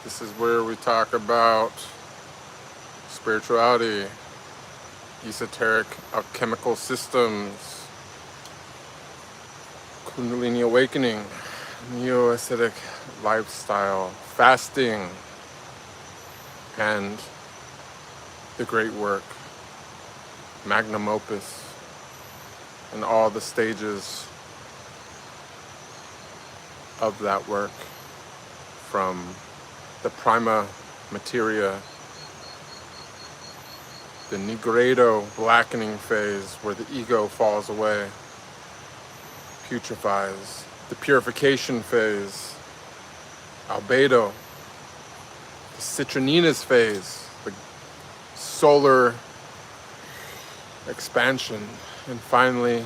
This is where we talk about spirituality, esoteric alchemical systems, Kundalini awakening, neo-ascetic lifestyle, fasting, and the great work, magnum opus, and all the stages of that work, from the prima materia, the Nigredo blackening phase where the ego falls away, putrefies, the purification phase, Albedo, the Citrinitas phase, the solar expansion, and finally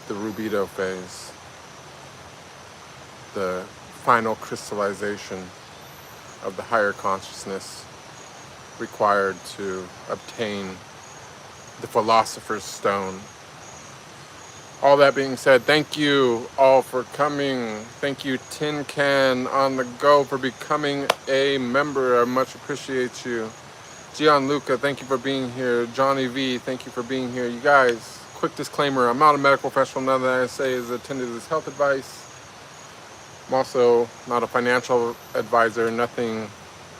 the Rubedo phase, the final crystallization of the higher consciousness required to obtain the philosopher's stone. All that being said, thank you all for coming. Thank you, Tin Can on the Go, for becoming a member. I much appreciate you. Gianluca, thank you for being here. Johnny V, thank you for being here. You guys, quick disclaimer, I'm not a medical professional. None that I say is intended as health advice. I'm also not a financial advisor. Nothing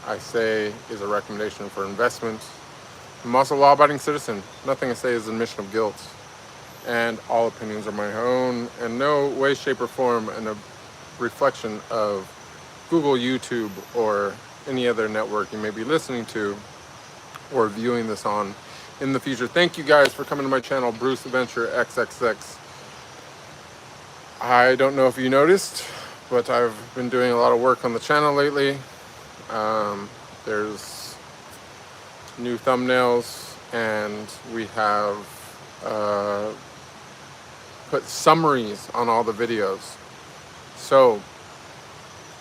I say is a recommendation for investment. I'm also a law-abiding citizen. Nothing I say is admission of guilt. And all opinions are my own, and no way, shape, or form a reflection of Google, YouTube, or any other network you may be listening to or viewing this on in the future. Thank you guys for coming to my channel, Bruce Adventure XXX. I don't know if you noticed, but I've been doing a lot of work on the channel lately. There's new thumbnails, and we have put summaries on all the videos. So,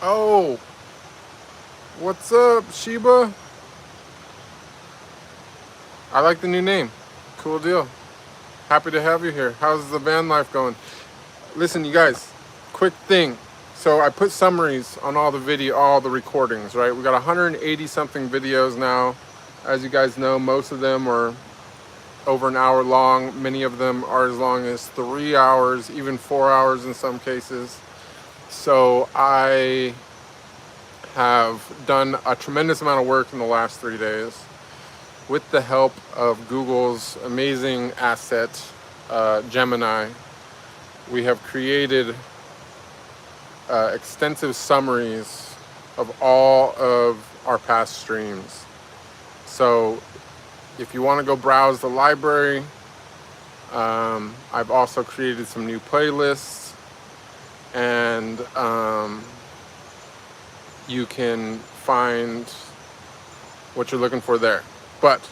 oh, what's up, Sheba? I like the new name. Cool deal. Happy to have you here. How's the van life going? Listen, you guys, quick thing. So I put summaries on all the recordings, right? We got 180 something videos now. As you guys know, most of them are over an hour long. Many of them are as long as 3 hours, even 4 hours in some cases. So I have done a tremendous amount of work in the last 3 days with the help of Google's amazing asset, Gemini. We have created extensive summaries of all of our past streams. So if you want to go browse the library, I've also created some new playlists, and you can find what you're looking for there. But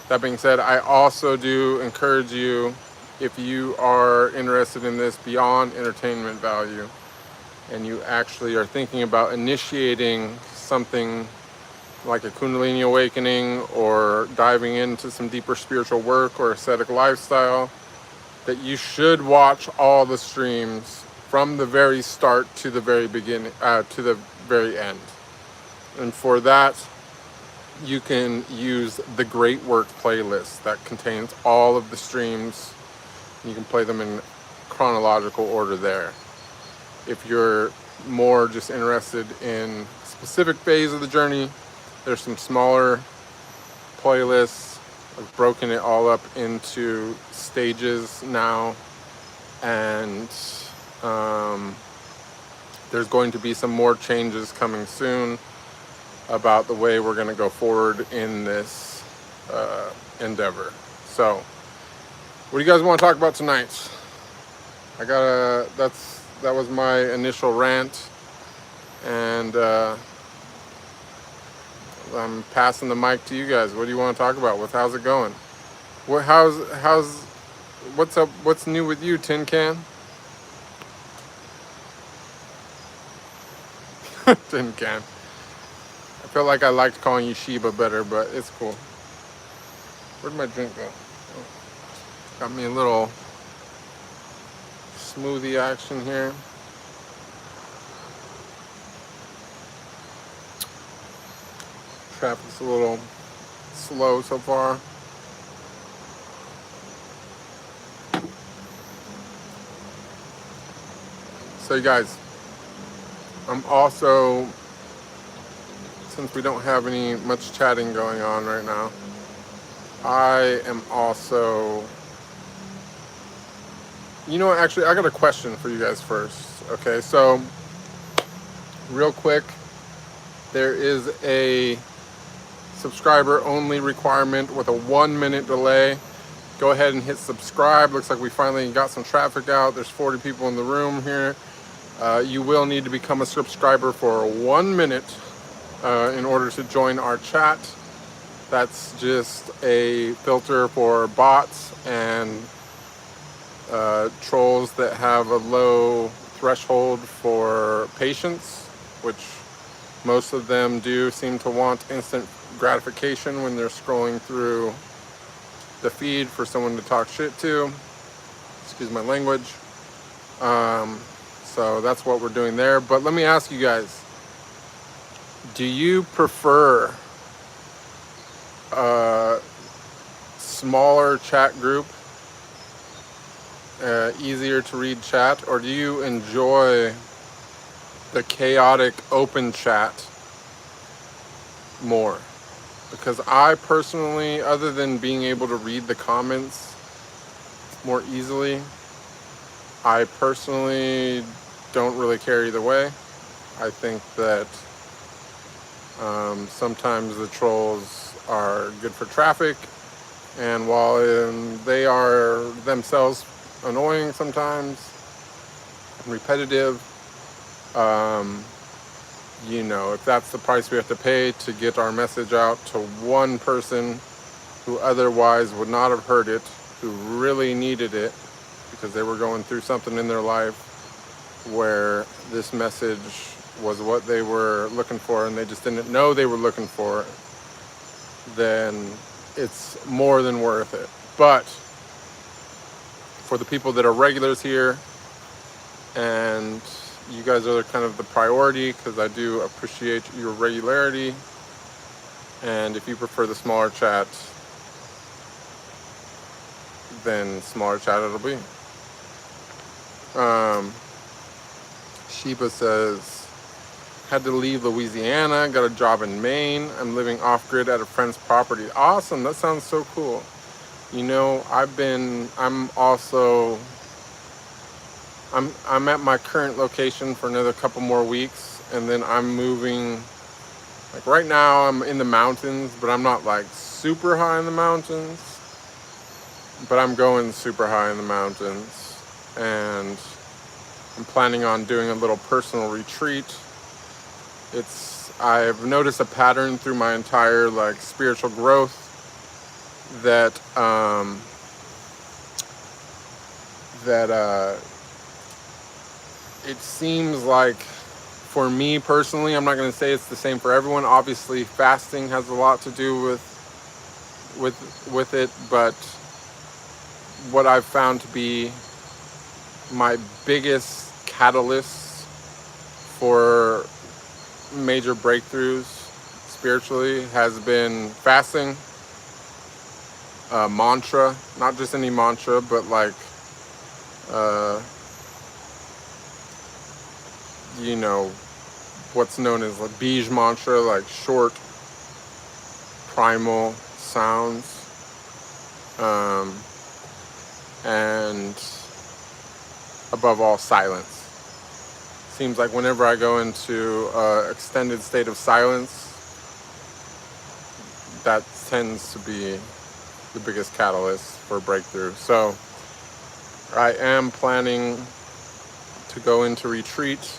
that being said, I also do encourage you, if you are interested in this beyond entertainment value, and you actually are thinking about initiating something like a Kundalini awakening or diving into some deeper spiritual work or ascetic lifestyle, that you should watch all the streams from the very start to the very beginning, to the very end. And for that, you can use the Great Work playlist that contains all of the streams. You can play them in chronological order there. If you're more just interested in a specific phase of the journey, there's some smaller playlists. I've broken it all up into stages now, and there's going to be some more changes coming soon about the way we're going to go forward in this endeavor. So, what do you guys want to talk about tonight? That was my initial rant, and I'm passing the mic to you guys. What do you want to talk about? How's it going? What's up? What's new with you, Tin Can? Tin Can. I feel like I liked calling you Sheba better, but it's cool. Where'd my drink go? Oh, got me a little smoothie action here. Traffic's a little slow so far. So you guys, I'm also, since we don't have much chatting going on right now, I am also, you know what, actually I got a question for you guys first. Okay, so real quick, there is a subscriber only requirement with a 1-minute delay. Go ahead and hit subscribe. Looks like we finally got some traffic out. There's 40 people in the room here. You will need to become a subscriber for 1 minute in order to join our chat. That's just a filter for bots and trolls that have a low threshold for patience, which most of them do seem to want instant gratification when they're scrolling through the feed for someone to talk shit to. Excuse my language. So that's what we're doing there. But let me ask you guys, do you prefer a smaller chat group, easier to read chat, or do you enjoy the chaotic open chat more? Because I personally, other than being able to read the comments more easily, I personally don't really care either way. I think that sometimes the trolls are good for traffic, and while they are themselves annoying sometimes and repetitive, you know, if that's the price we have to pay to get our message out to one person who otherwise would not have heard it, who really needed it because they were going through something in their life where this message was what they were looking for and they just didn't know they were looking for it, then it's more than worth it. But for the people that are regulars here, and you guys are kind of the priority because I do appreciate your regularity, and if you prefer the smaller chat, then smaller chat it'll be. Sheba says, had to leave Louisiana, got a job in Maine. I'm living off-grid at a friend's property. Awesome, that sounds so cool. You know, I'm at my current location for another couple more weeks, and then I'm moving. Like right now I'm in the mountains, but I'm not like super high in the mountains, but I'm going super high in the mountains, and I'm planning on doing a little personal retreat. I've noticed a pattern through my entire like spiritual growth that it seems like, for me personally, I'm not going to say it's the same for everyone. Obviously, fasting has a lot to do with it, but what I've found to be my biggest catalyst for major breakthroughs spiritually has been fasting, mantra, not just any mantra, but like you know, what's known as like Bij mantra, like short primal sounds, and above all, silence. Seems like whenever I go into an extended state of silence, that tends to be the biggest catalyst for breakthrough. So I am planning to go into retreat,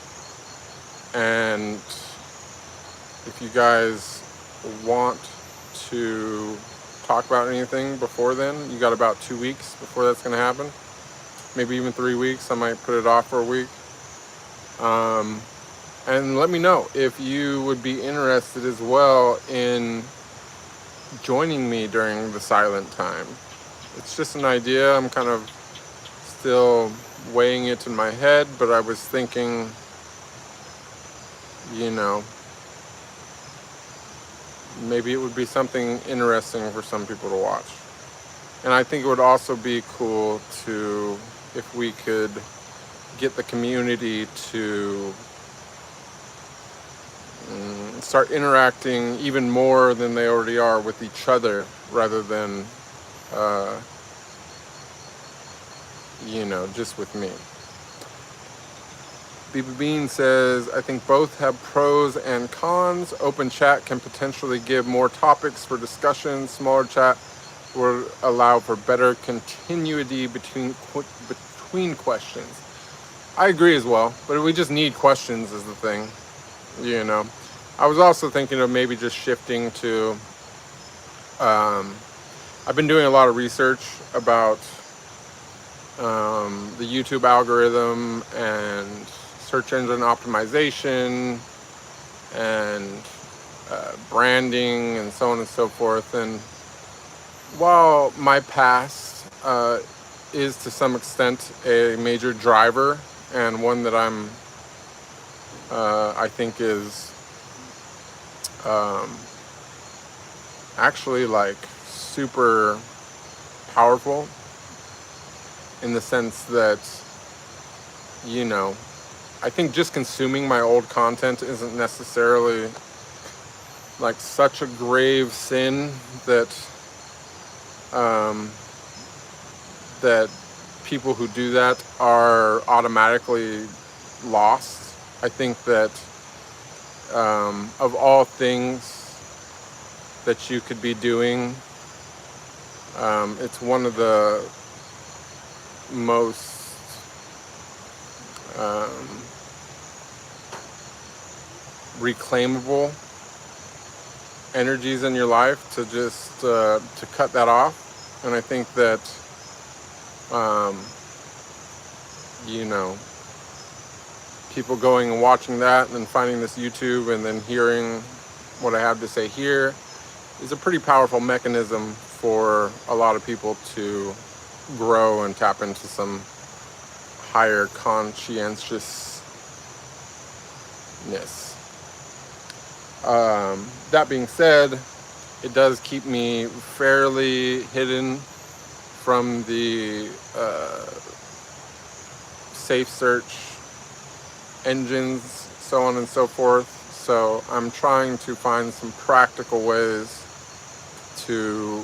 and if you guys want to talk about anything before then, you got about 2 weeks before that's going to happen, maybe even 3 weeks. I might put it off for a week. And let me know if you would be interested as well in joining me during the silent time. It's just an idea. I'm kind of still weighing it in my head, but I was thinking, you know, maybe it would be something interesting for some people to watch. And I think it would also be cool to, if we could get the community to start interacting even more than they already are with each other, rather than, just with me. BB Bean says, I think both have pros and cons. Open chat can potentially give more topics for discussion. Smaller chat would allow for better continuity between questions. I agree as well, but we just need questions is the thing, I was also thinking of maybe just shifting to, I've been doing a lot of research about the YouTube algorithm and search engine optimization and branding and so on and so forth. And while my past is to some extent a major driver, and one that I think is actually like super powerful, in the sense that, I think just consuming my old content isn't necessarily like such a grave sin that that people who do that are automatically lost. I think that of all things that you could be doing, it's one of the most reclaimable energies in your life, to just to cut that off. And I think that people going and watching that and then finding this YouTube and then hearing what I have to say here is a pretty powerful mechanism for a lot of people to grow and tap into some higher conscientiousness. That being said, it does keep me fairly hidden from the safe search engines, so on and so forth. So I'm trying to find some practical ways to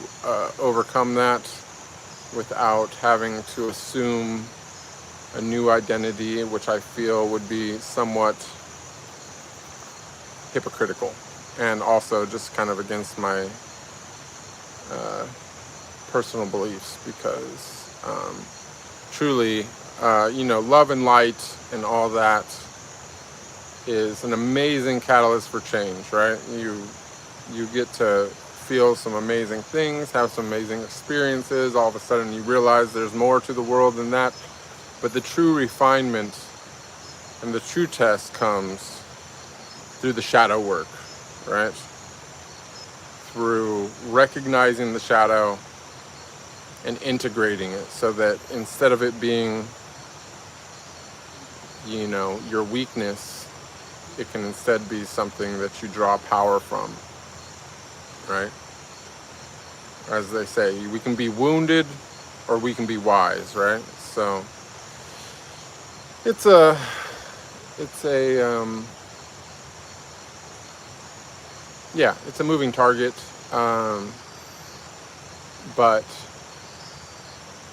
overcome that without having to assume a new identity, which I feel would be somewhat hypocritical, and also just kind of against my personal beliefs, because truly, love and light and all that is an amazing catalyst for change, right? You get to feel some amazing things, have some amazing experiences. All of a sudden you realize there's more to the world than that. But the true refinement and the true test comes through the shadow work, right? Through recognizing the shadow and integrating it, so that instead of it being, your weakness, it can instead be something that you draw power from, right? As they say, we can be wounded or we can be wise, right? So it's a moving target, but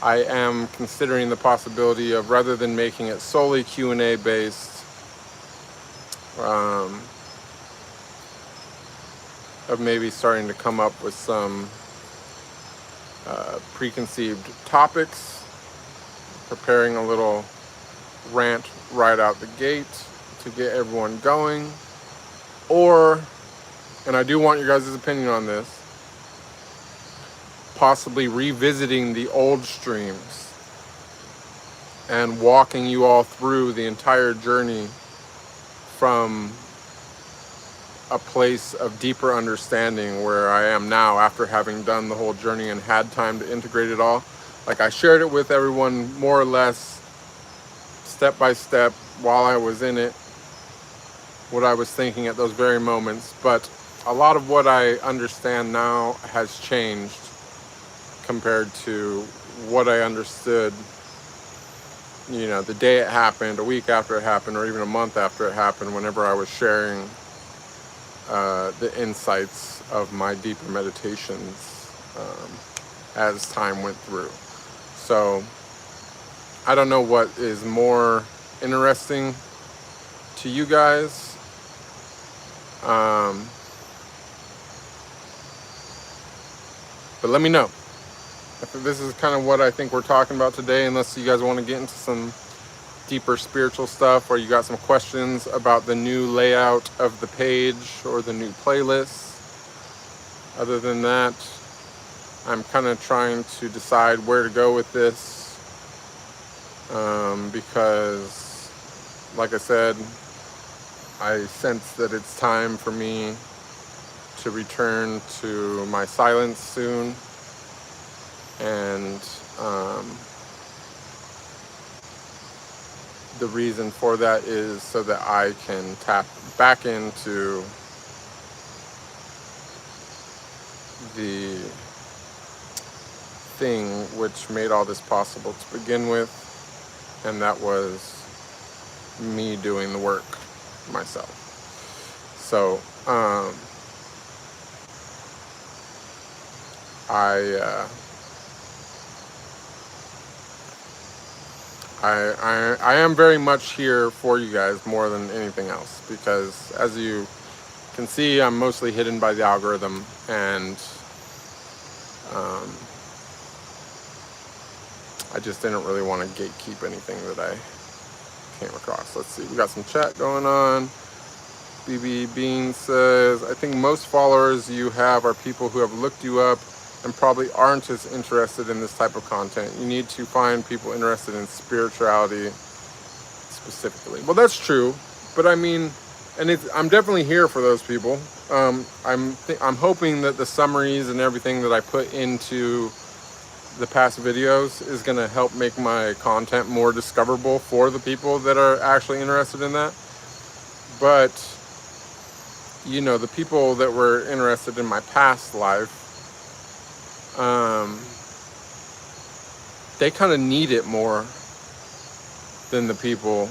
I am considering the possibility of, rather than making it solely Q&A based, of maybe starting to come up with some preconceived topics, preparing a little rant right out the gate to get everyone going. Or, and I do want your guys' opinion on this, possibly revisiting the old streams and walking you all through the entire journey from a place of deeper understanding where I am now, after having done the whole journey and had time to integrate it all. Like, I shared it with everyone more or less step by step while I was in it, what I was thinking at those very moments. But a lot of what I understand now has changed compared to what I understood, you know, the day it happened, a week after it happened, or even a month after it happened, whenever I was sharing the insights of my deeper meditations as time went through. So I don't know what is more interesting to you guys. But let me know. This is kind of what I think we're talking about today, unless you guys want to get into some deeper spiritual stuff, or you got some questions about the new layout of the page or the new playlist. Other than that, I'm kind of trying to decide where to go with this, because, like I said, I sense that it's time for me to return to my silence soon, and the reason for that is so that I can tap back into the thing which made all this possible to begin with, and that was me doing the work myself. So I am very much here for you guys more than anything else, because as you can see, I'm mostly hidden by the algorithm, and I just didn't really want to gatekeep anything that I came across. Let's see, we got some chat going on. BB Bean says, I think most followers you have are people who have looked you up and probably aren't as interested in this type of content. You need to find people interested in spirituality specifically. Well, that's true, but I mean, and I'm definitely here for those people. I'm hoping that the summaries and everything that I put into the past videos is going to help make my content more discoverable for the people that are actually interested in that. But, you know, the people that were interested in my past life, they kind of need it more than the people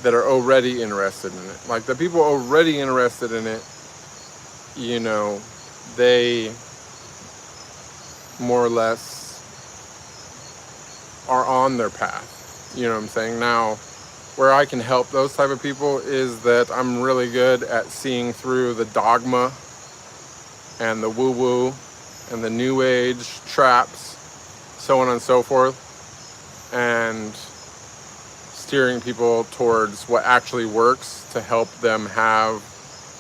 that are already interested in it. Like, the people already interested in it, you know, they more or less are on their path. You know what I'm saying? Now, where I can help those type of people is that I'm really good at seeing through the dogma and the woo-woo and the new age traps, so on and so forth, and steering people towards what actually works to help them have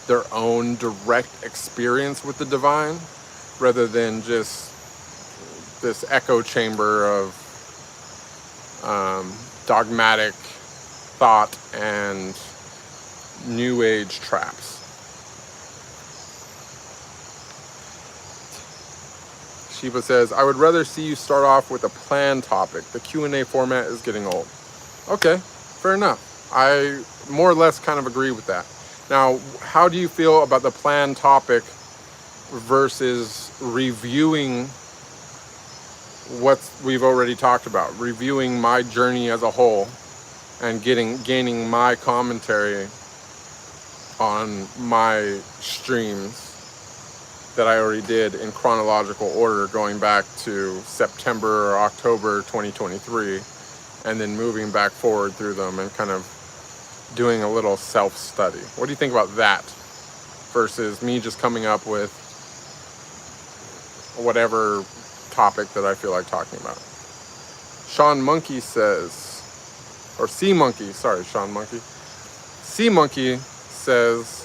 their own direct experience with the divine, rather than just this echo chamber of dogmatic thought and new age traps. Shiva says, I would rather see you start off with a planned topic. The Q&A format is getting old. Okay, fair enough. I more or less kind of agree with that. Now, how do you feel about the planned topic versus reviewing what we've already talked about, reviewing my journey as a whole and gaining my commentary on my streams that I already did in chronological order, going back to September or October 2023, and then moving back forward through them and kind of doing a little self-study. What do you think about that versus me just coming up with whatever topic that I feel like talking about? Sean Monkey says, or Sea Monkey, sorry, Sean Monkey. Sea Monkey says,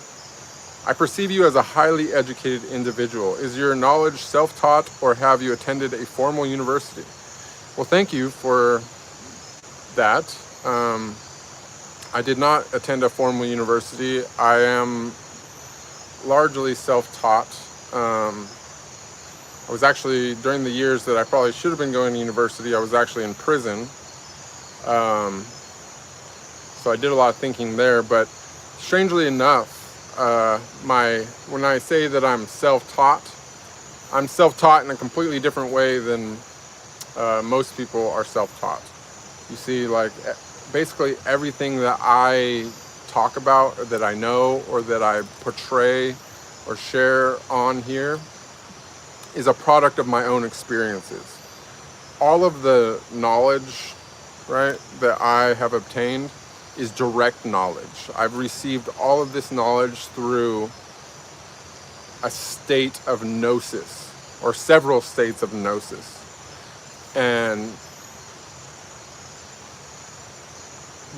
I perceive you as a highly educated individual. Is your knowledge self-taught, or have you attended a formal university? Well, thank you for that. I did not attend a formal university. I am largely self-taught. I was actually, during the years that I probably should have been going to university, I was actually in prison. So I did a lot of thinking there, but strangely enough, when I say that I'm self-taught in a completely different way than most people are self-taught. You see, like, basically everything that I talk about, or that I know, or that I portray or share on here is a product of my own experiences. All of the knowledge, right, that I have obtained is direct knowledge. I've received all of this knowledge through a state of gnosis, or several states of gnosis. And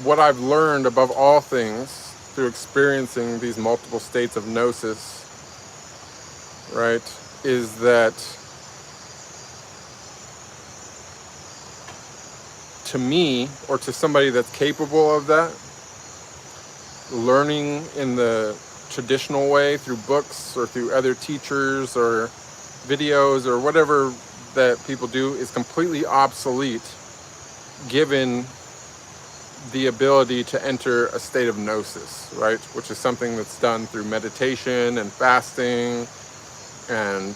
what I've learned above all things through experiencing these multiple states of gnosis, right, is that to me, or to somebody that's capable of that, learning in the traditional way through books or through other teachers or videos or whatever that people do is completely obsolete, given the ability to enter a state of gnosis, right? Which is something that's done through meditation and fasting and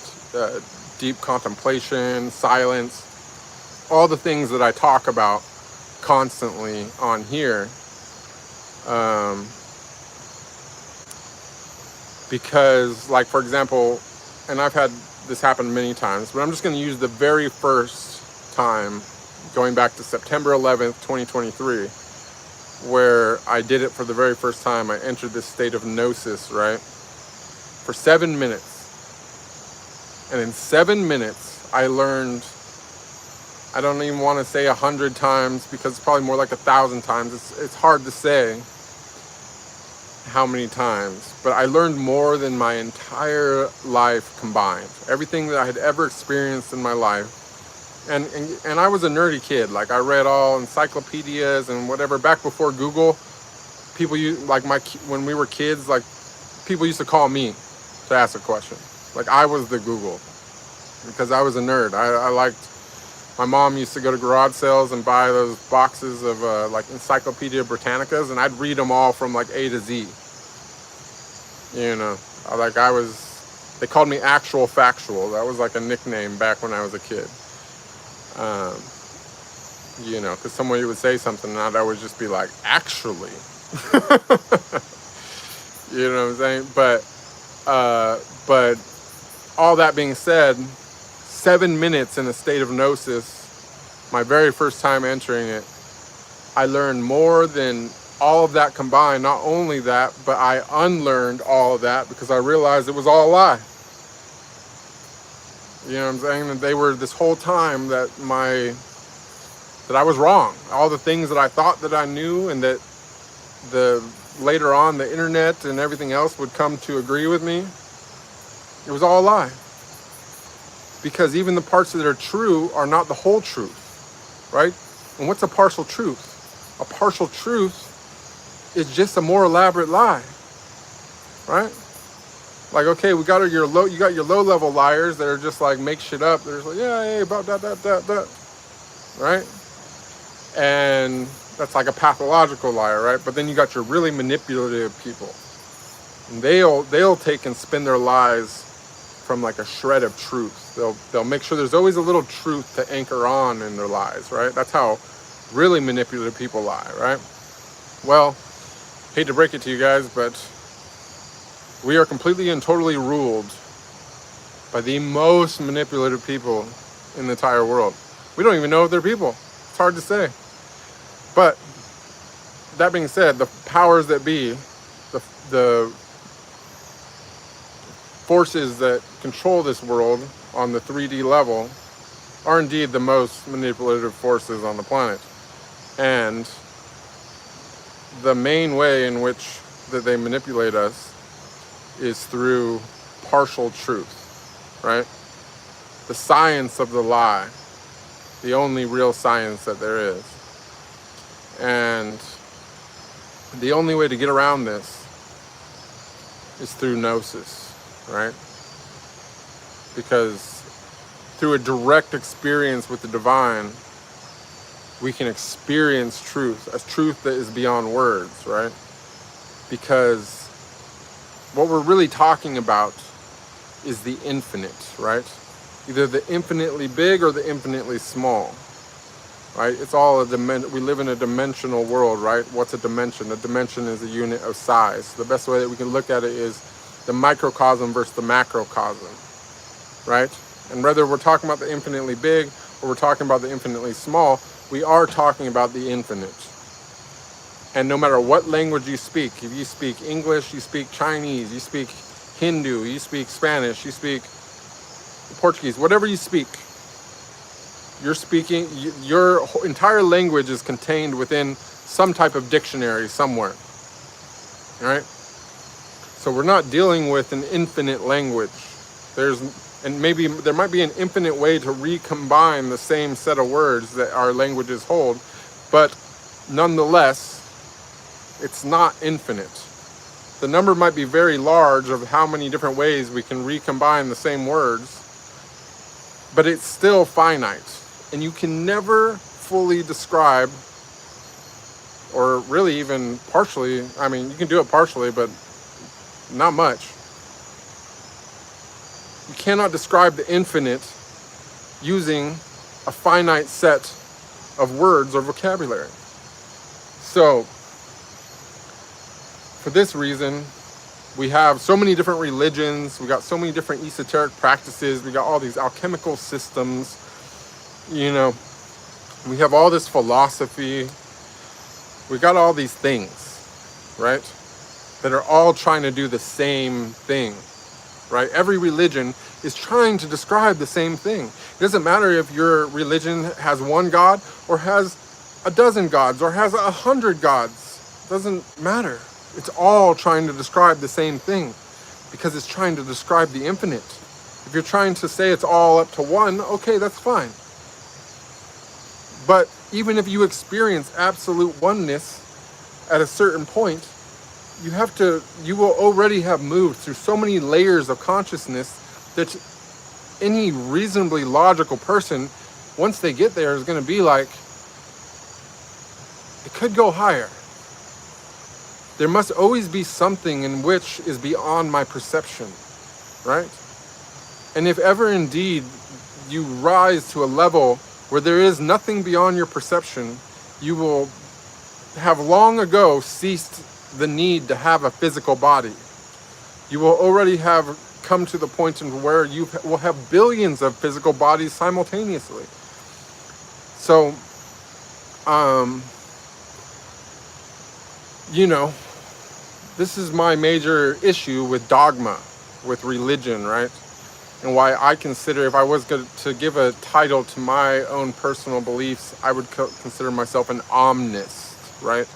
deep contemplation, silence, all the things that I talk about constantly on here. Because, like, for example, and I've had this happen many times, but I'm just going to use the very first time, going back to September 11th, 2023, where I did it for the very first time. I entered this state of gnosis, right, for 7 minutes. And in 7 minutes, I learned, I don't even want to say 100 times, because it's probably more like 1,000 times. It's hard to say how many times, but I learned more than my entire life combined. Everything that I had ever experienced in my life. And I was a nerdy kid. Like, I read all encyclopedias and whatever. Back before Google, people used, like, when we were kids, like, people used to call me to ask a question. Like, I was the Google, because I was a nerd. I liked, my mom used to go to garage sales and buy those boxes of like Encyclopedia Britannicas, and I'd read them all from like A to Z. You know, like, they called me Actual Factual. That was like a nickname back when I was a kid. You know, because somebody would say something and I would just be like, actually. You know what I'm saying? But all that being said, 7 minutes in a state of gnosis, my very first time entering it, I learned more than all of that combined. Not only that, but I unlearned all of that, because I realized it was all a lie. You know what I'm saying? That they were, this whole time, that I was wrong. All the things that I thought that I knew, and that later on the internet and everything else would come to agree with me, it was all a lie. Because even the parts that are true are not the whole truth, right? And what's a partial truth? A partial truth is just a more elaborate lie, right? Like, okay, you got your low-level liars that are just like, make shit up. They're just like, yeah, hey, about that, right? And that's like a pathological liar, right? But then you got your really manipulative people, and they'll take and spin their lies from like a shred of truth. They'll make sure there's always a little truth to anchor on in their lies, right? That's how really manipulative people lie, right? Well, hate to break it to you guys, but we are completely and totally ruled by the most manipulative people in the entire world. We don't even know if they're people. It's hard to say. But that being said, the powers that be, the forces that control this world on the 3D level, are indeed the most manipulative forces on the planet. And the main way in which that they manipulate us is through partial truth, right? The science of the lie, the only real science that there is. And the only way to get around this is through gnosis, right? Because through a direct experience with the divine, we can experience truth, a truth that is beyond words, right? Because what we're really talking about is the infinite, right? Either the infinitely big or the infinitely small, right? It's all we live in a dimensional world, right? What's a dimension? A dimension is a unit of size. The best way that we can look at it is the microcosm versus the macrocosm, right? And whether we're talking about the infinitely big or we're talking about the infinitely small, we are talking about the infinite. And no matter what language you speak, if you speak English, you speak Chinese, you speak Hindu, you speak Spanish, you speak Portuguese, whatever you speak, you're speaking, your entire language is contained within some type of dictionary somewhere, right? So we're not dealing with an infinite language. And maybe there might be an infinite way to recombine the same set of words that our languages hold, but nonetheless, it's not infinite. The number might be very large of how many different ways we can recombine the same words, but it's still finite. And you can never fully describe, or really even partially, I mean, you can do it partially, but not much. You cannot describe the infinite using a finite set of words or vocabulary. So, for this reason, we have so many different religions, we got so many different esoteric practices, we got all these alchemical systems, you know, we have all this philosophy, we got all these things, right, that are all trying to do the same thing, right? Every religion is trying to describe the same thing. It doesn't matter if your religion has one God or has a dozen gods or has 100 gods. It doesn't matter. It's all trying to describe the same thing because it's trying to describe the infinite. If you're trying to say it's all up to one, okay, that's fine. But even if you experience absolute oneness at a certain point, you will already have moved through so many layers of consciousness that any reasonably logical person, once they get there, is going to be like, it could go higher. There must always be something in which is beyond my perception, right? And if ever indeed you rise to a level where there is nothing beyond your perception, you will have long ago ceased the need to have a physical body. You will already have come to the point in where you will have billions of physical bodies simultaneously. So, you know, this is my major issue with dogma, with religion, right? And why I consider, if I was going to give a title to my own personal beliefs, I would consider myself an omnist, right?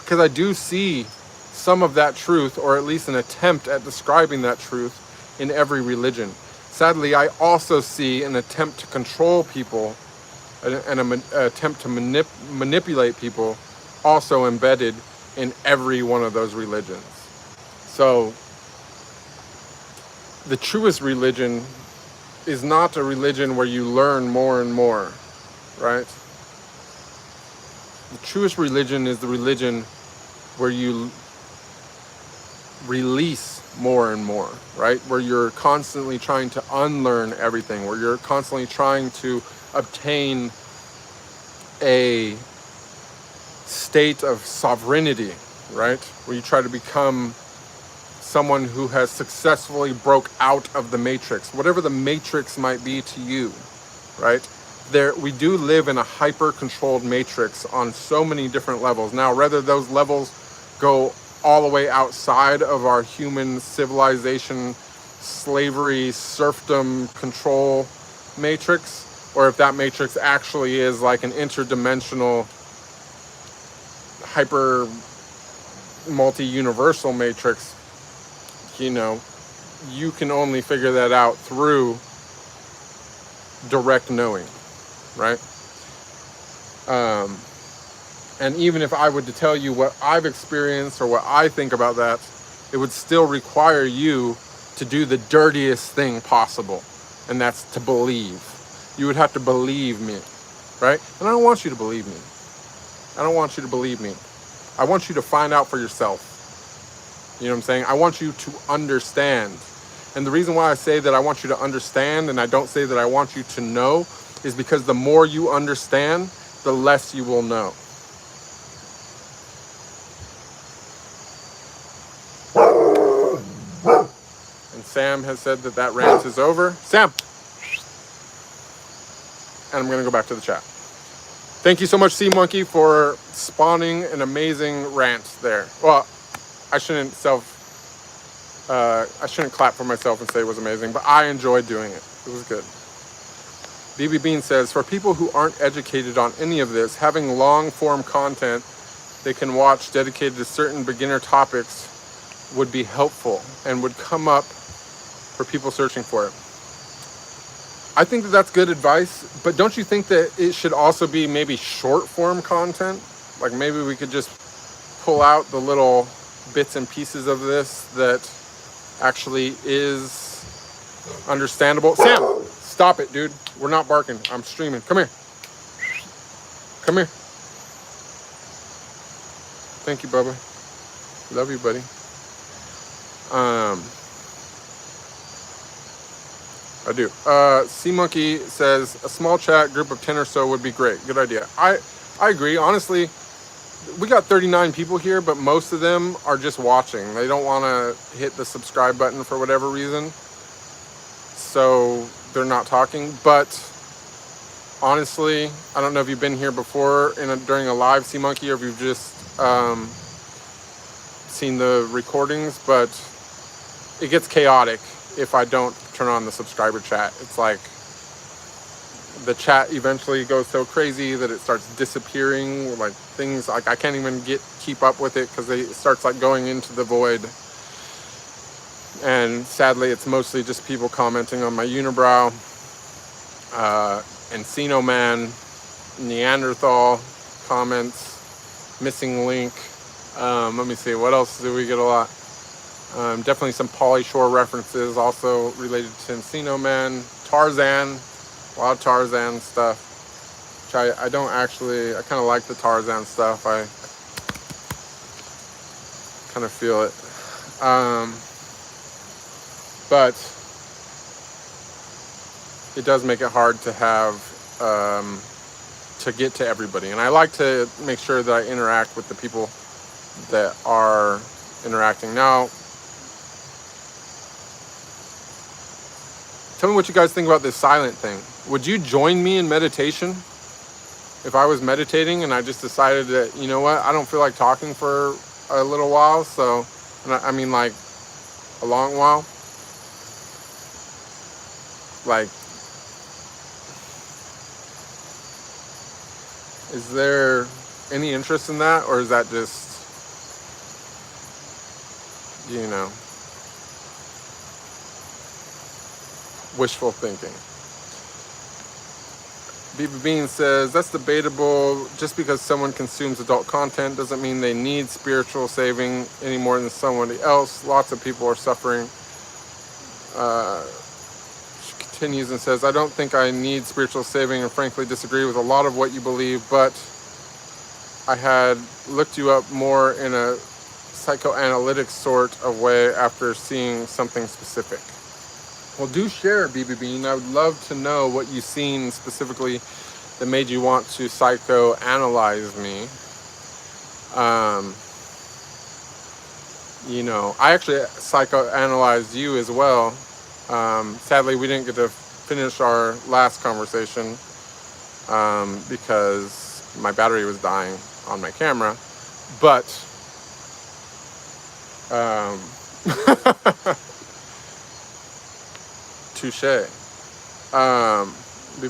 Because I do see some of that truth, or at least an attempt at describing that truth, in every religion. Sadly, I also see an attempt to control people, and an attempt to manipulate people, also embedded in every one of those religions. So, the truest religion is not a religion where you learn more and more, right? The truest religion is the religion where you release more and more, right? Where you're constantly trying to unlearn everything, where you're constantly trying to obtain a state of sovereignty, right? Where you try to become someone who has successfully broke out of the matrix, whatever the matrix might be to you, right? We do live in a hyper-controlled matrix on so many different levels. Now, whether those levels go all the way outside of our human civilization, slavery, serfdom, control matrix, or if that matrix actually is like an interdimensional, hyper, multi-universal matrix, you know, you can only figure that out through direct knowing, right? And even if I were to tell you what I've experienced or what I think about that, it would still require you to do the dirtiest thing possible, and that's to believe. You would have to believe me, right? And I don't want you to believe me. I don't want you to believe me. I want you to find out for yourself. You know what I'm saying? I want you to understand. And the reason why I say that I want you to understand and I don't say that I want you to know is because the more you understand, the less you will know. And Sam has said that rant is over. Sam! And I'm going to go back to the chat. Thank you so much, Sea Monkey, for spawning an amazing rant there. Well, I shouldn't clap for myself and say it was amazing, but I enjoyed doing it. It was good. BB Bean says, for people who aren't educated on any of this, having long-form content they can watch dedicated to certain beginner topics would be helpful and would come up for people searching for it. I think that that's good advice, but don't you think that it should also be maybe short-form content? Like maybe we could just pull out the little bits and pieces of this that actually is understandable. Sam, stop it, dude. We're not barking. I'm streaming. Come here. Come here. Thank you, Bubba. Love you, buddy. I do. Sea Monkey says a small chat group of 10 or so would be great. Good idea. I agree. Honestly, we got 39 people here, but most of them are just watching. They don't want to hit the subscribe button for whatever reason. So they're not talking. But honestly, I don't know if you've been here before during a live, Sea Monkey, or if you've just seen the recordings, but it gets chaotic if I don't turn on the subscriber chat. It's like the chat eventually goes so crazy that it starts disappearing, like things like I can't even keep up with it because it starts like going into the void. And sadly, it's mostly just people commenting on my unibrow, Encino Man, Neanderthal comments, missing link. Let me see, what else do we get a lot? Definitely some Pauly Shore references also related to Encino Man, Tarzan, a lot of Tarzan stuff, which I don't actually, I kind of like the Tarzan stuff. I kind of feel it. But it does make it hard to have, to get to everybody. And I like to make sure that I interact with the people that are interacting. Now, tell me what you guys think about this silent thing. Would you join me in meditation? If I was meditating and I just decided that, you know what, I don't feel like talking for a little while, so, and I mean like a long while. Like, is there any interest in that, or is that just, you know, wishful thinking? BB Bean says, that's debatable. Just because someone consumes adult content doesn't mean they need spiritual saving any more than somebody else. Lots of people are suffering. She continues and says, I don't think I need spiritual saving and frankly disagree with a lot of what you believe, but I had looked you up more in a psychoanalytic sort of way after seeing something specific. Well, do share, BB Bean. I would love to know what you've seen specifically that made you want to psychoanalyze me. You know, I actually psychoanalyzed you as well. Sadly, we didn't get to finish our last conversation because my battery was dying on my camera. But touche.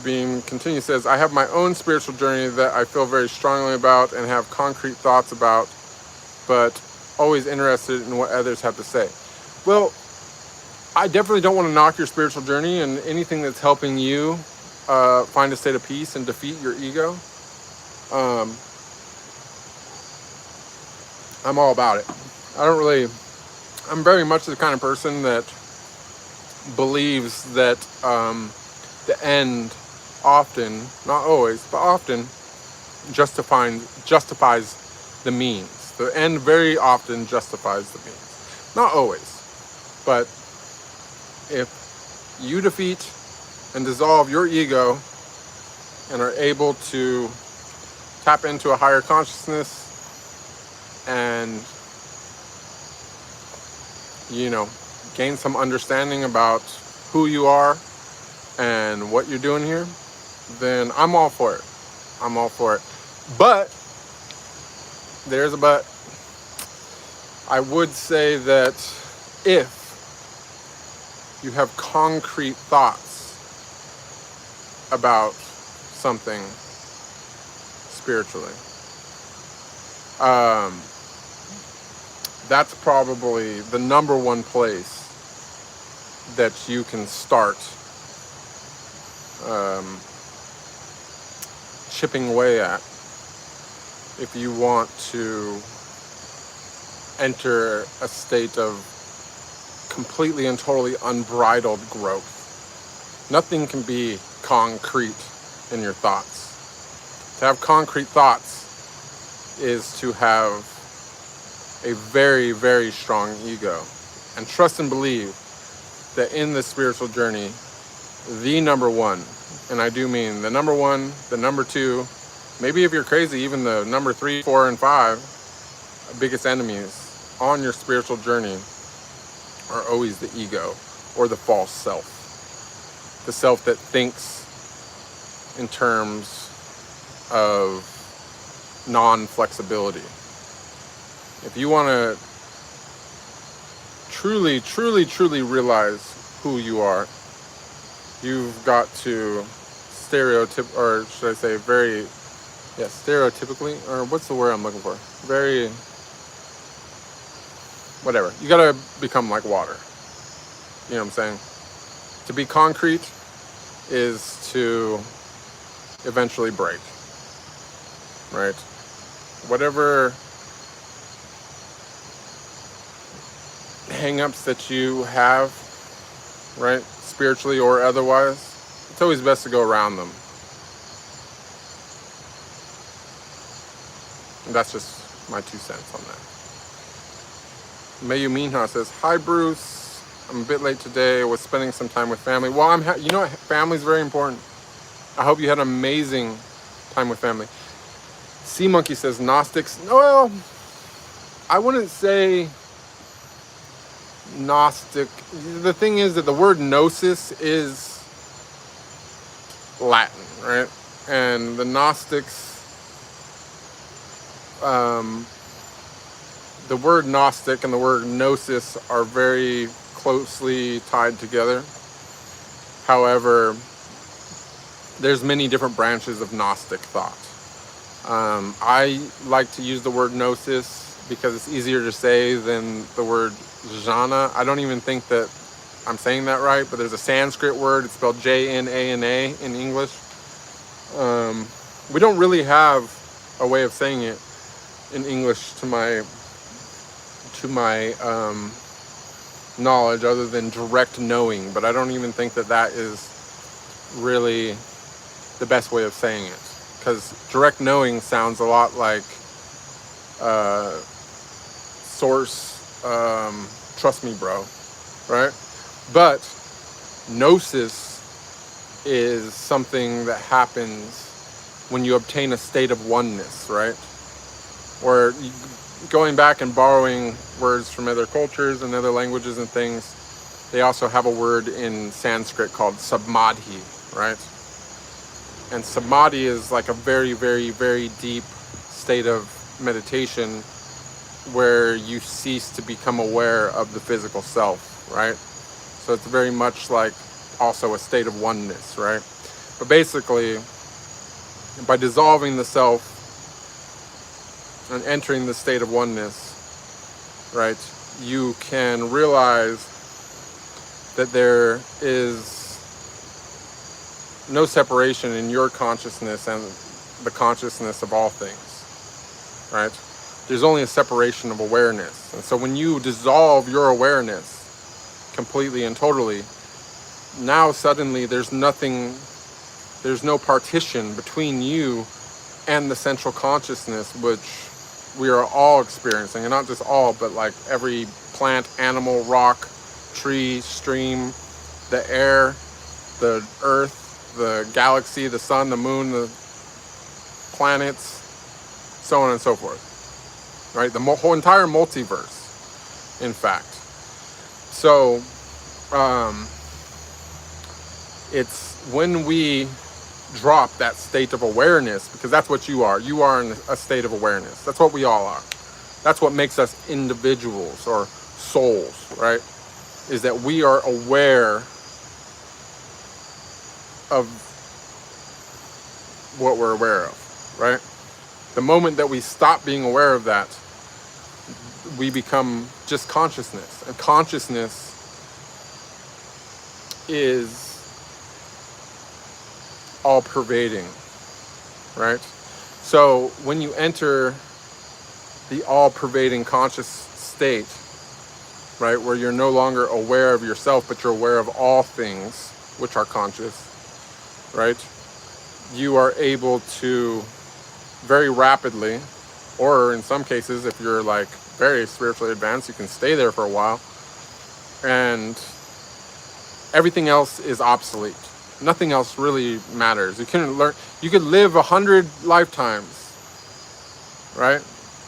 Beam continues, says, I have my own spiritual journey that I feel very strongly about and have concrete thoughts about, but always interested in what others have to say. Well, I definitely don't want to knock your spiritual journey and anything that's helping you find a state of peace and defeat your ego. I'm all about it. I'm very much the kind of person that believes that the end often, not always, but often justifies the means. The end very often justifies the means. Not always, but if you defeat and dissolve your ego and are able to tap into a higher consciousness and, gain some understanding about who you are and what you're doing here, then I'm all for it. I'm all for it. But, there's a but. I would say that if you have concrete thoughts about something spiritually, that's probably the number one place that you can start chipping away at if you want to enter a state of completely and totally unbridled growth. Nothing can be concrete in your thoughts. To have concrete thoughts is to have a very, very strong ego. And trust and believe that in this spiritual journey, the number one, and I do mean the number one, the number two, maybe if you're crazy, even the number 3, 4, and 5 biggest enemies on your spiritual journey are always the ego or the false self. The self that thinks in terms of non-flexibility. If you want to truly, truly, truly realize who you are, you've got to stereotypically, or what's the word I'm looking for? Whatever. You gotta become like water. You know what I'm saying? To be concrete is to eventually break. Right? Whatever hang-ups that you have, right? Spiritually or otherwise, it's always best to go around them. And that's just my 2 cents on that. Mayu Minha says, "Hi Bruce, I'm a bit late today. I was spending some time with family." Well, you know what? Family's very important. I hope you had an amazing time with family. Sea Monkey says, Gnostics. Well, I wouldn't say Gnostic. The thing is that the word gnosis is Latin, right? And the Gnostics, the word Gnostic and the word gnosis are very closely tied together. However, there's many different branches of Gnostic thought. I like to use the word gnosis because it's easier to say than the word jhana. I don't even think that I'm saying that right, but there's a Sanskrit word. It's spelled J-N-A-N-A in English. We don't really have a way of saying it in English to my knowledge other than direct knowing, but I don't even think that is really the best way of saying it, because direct knowing sounds a lot like source, trust me bro, right? But gnosis is something that happens when you obtain a state of oneness, right? Or going back and borrowing words from other cultures and other languages and things, they also have a word in Sanskrit called samadhi, right? And samadhi is like a very, very, very deep state of meditation where you cease to become aware of the physical self, right? So it's very much like also a state of oneness, right? But basically, by dissolving the self and entering the state of oneness, right, you can realize that there is no separation in your consciousness and the consciousness of all things, right? There's only a separation of awareness. And so when you dissolve your awareness completely and totally, now suddenly there's no partition between you and the central consciousness, which we are all experiencing, and not just all, but like every plant, animal, rock, tree, stream, the air, the earth, the galaxy, the sun, the moon, the planets, so on and so forth, right? The whole entire multiverse, in fact. So it's when we drop that state of awareness, because that's what you are in a state of awareness. That's what we all are. That's what makes us individuals or souls, right? Is that we are aware of what we're aware of, right? The moment that we stop being aware of that, we become just consciousness. And consciousness is all-pervading, right? So when you enter the all-pervading conscious state, right, where you're no longer aware of yourself, but you're aware of all things which are conscious, right? You are able to very rapidly, or in some cases, if you're like very spiritually advanced, you can stay there for a while, and everything else is obsolete. Nothing else really matters. You could live 100 lifetimes, right?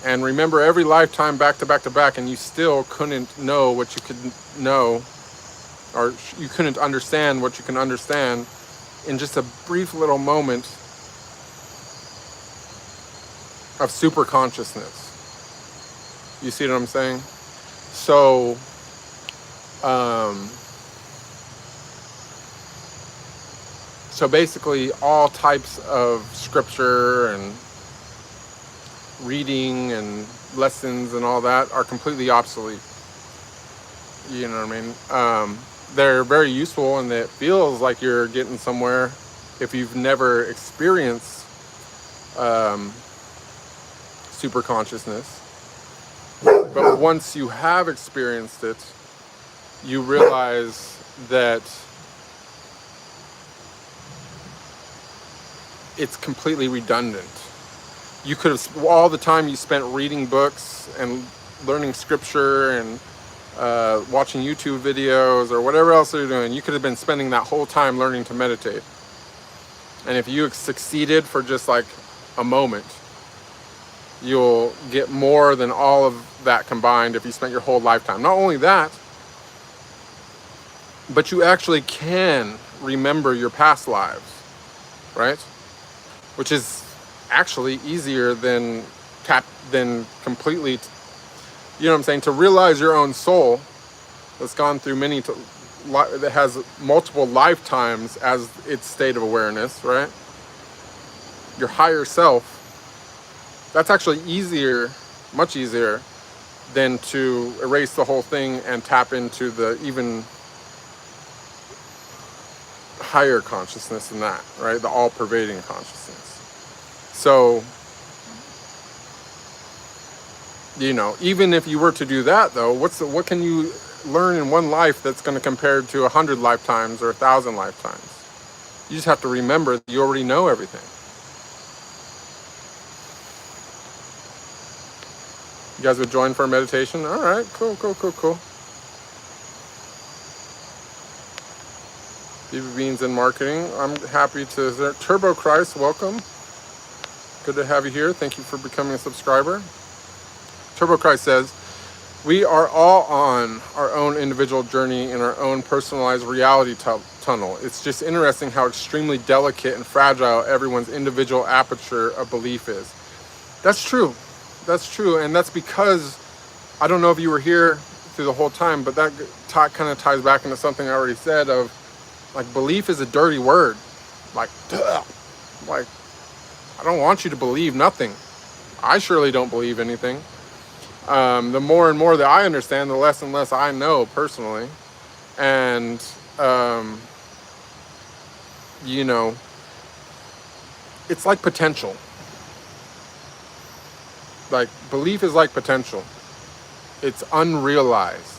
And remember every lifetime back to back to back, and you still couldn't know what you could know, or you couldn't understand what you can understand in just a brief little moment of super consciousness. You see what I'm saying? So, so basically all types of scripture and reading and lessons and all that are completely obsolete. You know what I mean? They're very useful, and it feels like you're getting somewhere if you've never experienced super consciousness. But once you have experienced it, you realize that it's completely redundant. You could have, all the time you spent reading books and learning scripture and watching YouTube videos or whatever else you're doing, you could have been spending that whole time learning to meditate. And if you succeeded for just like a moment, you'll get more than all of that combined if you spent your whole lifetime. Not only that, but you actually can remember your past lives, right? Which is actually easier than completely, you know what I'm saying, to realize your own soul that's gone through that has multiple lifetimes as its state of awareness, right? Your higher self, that's actually easier, much easier than to erase the whole thing and tap into the even higher consciousness than that, right? The all-pervading consciousness. So, you know, even if you were to do that, though, what can you learn in one life that's going to compare to 100 lifetimes or 1,000 lifetimes? You just have to remember that you already know everything. You guys would join for a meditation? All right, cool. BB Beans and Marketing. I'm happy to... Turbo Christ, welcome. Good to have you here. Thank you for becoming a subscriber. Turbo Christ says, we are all on our own individual journey in our own personalized reality tunnel. It's just interesting how extremely delicate and fragile everyone's individual aperture of belief is. That's true. That's true. And that's because, I don't know if you were here through the whole time, but that kind of ties back into something I already said of, like, belief is a dirty word. Like, duh. Like, I don't want you to believe nothing. I surely don't believe anything. The more and more that I understand, the less and less I know personally. And, you know, it's like potential. Like, belief is like potential. It's unrealized.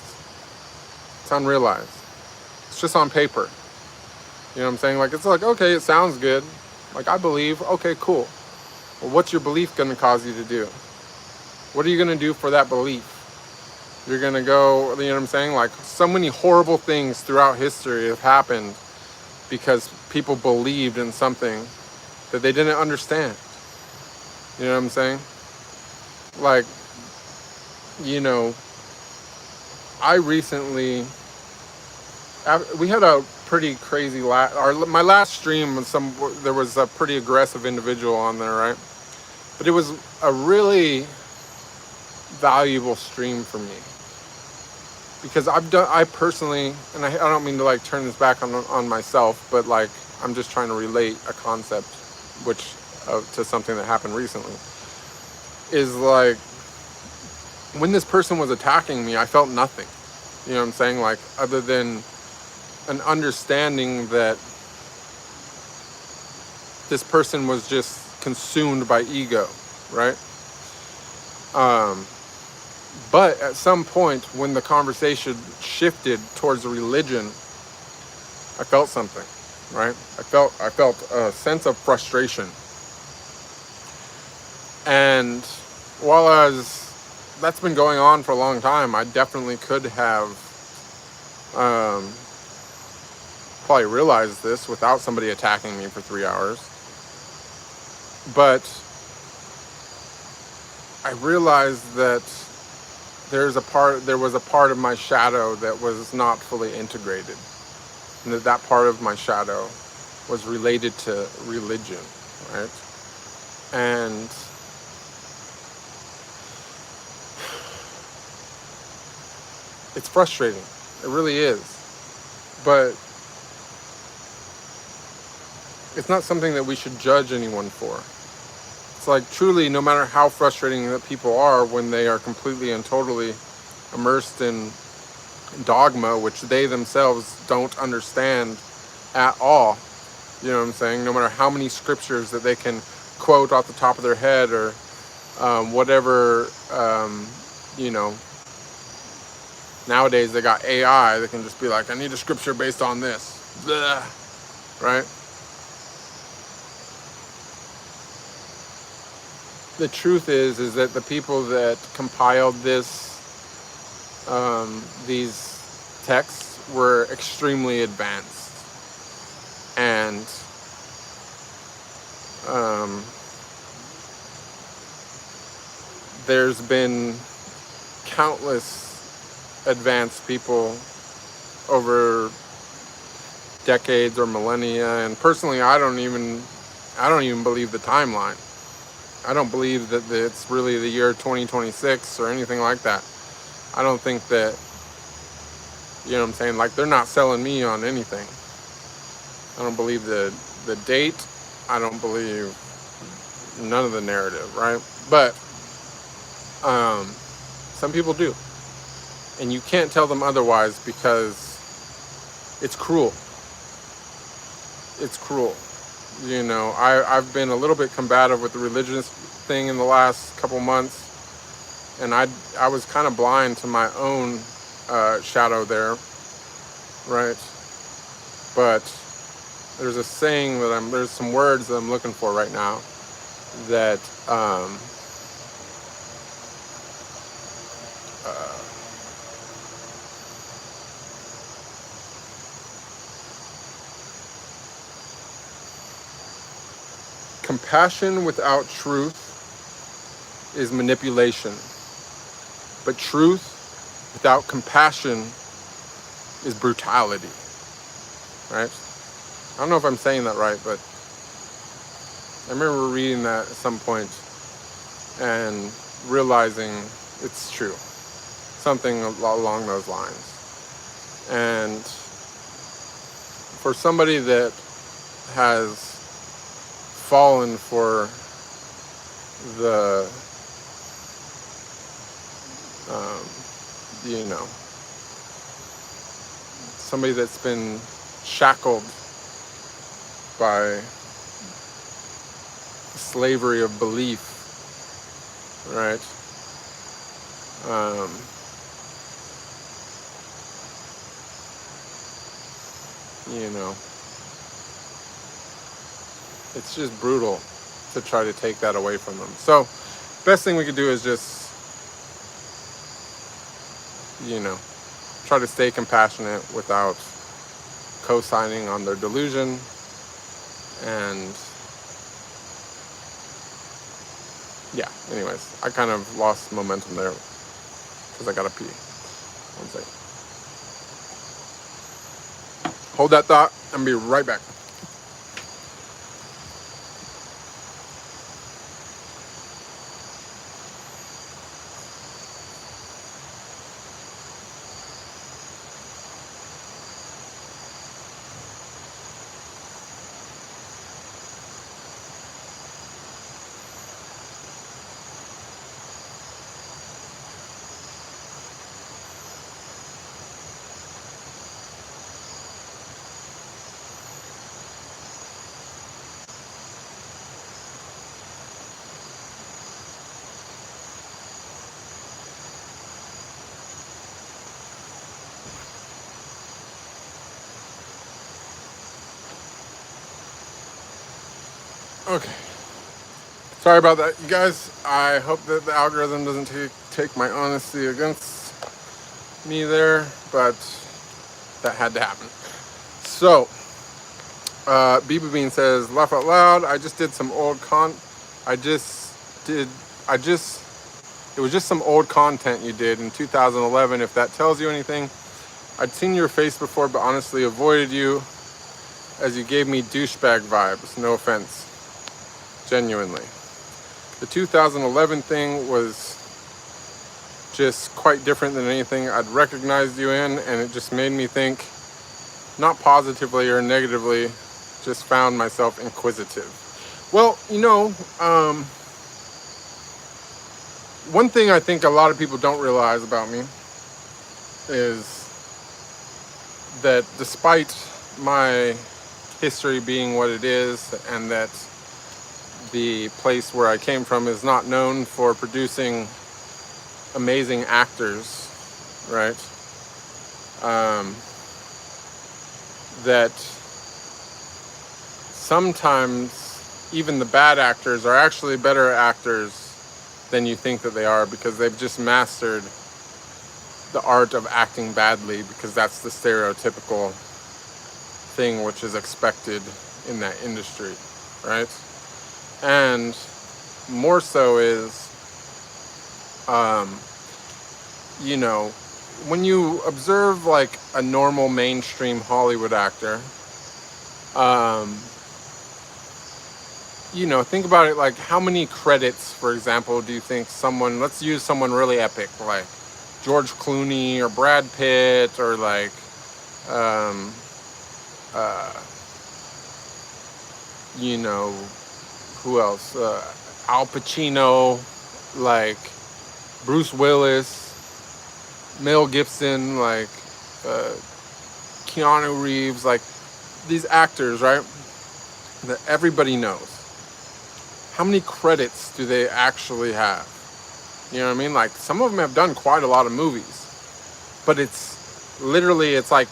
It's unrealized. It's just on paper. You know what I'm saying? Like, it's like, okay, it sounds good. Like, I believe, okay, cool. Well, what's your belief going to cause you to do? What are you going to do for that belief? You're gonna go, you know what I'm saying? Like, so many horrible things throughout history have happened because people believed in something that they didn't understand. You know what I'm saying? Like, you know, I recently, we had a pretty crazy my last stream was there was a pretty aggressive individual on there, right? But it was a really valuable stream for me because I personally, and I don't mean to like turn this back on myself, but like I'm just trying to relate a concept to something that happened recently, is like when this person was attacking me, I felt nothing. You know what I'm saying? Like, other than an understanding that this person was just consumed by ego, right? But at some point when the conversation shifted towards religion, I felt something, right? I felt a sense of frustration. And while that's been going on for a long time, I definitely could have probably realized this without somebody attacking me for 3 hours. But I realized that there was a part of my shadow that was not fully integrated, and that part of my shadow was related to religion, right? And it's frustrating. It really is. But it's not something that we should judge anyone for. It's like, truly, no matter how frustrating that people are when they are completely and totally immersed in dogma, which they themselves don't understand at all, you know what I'm saying? No matter how many scriptures that they can quote off the top of their head, or whatever, you know, nowadays they got AI that can just be like, I need a scripture based on this. Blah. Right? The truth is that the people that compiled these texts were extremely advanced, and there's been countless advanced people over decades or millennia, and personally, I don't even believe the timeline. I don't believe that it's really the year 2026 or anything like that. I don't think that, you know what I'm saying, like, they're not selling me on anything. I don't believe the date. I don't believe none of the narrative, right? But some people do. And you can't tell them otherwise, because it's cruel. It's cruel. You know, I've been a little bit combative with the religious thing in the last couple months, and I was kind of blind to my own shadow there, right? But there's a saying that there's some words that I'm looking for right now that compassion without truth is manipulation, but truth without compassion is brutality, right? I don't know if I'm saying that right, but I remember reading that at some point and realizing it's true, something along those lines. And for somebody that has fallen for the, you know, somebody that's been shackled by slavery of belief, right? You know, it's just brutal to try to take that away from them. So best thing we could do is just you know, try to stay compassionate without co-signing on their delusion. And yeah, anyways, I kind of lost momentum there because I gotta pee. One second. Hold that thought. I'm gonna be right back. Okay. Sorry about that, you guys. I hope that the algorithm doesn't take my honesty against me there, but that had to happen. So, Biba Bean says, laugh out loud. I just did some old it was just some old content you did in 2011. If that tells you anything, I'd seen your face before, but honestly avoided you as you gave me douchebag vibes. No offense. Genuinely. The 2011 thing was just quite different than anything I'd recognized you in, and it just made me think, not positively or negatively, just found myself inquisitive. Well, you know, one thing I think a lot of people don't realize about me is that despite my history being what it is, and that the place where I came from is not known for producing amazing actors, right? That sometimes even the bad actors are actually better actors than you think that they are, because they've just mastered the art of acting badly, because that's the stereotypical thing which is expected in that industry, right? And more so is, you know, when you observe like a normal mainstream Hollywood actor, you know, think about it, like how many credits, for example, do you think someone, let's use someone really epic, like George Clooney or Brad Pitt, or like, you know, who else? Al Pacino, like Bruce Willis, Mel Gibson, like Keanu Reeves, like these actors, right? That everybody knows. How many credits do they actually have? You know what I mean? Like some of them have done quite a lot of movies, but it's literally, it's like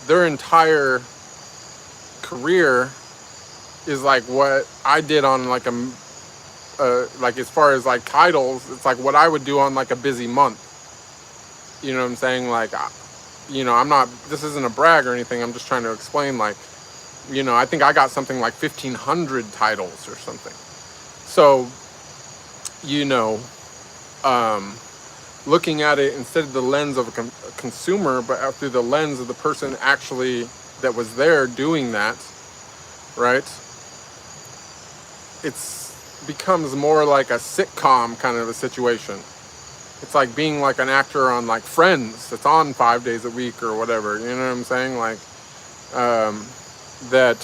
their entire career is like what I did on like like as far as like titles, it's like what I would do on like a busy month. You know what I'm saying? Like, you know, I'm not, this isn't a brag or anything. I'm just trying to explain, like, you know, I think I got something like 1,500 titles or something. So, you know, looking at it instead of the lens of a consumer, but through the lens of the person actually that was there doing that, right? It's becomes more like a sitcom kind of a situation. It's like being like an actor on like Friends. It's on 5 days a week or whatever. You know what I'm saying? Like, that,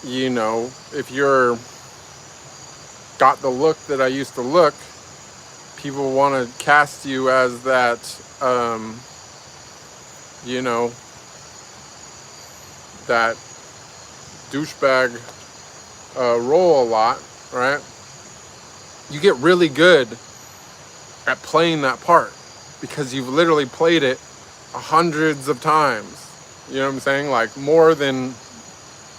you know, if you're got the look that I used to look, people want to cast you as that, you know, that douchebag role a lot, right? You get really good at playing that part because you've literally played it hundreds of times. You know what I'm saying? Like more than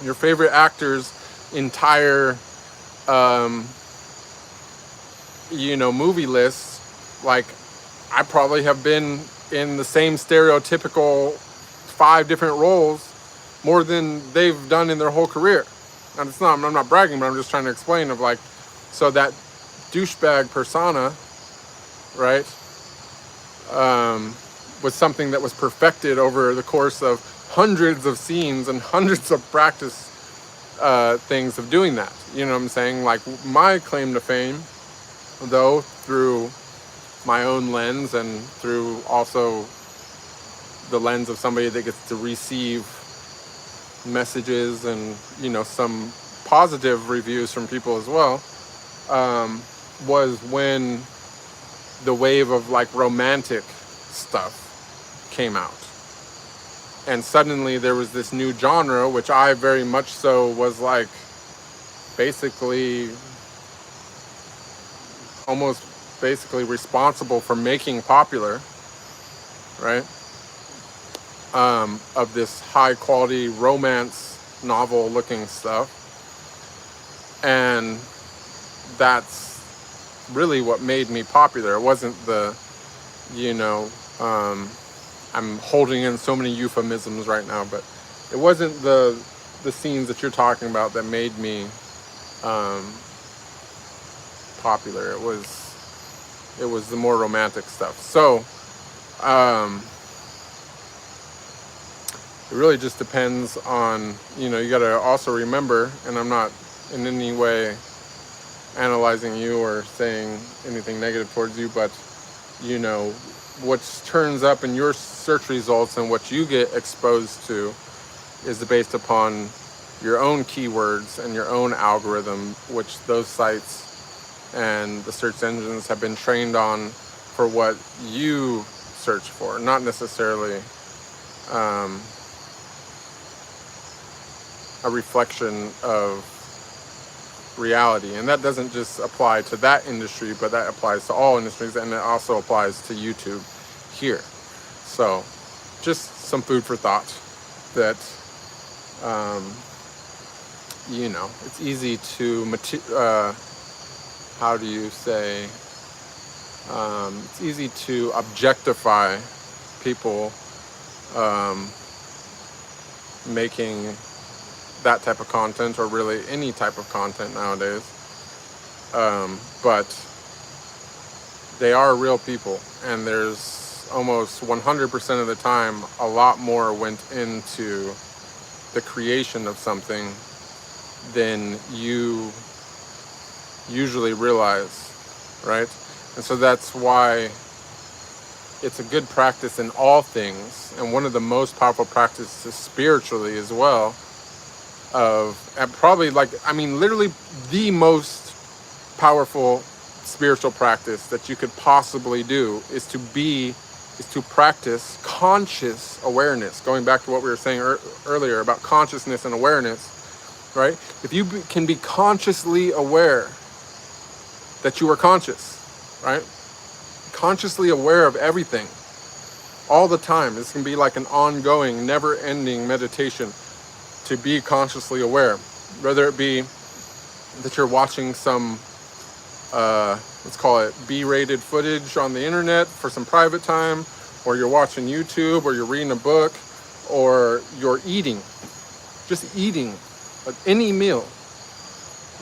your favorite actor's entire, you know, movie list. Like I probably have been in the same stereotypical 5 different roles more than they've done in their whole career. And it's not, I'm not bragging, but I'm just trying to explain of like, so that douchebag persona, right, was something that was perfected over the course of hundreds of scenes and hundreds of practice things of doing that. You know what I'm saying? Like my claim to fame, though, through my own lens and through also the lens of somebody that gets to receive messages and, you know, some positive reviews from people as well, was when the wave of like romantic stuff came out. And suddenly there was this new genre, which I very much so was like basically almost basically responsible for making popular, right? Of this high quality romance novel looking stuff. And that's really what made me popular. It wasn't the, you know, I'm holding in so many euphemisms right now, but it wasn't the scenes that you're talking about that made me popular. It was the more romantic stuff. So it really just depends on, you know, you got to also remember, and I'm not in any way analyzing you or saying anything negative towards you, but, you know, what turns up in your search results and what you get exposed to is based upon your own keywords and your own algorithm, which those sites and the search engines have been trained on for what you search for, not necessarily a reflection of reality. And that doesn't just apply to that industry, but that applies to all industries, and it also applies to YouTube here. So just some food for thought that you know, it's easy to how do you say, it's easy to objectify people making that type of content, or really any type of content nowadays, but they are real people, and there's almost 100% of the time a lot more went into the creation of something than you usually realize, right? And so that's why it's a good practice in all things, and one of the most powerful practices spiritually as well, and probably, like, I mean, literally the most powerful spiritual practice that you could possibly do is to practice conscious awareness. Going back to what we were saying earlier about consciousness and awareness, right? If you can be consciously aware that you are conscious, right? Consciously aware of everything all the time. This can be like an ongoing, never-ending meditation to be consciously aware, whether it be that you're watching some let's call it B-rated footage on the internet for some private time, or you're watching YouTube, or you're reading a book, or you're eating, just eating, like any meal,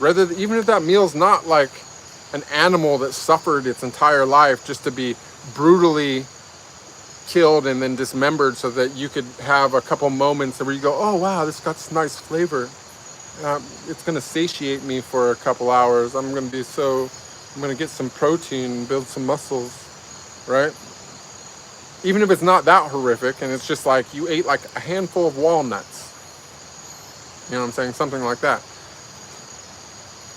even if that meal's not like an animal that suffered its entire life just to be brutally killed and then dismembered so that you could have a couple moments where you go, oh wow, this got this nice flavor. It's going to satiate me for a couple hours. I'm going to get some protein, build some muscles, right? Even if it's not that horrific, and it's just like you ate like a handful of walnuts. You know what I'm saying? Something like that.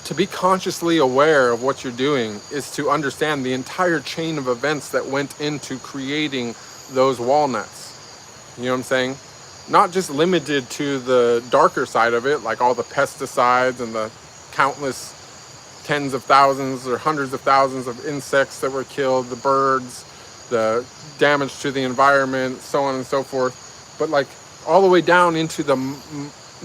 To be consciously aware of what you're doing is to understand the entire chain of events that went into creating those walnuts. You know what I'm saying? Not just limited to the darker side of it, like all the pesticides and the countless tens of thousands or hundreds of thousands of insects that were killed, the birds, the damage to the environment, so on and so forth, but like all the way down into the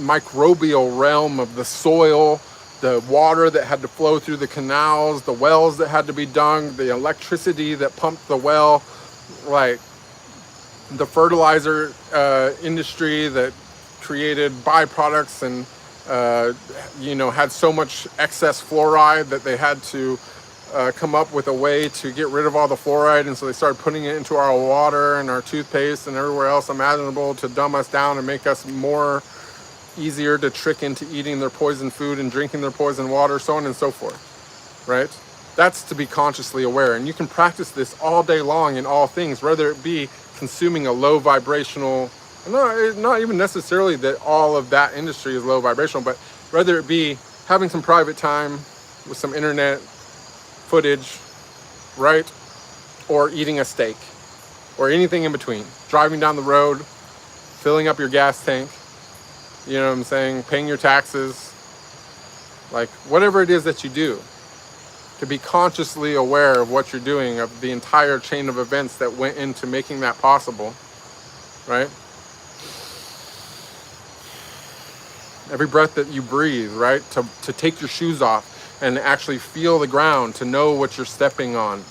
microbial realm of the soil, the water that had to flow through the canals, the wells that had to be dug, the electricity that pumped the well, like the fertilizer industry that created byproducts and had so much excess fluoride that they had to come up with a way to get rid of all the fluoride, and so they started putting it into our water and our toothpaste and everywhere else imaginable to dumb us down and make us more easier to trick into eating their poison food and drinking their poison water, so on and so forth, right? That's to be consciously aware, and you can practice this all day long in all things, whether it be consuming a low vibrational, not even necessarily that all of that industry is low vibrational, but whether it be having some private time with some internet footage, right? Or eating a steak, or anything in between. Driving down the road, filling up your gas tank, you know what I'm saying? Paying your taxes, like whatever it is that you do, to be consciously aware of what you're doing, of the entire chain of events that went into making that possible, right? Every breath that you breathe, right? To take your shoes off and actually feel the ground, to know what you're stepping on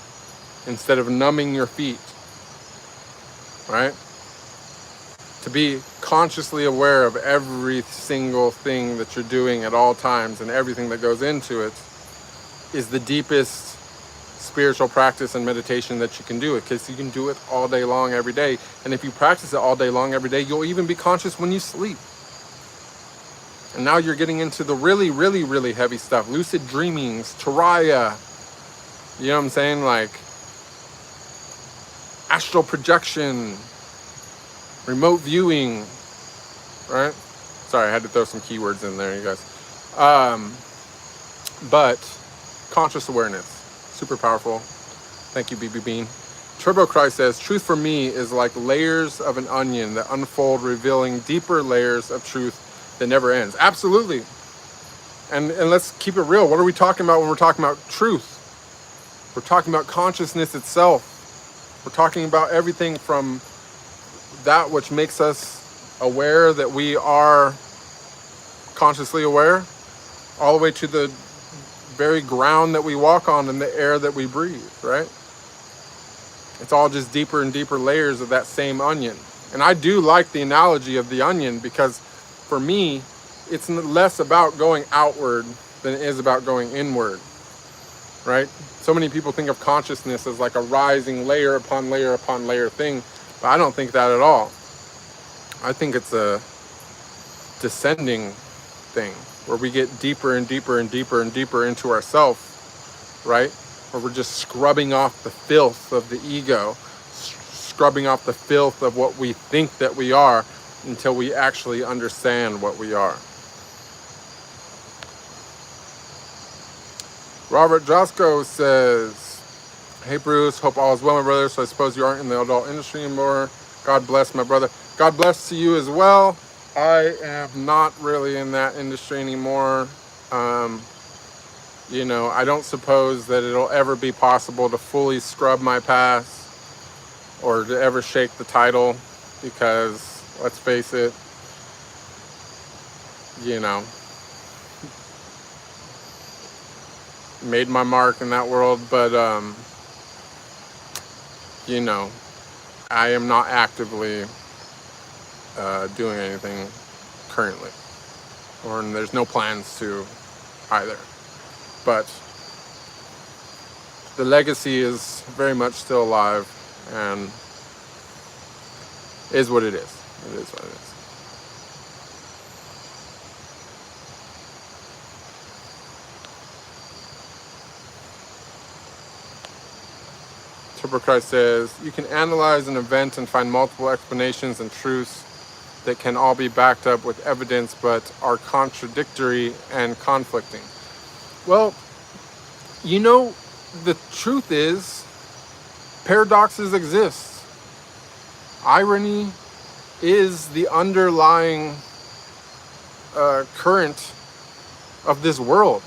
instead of numbing your feet, right? To be consciously aware of every single thing that you're doing at all times and everything that goes into it is the deepest spiritual practice and meditation that you can do, because you can do it all day long every day. And if you practice it all day long every day, you'll even be conscious when you sleep. And now you're getting into the really, really, really heavy stuff. Lucid dreamings, Turiya, you know what I'm saying? Like astral projection, remote viewing, right? Sorry, I had to throw some keywords in there, you guys. But conscious awareness, super powerful. Thank you, BB Bean. Turbo Cry says, truth for me is like layers of an onion that unfold, revealing deeper layers of truth that never ends. Absolutely. And let's keep it real. What are we talking about when we're talking about truth? We're talking about consciousness itself. We're talking about everything from that which makes us aware that we are consciously aware, all the way to the very ground that we walk on and the air that we breathe, right? It's all just deeper and deeper layers of that same onion. And I do like the analogy of the onion, because for me, it's less about going outward than it is about going inward, right? So many people think of consciousness as like a rising layer upon layer upon layer thing, but I don't think that at all. I think it's a descending thing where we get deeper and deeper and deeper and deeper into ourself, right? Where we're just scrubbing off the filth of the ego, scrubbing off the filth of what we think that we are, until we actually understand what we are. Robert Josco says, hey Bruce, hope all is well, my brother. So I suppose you aren't in the adult industry anymore. God bless, my brother. God bless to you as well. I am not really in that industry anymore. I don't suppose that it'll ever be possible to fully scrub my past or to ever shake the title, because let's face it, made my mark in that world, but I am not actively doing anything currently, or there's no plans to either. But the legacy is very much still alive and is what it is. It is what it is. Superchrist says, you can analyze an event and find multiple explanations and truths that can all be backed up with evidence, but are contradictory and conflicting. Well, the truth is, paradoxes exist. Irony is the underlying current of this world.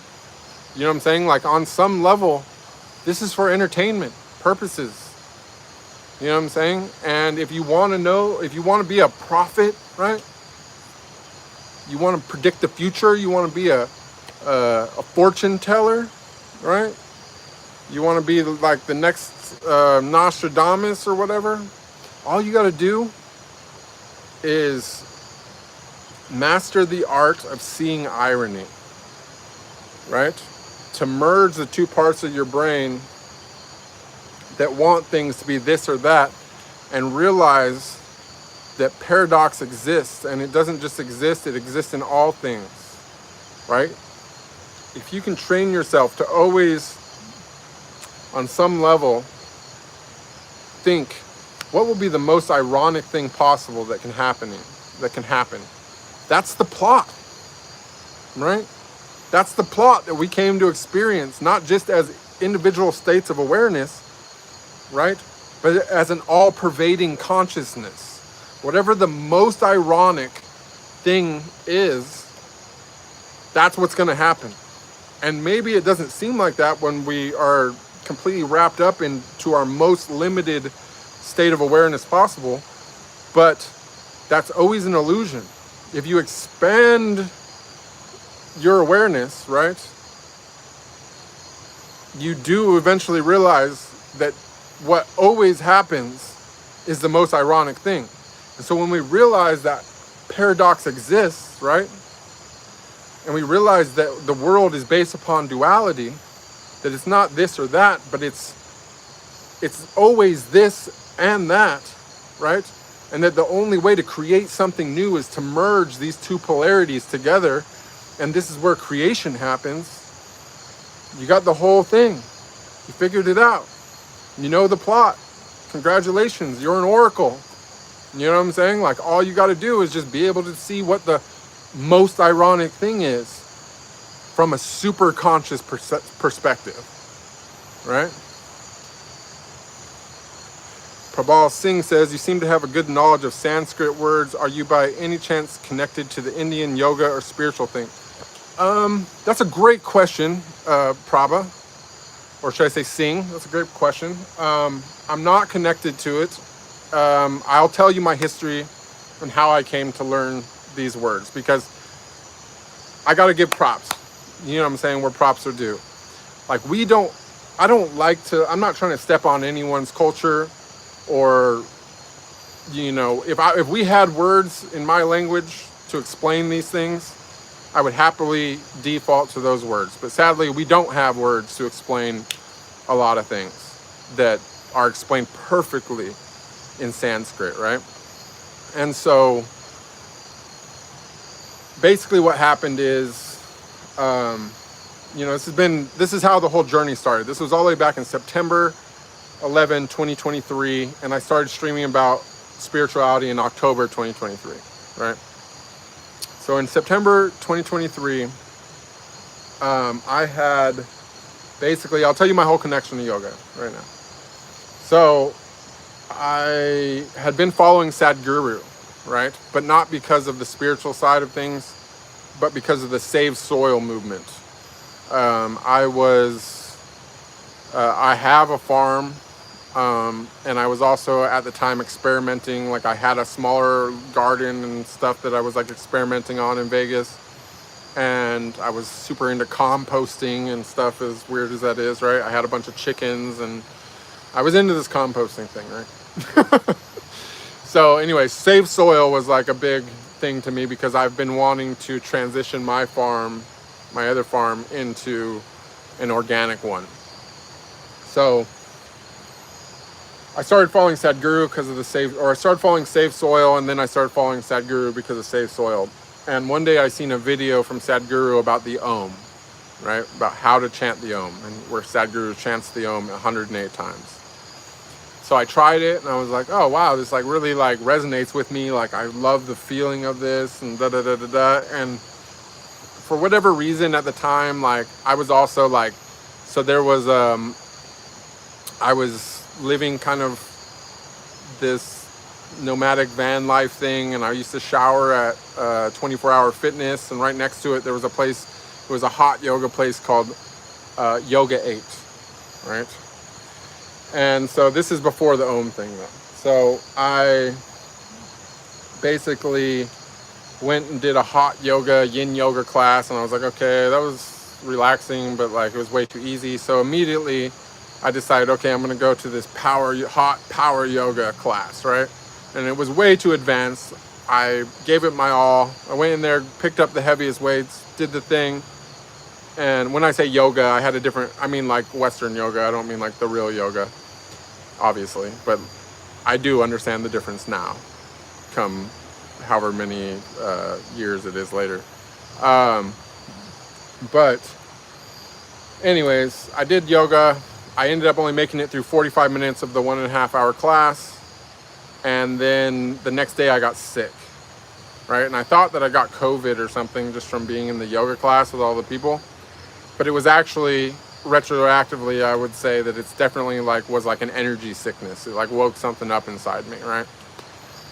You know what I'm saying? Like, on some level, this is for entertainment purposes. You know what I'm saying? And if you want to know, if you want to be a prophet, right? You want to predict the future. You want to be a fortune teller, right? You want to be like the next Nostradamus or whatever. all you got to do is master the art of seeing irony, right? To merge the two parts of your brain that want things to be this or that, and realize that paradox exists, and it doesn't just exist, it exists in all things, right? If you can train yourself to always, on some level, think, what will be the most ironic thing possible that can happen? That's the plot, right? That's the plot that we came to experience, not just as individual states of awareness, right? But as an all-pervading consciousness. Whatever the most ironic thing is, that's what's going to happen. And maybe it doesn't seem like that when we are completely wrapped up into our most limited state of awareness possible, but that's always an illusion. If you expand your awareness, right, you do eventually realize that what always happens is the most ironic thing. And so when we realize that paradox exists, right, and we realize that the world is based upon duality, that it's not this or that, but it's always this and that, right? And that the only way to create something new is to merge these two polarities together, and this is where creation happens. You got the whole thing. You figured it out. You know the plot. Congratulations, you're an oracle. You know what I'm saying? Like, all you got to do is just be able to see what the most ironic thing is from a super conscious perspective, right? Prabal Singh says, you seem to have a good knowledge of Sanskrit words. Are you by any chance connected to the Indian yoga or spiritual thing? That's a great question, Prabha, or should I say Singh? That's a great question. I'm not connected to it. I'll tell you my history and how I came to learn these words, because I got to give props. You know what I'm saying? Where props are due. Like, I'm not trying to step on anyone's culture, or, you know, if we had words in my language to explain these things, I would happily default to those words. But sadly, we don't have words to explain a lot of things that are explained perfectly in Sanskrit, right? And so basically what happened is, you know, this is how the whole journey started. This was all the way back in September 11, 2023, and I started streaming about spirituality in October 2023, right? So in September 2023, I had basically, I'll tell you my whole connection to yoga right now. So I had been following Sadhguru, right? But not because of the spiritual side of things, but because of the Save Soil movement. I have a farm, and I was also at the time experimenting. Like, I had a smaller garden and stuff that I was like experimenting on in Vegas, and I was super into composting and stuff, as weird as that is, right? I had a bunch of chickens, and I was into this composting thing, right? So anyway, Save Soil was like a big thing to me, because I've been wanting to transition my farm, my other farm, into an organic one. So I started following Sadhguru because of I started following Save Soil, and then I started following Sadhguru because of Save Soil. And one day I seen a video from Sadhguru about the Om, right? About how to chant the Om, and where Sadhguru chants the Om 108 times. So I tried it, and I was like, oh wow, this like really like resonates with me. Like, I love the feeling of this, and da da da da da. And for whatever reason at the time, like, I was also like, so there was I was living kind of this nomadic van life thing, and I used to shower at 24-Hour Fitness, and right next to it there was a place, it was a hot yoga place called Yoga 8, right? And so this is before the Om thing though. So I basically went and did a hot yoga, yin yoga class, and I was like, okay, that was relaxing, but like it was way too easy. So immediately I decided, okay, I'm gonna go to this hot power yoga class, right? and it was way too advanced. I gave it my all. I went in there, picked up the heaviest weights, did the thing. And when I say yoga, I had a different, I mean like Western yoga. I don't mean like the real yoga, obviously. But I do understand the difference now, come however many years it is later. But anyways, I did yoga. I ended up only making it through 45 minutes of the 1.5 hour class. And then the next day I got sick, right? And I thought that I got COVID or something just from being in the yoga class with all the people. But it was actually, retroactively, I would say that it's definitely was like an energy sickness. It like woke something up inside me, right?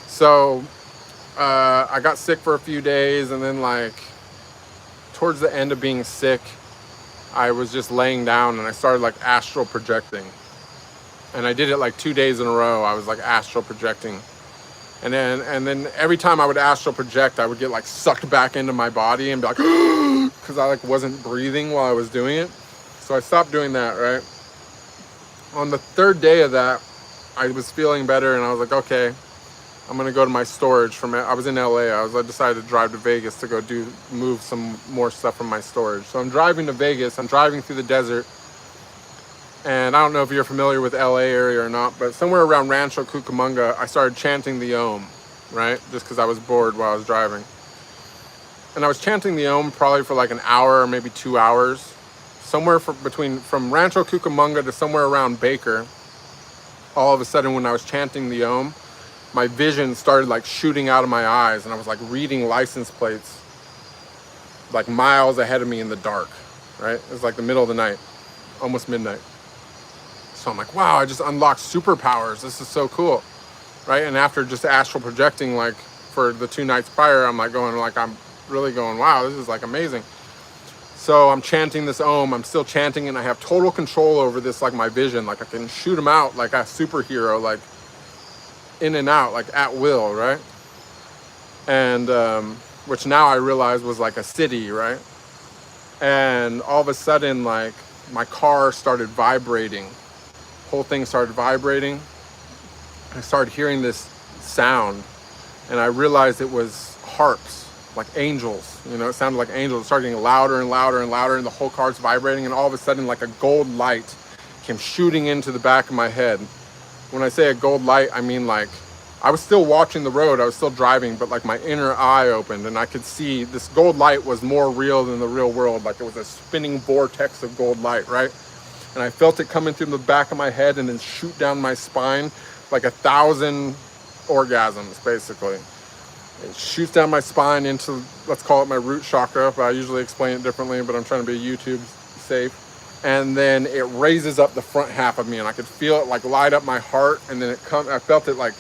So I got sick for a few days, and then like towards the end of being sick, I was just laying down and I started like astral projecting. And I did it like 2 days in a row. I was like astral projecting. And then every time I would astral project, I would get like sucked back into my body and be like, because I like wasn't breathing while I was doing it. So I stopped doing that, right? On the third day of that, I was feeling better and I was like, okay, I'm gonna go to my storage I was in LA. I decided to drive to Vegas to go move some more stuff from my storage. So I'm driving to Vegas, I'm driving through the desert. And I don't know if you're familiar with LA area or not, but somewhere around Rancho Cucamonga, I started chanting the Om, right? Just because I was bored while I was driving. And I was chanting the Om probably for like an hour or maybe 2 hours. Somewhere from Rancho Cucamonga to somewhere around Baker. All of a sudden when I was chanting the Om, my vision started like shooting out of my eyes, and I was like reading license plates like miles ahead of me in the dark, right? It was like the middle of the night, almost midnight. So I'm like, wow, I just unlocked superpowers. This is so cool, right? And after just astral projecting, like for the 2 nights prior, I'm like I'm really going, wow, this is like amazing. So I'm chanting this Om. I'm still chanting, and I have total control over this, like my vision. Like I can shoot them out like a superhero, like in and out, like at will, right? And which now I realize was like a city, right? And all of a sudden, like my car started vibrating. Whole thing started vibrating. I started hearing this sound, and I realized it was harps, like angels. You know, it sounded like angels. It started getting louder and louder and louder, and the whole car's vibrating, and all of a sudden like a gold light came shooting into the back of my head. When I say a gold light, I mean like I was still watching the road, I was still driving, but like my inner eye opened and I could see this gold light was more real than the real world. Like it was a spinning vortex of gold light, right? And I felt it coming through the back of my head and then shoot down my spine like 1,000 orgasms, basically. It shoots down my spine into, let's call it my root chakra, but I usually explain it differently, but I'm trying to be YouTube safe. And then it raises up the front half of me, and I could feel it like light up my heart, and then I felt it like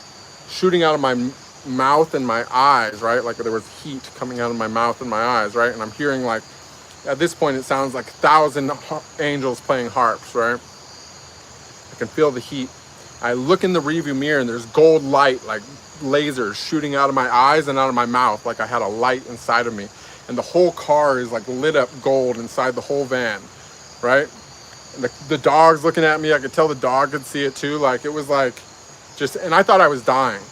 shooting out of my mouth and my eyes, right? Like there was heat coming out of my mouth and my eyes, right? And I'm hearing like, at this point, it sounds like 1,000 angels playing harps, right? I can feel the heat. I look in the rearview mirror, and there's gold light, like lasers shooting out of my eyes and out of my mouth, like I had a light inside of me. And the whole car is like lit up gold inside the whole van, right? And the dog's looking at me. I could tell the dog could see it too. Like it was like just, and I thought I was dying.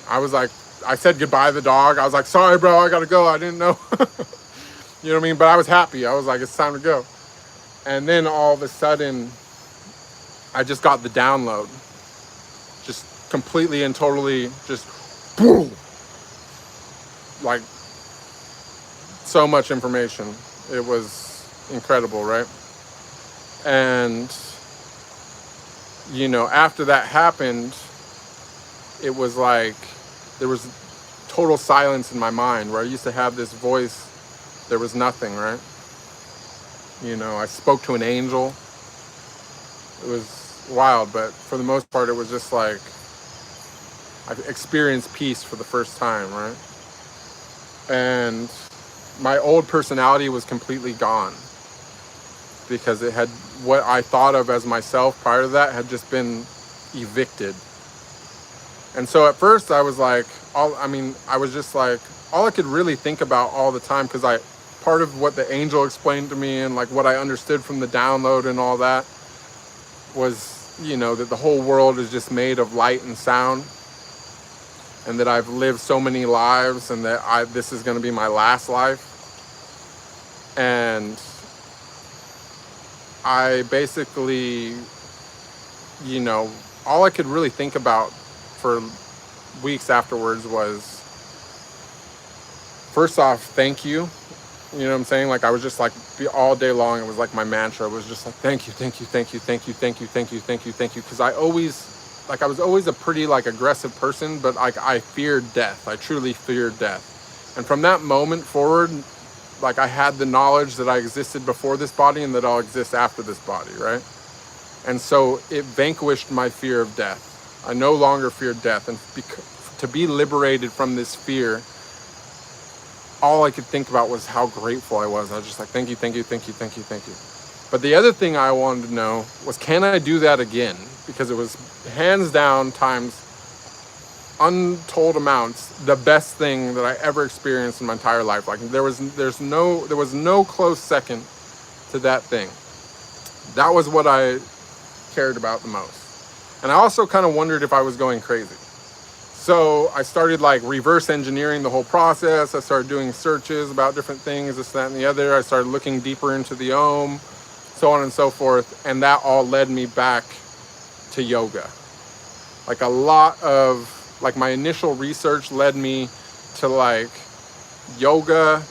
I was like, I said goodbye to the dog. I was like, sorry, bro, I gotta go. I didn't know. You know what I mean? But I was happy. I was like, it's time to go. And then all of a sudden, I just got the download. Just completely and totally just boom. Like so much information. It was incredible, right? And, you know, after that happened, it was like there was total silence in my mind where I used to have this voice. There was nothing, right? You know, I spoke to an angel. It was wild, but for the most part, it was just like I've experienced peace for the first time, right? And my old personality was completely gone because it had, what I thought of as myself prior to that had just been evicted. And so at first I was like, I was just like, all I could really think about all the time, because part of what the angel explained to me and like what I understood from the download and all that was, you know, that the whole world is just made of light and sound. and that I've lived so many lives, and that this is going to be my last life. And I basically, you know, all I could really think about for weeks afterwards was, first off, thank you. You know what I'm saying? Like, I was just like, all day long, it was like my mantra. It was just like, thank you, thank you, thank you, thank you, thank you, thank you, thank you, thank you. Because I was always a pretty like aggressive person, but like I feared death. I truly feared death. And from that moment forward, like I had the knowledge that I existed before this body and that I'll exist after this body, right? And so it vanquished my fear of death. I no longer feared death. And to be liberated from this fear, all I could think about was how grateful I was. I was just like, thank you, thank you, thank you, thank you, thank you. But the other thing I wanted to know was, can I do that again? Because it was hands down times untold amounts the best thing that I ever experienced in my entire life. Like there was no close second to that thing. That was what I cared about the most. And I also kind of wondered if I was going crazy. So I started like reverse engineering the whole process. I started doing searches about different things, this, that, and the other. I started looking deeper into the Om, so on and so forth. And that all led me back to yoga. Like a lot of, like my initial research led me to like yoga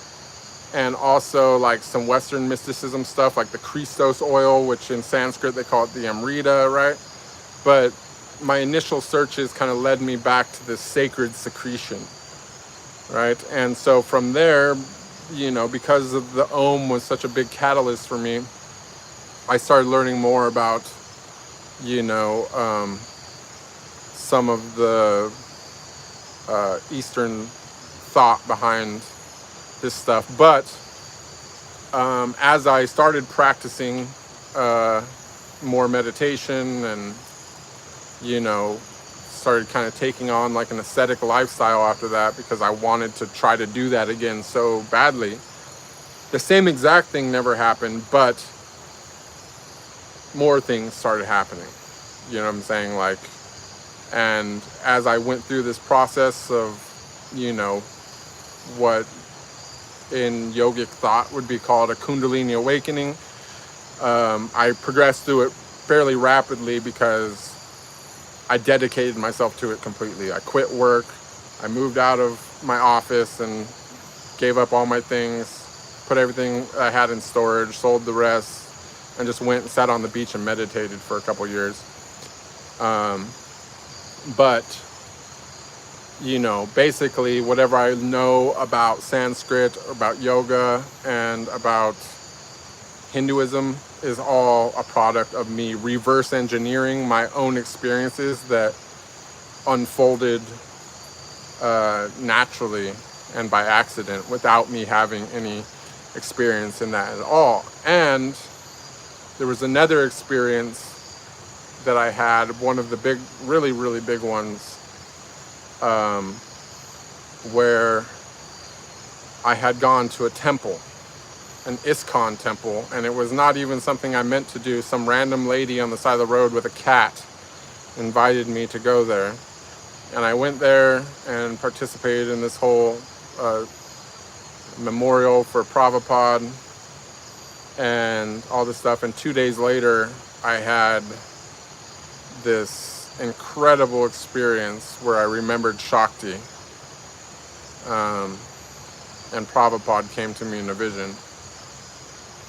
and also like some Western mysticism stuff, like the Christos oil, which in Sanskrit they call it the Amrita, right? But my initial searches kind of led me back to this sacred secretion, right? And so from there, you know, because of the Om was such a big catalyst for me, I started learning more about, you know, some of the Eastern thought behind this stuff. But as I started practicing more meditation and, you know, started kind of taking on like an ascetic lifestyle after that, because I wanted to try to do that again so badly. The same exact thing never happened, but more things started happening. You know what I'm saying? Like, and as I went through this process of, you know, what in yogic thought would be called a Kundalini awakening, I progressed through it fairly rapidly because I dedicated myself to it completely. I quit work. I moved out of my office and gave up all my things, put everything I had in storage, sold the rest, and just went and sat on the beach and meditated for a couple years. But, you know, basically whatever I know about Sanskrit, about yoga, and about Hinduism is all a product of me reverse engineering my own experiences that unfolded naturally and by accident without me having any experience in that at all. And there was another experience that I had, one of the big, really, really big ones, where I had gone to a temple, an ISKCON temple, and it was not even something I meant to do. Some random lady on the side of the road with a cat invited me to go there. And I went there and participated in this whole memorial for Prabhupada and all this stuff. And 2 days later, I had this incredible experience where I remembered Shakti. And Prabhupada came to me in a vision.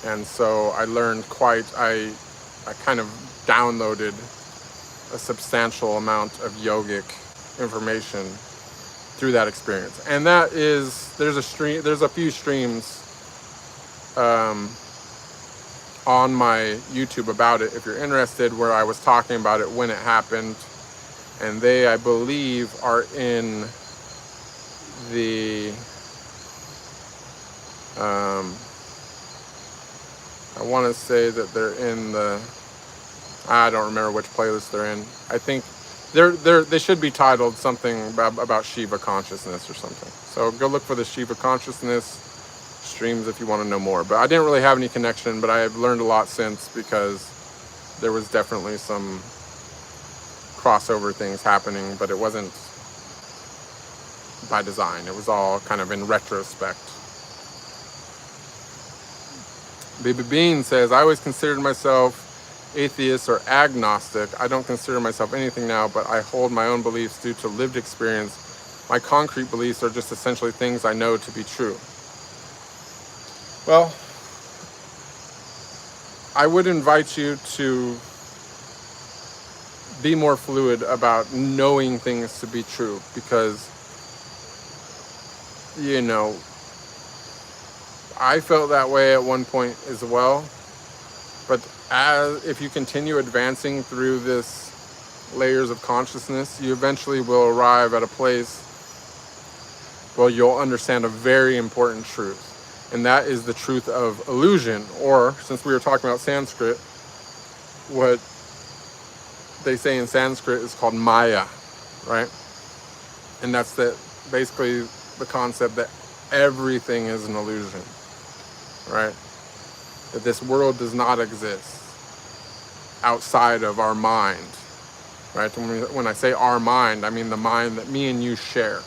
And so I learned I kind of downloaded a substantial amount of yogic information through that experience. And that is, there's a few streams on my YouTube about it if you're interested, where I was talking about it when it happened. And they, I believe, are in the I want to say that they're in the, I don't remember which playlist they're in. I think they should be titled something about Shiva consciousness or something. So go look for the Shiva consciousness streams if you want to know more. But I didn't really have any connection, but I have learned a lot since, because there was definitely some crossover things happening, but it wasn't by design. It was all kind of in retrospect. Baby Bean says, I always considered myself atheist or agnostic. I don't consider myself anything now, but I hold my own beliefs due to lived experience. My concrete beliefs are just essentially things I know to be true. Well, I would invite you to be more fluid about knowing things to be true, because, you know, I felt that way at one point as well. But if you continue advancing through this layers of consciousness, you eventually will arrive at a place where you'll understand a very important truth. And that is the truth of illusion, or, since we were talking about Sanskrit, what they say in Sanskrit is called Maya, right? And that's basically the concept that everything is an illusion, right? That this world does not exist outside of our mind, right? When I say our mind, I mean the mind that me and you share,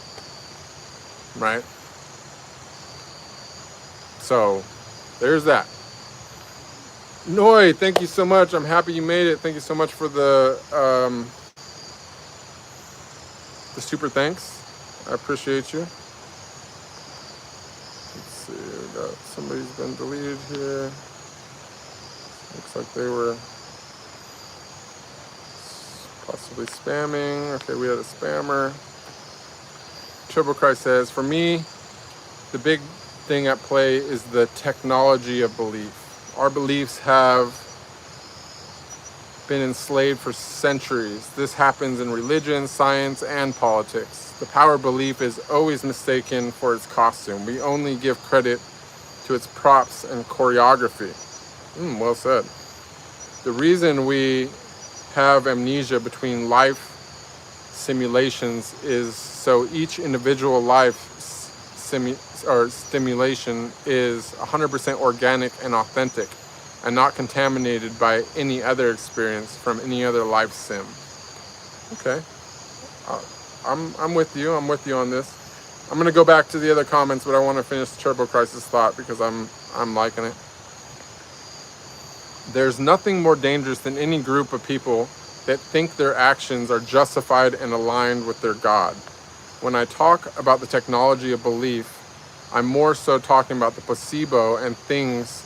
right? So there's that. Noi, thank you so much. I'm happy you made it. Thank you so much for the super thanks. I appreciate you. Let's see, we got somebody's been deleted here. Looks like they were possibly spamming. Okay, we had a spammer. Turbo Christ says, for me, the big thing at play is the technology of belief. Our beliefs have been enslaved for centuries. This happens in religion, science, and politics. The power of belief is always mistaken for its costume. We only give credit to its props and choreography. Well said. The reason we have amnesia between life simulations is so each individual life stimulation is 100% organic and authentic, and not contaminated by any other experience from any other life sim. Okay, I'm with you. I'm with you on this. I'm gonna go back to the other comments, but I want to finish the Turbo Crisis thought because I'm liking it. There's nothing more dangerous than any group of people that think their actions are justified and aligned with their God. When I talk about the technology of belief, I'm more so talking about the placebo and things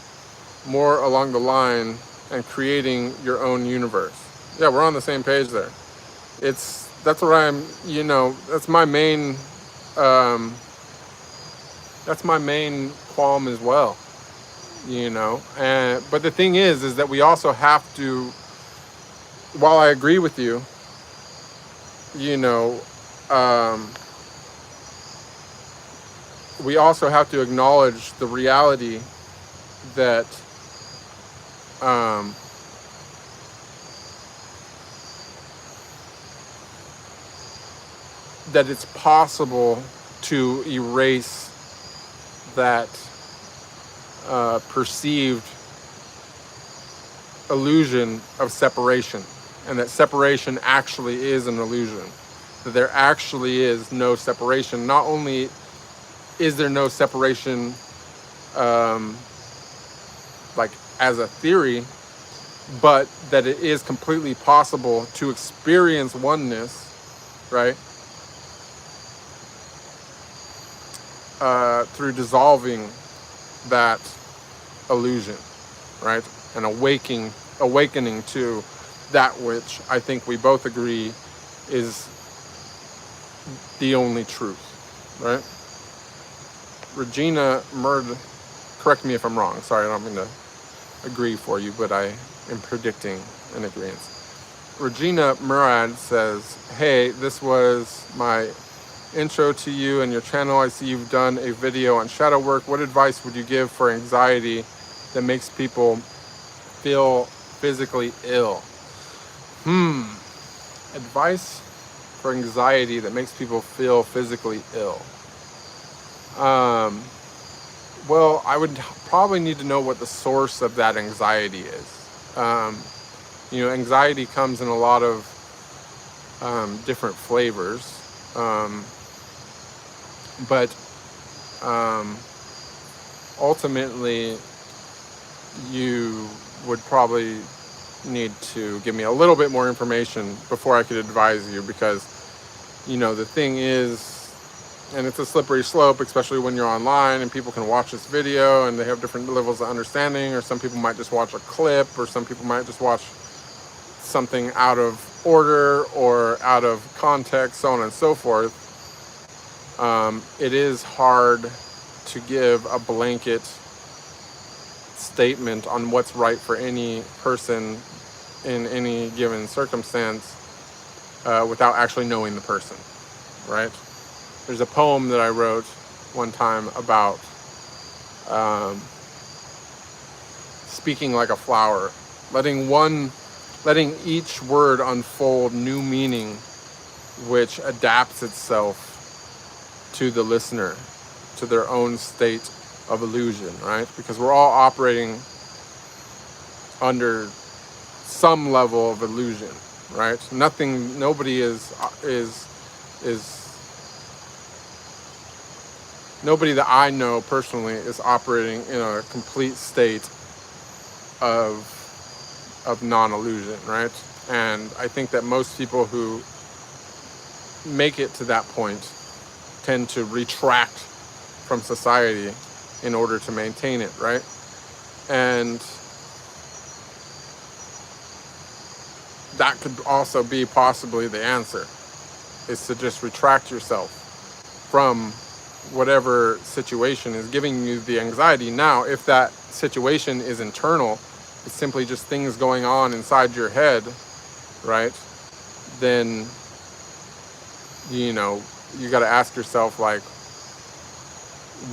more along the line and creating your own universe. Yeah, we're on the same page there. That's what I'm, that's my main qualm as well, but the thing is that we also have to, while I agree with you, we also have to acknowledge the reality that that it's possible to erase that perceived illusion of separation, and that separation actually is an illusion, that there actually is no separation. Not only is there no separation like as a theory, but that it is completely possible to experience oneness, right? Through dissolving that illusion, right? And awakening to that which I think we both agree is the only truth, right? Regina Murd, correct me if I'm wrong. Sorry, I don't mean to agree for you, but I am predicting an agreement. Regina Murad says, hey, this was my intro to you and your channel. I see you've done a video on shadow work. What advice would you give for anxiety that makes people feel physically ill? Advice for anxiety that makes people feel physically ill. Well, I would probably need to know what the source of that anxiety is. Anxiety comes in a lot of different flavors. But ultimately, you would probably need to give me a little bit more information before I could advise you, because, you know, the thing is, and it's a slippery slope, especially when you're online and people can watch this video and they have different levels of understanding, or some people might just watch a clip, or some people might just watch something out of order or out of context, so on and so forth. It is hard to give a blanket statement on what's right for any person in any given circumstance without actually knowing the person, right? There's a poem that I wrote one time about speaking like a flower, letting each word unfold new meaning, which adapts itself to the listener, to their own state of illusion, right? Because we're all operating under some level of illusion, right? Nobody nobody that I know personally is operating in a complete state of non-illusion, right? And I think that most people who make it to that point tend to retract from society in order to maintain it, right? And that could also be possibly the answer, is to just retract yourself from whatever situation is giving you the anxiety. Now, if that situation is internal, it's simply just things going on inside your head, right? Then, you know, you got to ask yourself, like,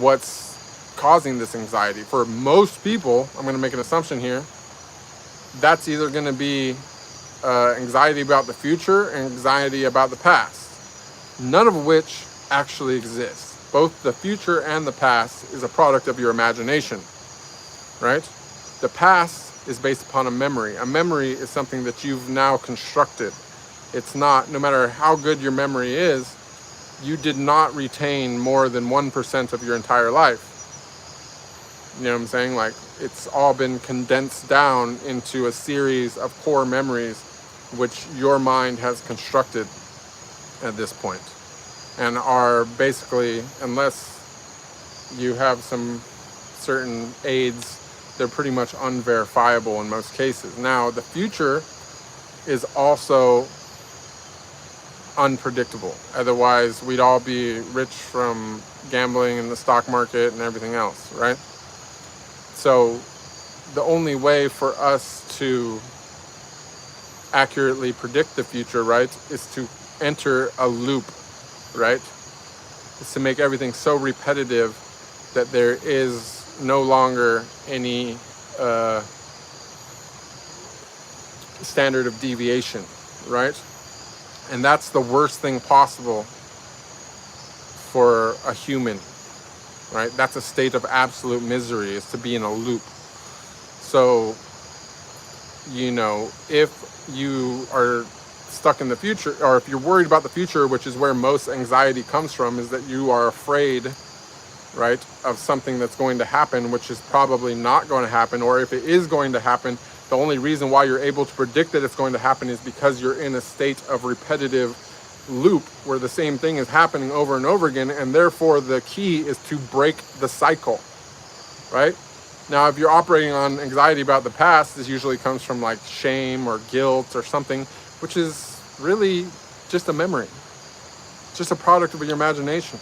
what's causing this anxiety? For most people, I'm going to make an assumption here, that's either going to be anxiety about the future and anxiety about the past, none of which actually exists. Both the future and the past is a product of your imagination, right? The past is based upon a memory. A memory is something that you've now constructed. It's not, no matter how good your memory is, you did not retain more than 1% of your entire life. You know what I'm saying? Like, it's all been condensed down into a series of core memories which your mind has constructed at this point, and are basically, unless you have some certain aids, they're pretty much unverifiable in most cases. Now, the future is also unpredictable. Otherwise, we'd all be rich from gambling in the stock market and everything else, right? So the only way for us to accurately predict the future, right, is to enter a loop, right? It's to make everything so repetitive that there is no longer any standard of deviation, right? And that's the worst thing possible for a human, right? That's a state of absolute misery, is to be in a loop. So, you know, if you are stuck in the future, or if you're worried about the future, which is where most anxiety comes from, is that you are afraid, right, of something that's going to happen, which is probably not going to happen. Or if it is going to happen, the only reason why you're able to predict that it's going to happen is because you're in a state of repetitive loop where the same thing is happening over and over again, and therefore the key is to break the cycle, right? Now, if you're operating on anxiety about the past, this usually comes from like shame or guilt or something, which is really just a memory, just a product of your imagination,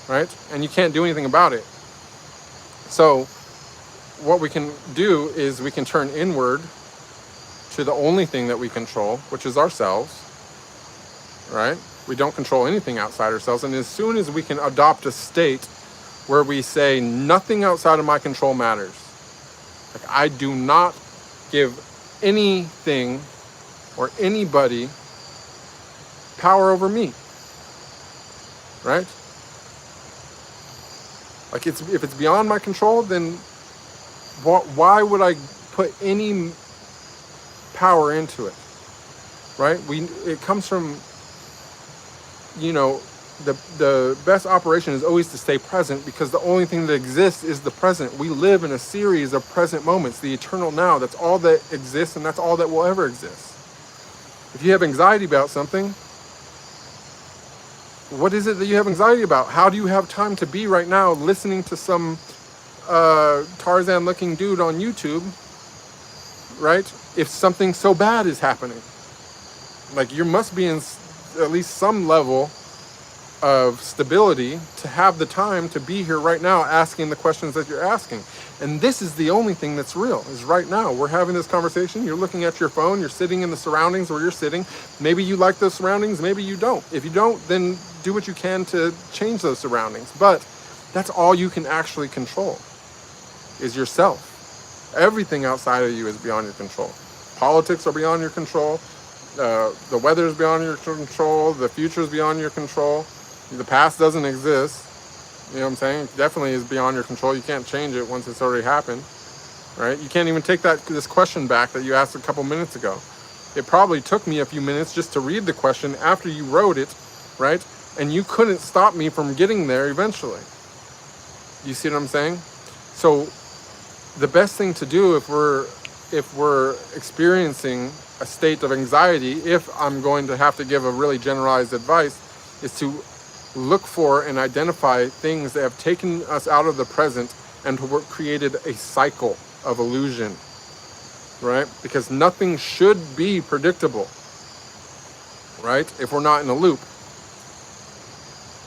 right? And you can't do anything about it. So what we can do is we can turn inward to the only thing that we control, which is ourselves, right? We don't control anything outside ourselves. And as soon as we can adopt a state where we say nothing outside of my control matters, like I do not give anything or anybody power over me, right? Like, if it's beyond my control, then why would I put any power into it, right? It comes from, you know, the best operation is always to stay present, because the only thing that exists is the present. We live in a series of present moments, the eternal now. That's all that exists, and that's all that will ever exist. If you have anxiety about something, what is it that you have anxiety about? How do you have time to be right now listening to some Tarzan looking dude on YouTube, right? If something so bad is happening, like, you must be in at least some level of stability to have the time to be here right now asking the questions that you're asking. And this is the only thing that's real, is right now. We're having this conversation, you're looking at your phone, you're sitting in the surroundings where you're sitting. Maybe you like those surroundings, maybe you don't. If you don't, then do what you can to change those surroundings. But that's all you can actually control, is yourself. Everything outside of you is beyond your control. Politics are beyond your control. The weather is beyond your control. The future is beyond your control. The past doesn't exist. You know what I'm saying? It definitely is beyond your control. You can't change it once it's already happened, right? You can't even take this question back that you asked a couple minutes ago. It probably took me a few minutes just to read the question after you wrote it, right? And you couldn't stop me from getting there eventually. You see what I'm saying? So the best thing to do if we're experiencing a state of anxiety, if I'm going to have to give a really generalized advice, is to look for and identify things that have taken us out of the present and created a cycle of illusion, right? Because nothing should be predictable, right? If we're not in a loop,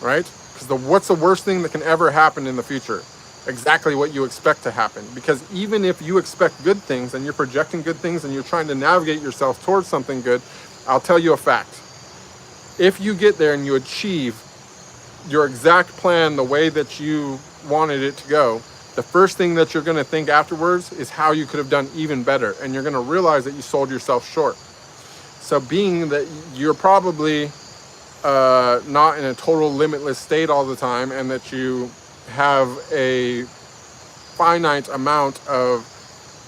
right? Because what's the worst thing that can ever happen in the future? Exactly what you expect to happen. Because even if you expect good things and you're projecting good things and you're trying to navigate yourself towards something good, I'll tell you a fact. If you get there and you achieve your exact plan the way that you wanted it to go, the first thing that you're going to think afterwards is how you could have done even better. And you're going to realize that you sold yourself short. So being that you're probably not in a total limitless state all the time, and that you have a finite amount of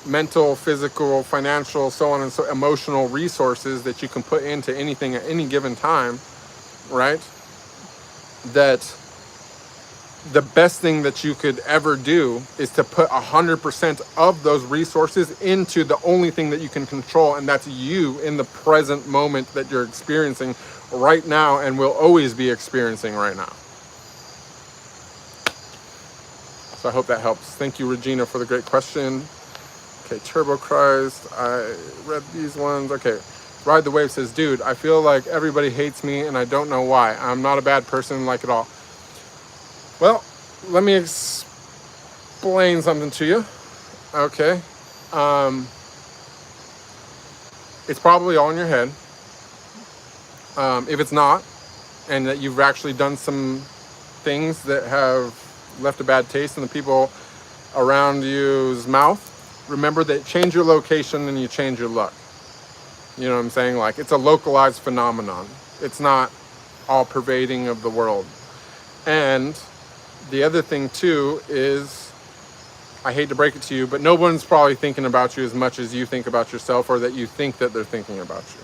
mental, physical, financial, so on and so emotional resources that you can put into anything at any given time, right? That the best thing that you could ever do is to put 100% of those resources into the only thing that you can control, and that's you in the present moment that you're experiencing right now and will always be experiencing right now. So I hope that helps. Thank you, Regina, for the great question. Okay, Turbo Christ, I read these ones. Okay, Ride the Wave says, dude, I feel like everybody hates me and I don't know why. I'm not a bad person like at all. Well, let me explain something to you. Okay. It's probably all in your head. If it's not, and that you've actually done some things that have left a bad taste in the people around you's mouth, remember that change your location and you change your luck. You know what I'm saying? Like, it's a localized phenomenon. It's not all pervading of the world. And the other thing too is, I hate to break it to you, but no one's probably thinking about you as much as you think about yourself, or that you think that they're thinking about you,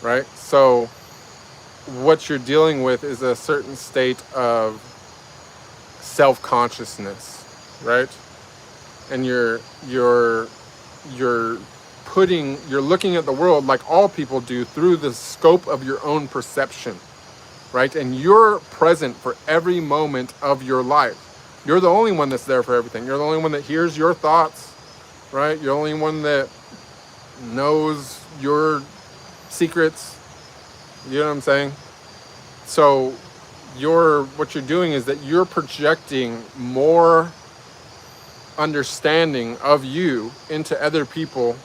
right? So what you're dealing with is a certain state of self-consciousness, right? And you're looking at the world like all people do, through the scope of your own perception, right? And you're present for every moment of your life. You're the only one that's there for everything. You're the only one that hears your thoughts, right? You're the only one that knows your secrets. You know what I'm saying? So what you're doing is that you're projecting more understanding of you into other people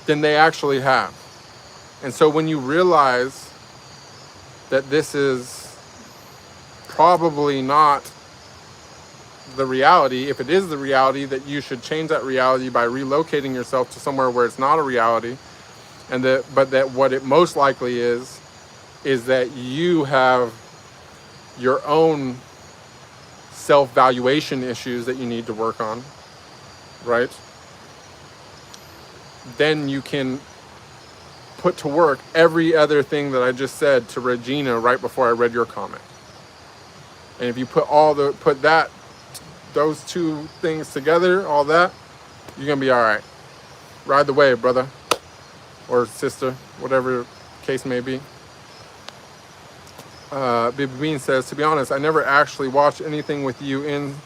than they actually have. And so when you realize that this is probably not the reality, if it is the reality, that you should change that reality by relocating yourself to somewhere where it's not a reality, but that what it most likely is that you have your own self-valuation issues that you need to work on, right? Then you can put to work every other thing that I just said to Regina right before I read your comment. And if you put those two things together, all that, you're gonna be all right. Ride the wave, brother or sister, whatever case may be. Baby Bean says, to be honest, I never actually watched anything with you in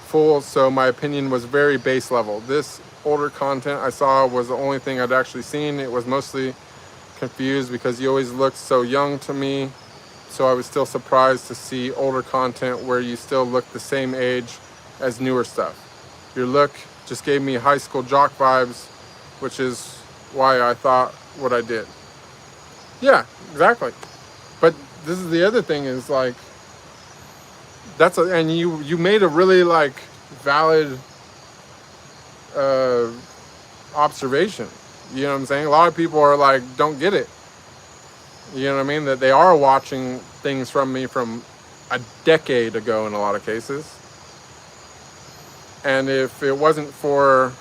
full, so my opinion was very base level. This older content I saw was the only thing I'd actually seen. It was mostly confused because you always looked so young to me, so I was still surprised to see older content where you still look the same age as newer stuff. Your look just gave me high school jock vibes, which is why I thought what I did. Yeah, exactly. But this is the other thing is like, and you made a really like valid observation. You know what I'm saying? A lot of people are like, don't get it. You know what I mean? That they are watching things from me from a decade ago in a lot of cases. And if it wasn't for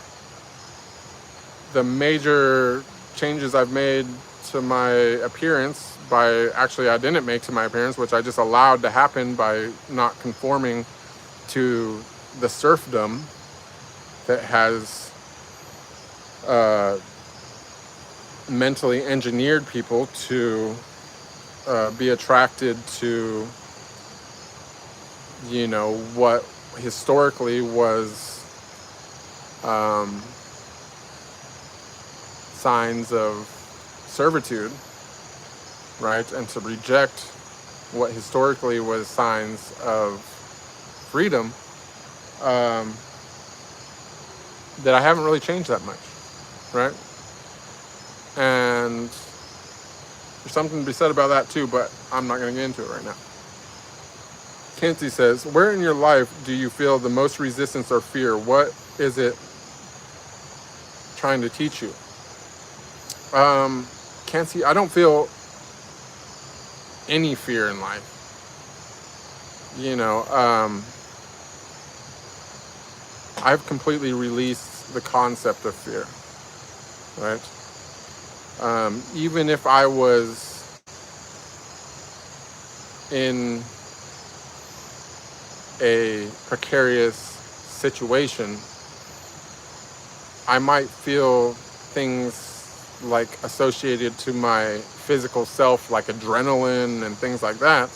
the major changes I've made to my appearance, I didn't make to my appearance, which I just allowed to happen by not conforming to the serfdom that has mentally engineered people to be attracted to, you know, what historically was signs of servitude, right? And to reject what historically was signs of freedom, that I haven't really changed that much, right? And there's something to be said about that too, but I'm not going to get into it right now. Kenzie says, where in your life do you feel the most resistance or fear? What is it trying to teach you? Kenzie, I don't feel any fear in life. You know, I've completely released the concept of fear, right? Even if I was in a precarious situation, I might feel things like associated to my physical self, like adrenaline and things like that,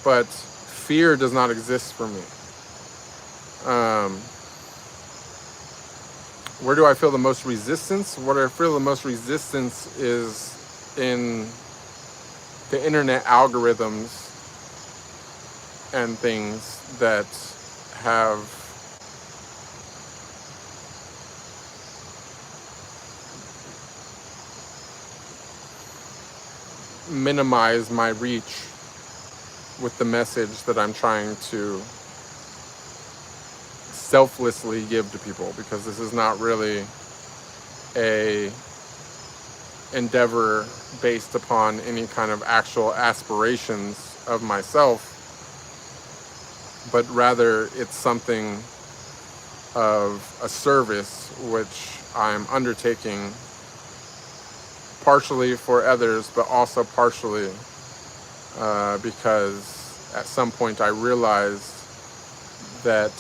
but fear does not exist for me. Where do I feel the most resistance? What I feel the most resistance is in the internet algorithms and things that have minimized my reach with the message that I'm trying to selflessly give to people, because this is not really a endeavor based upon any kind of actual aspirations of myself, but rather it's something of a service which I'm undertaking partially for others, but also partially because at some point I realized that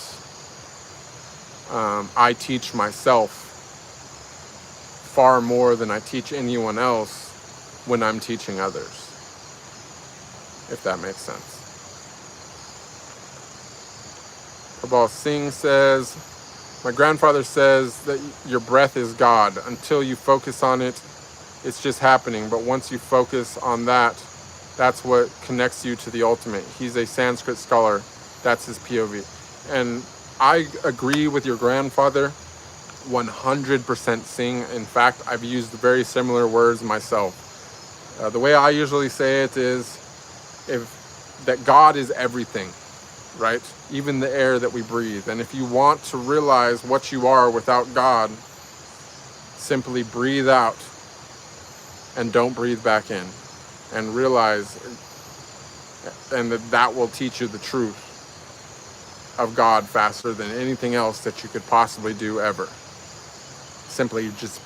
I teach myself far more than I teach anyone else when I'm teaching others, if that makes sense. Prabal Singh says, my grandfather says that your breath is God. Until you focus on it, it's just happening. But once you focus on that, that's what connects you to the ultimate. He's a Sanskrit scholar. That's his POV. And I agree with your grandfather 100%, Singh. In fact, I've used very similar words myself. The way I usually say it is that God is everything, right? Even the air that we breathe. And if you want to realize what you are without God, simply breathe out and don't breathe back in, and realize, and that will teach you the truth of God faster than anything else that you could possibly do ever. Simply just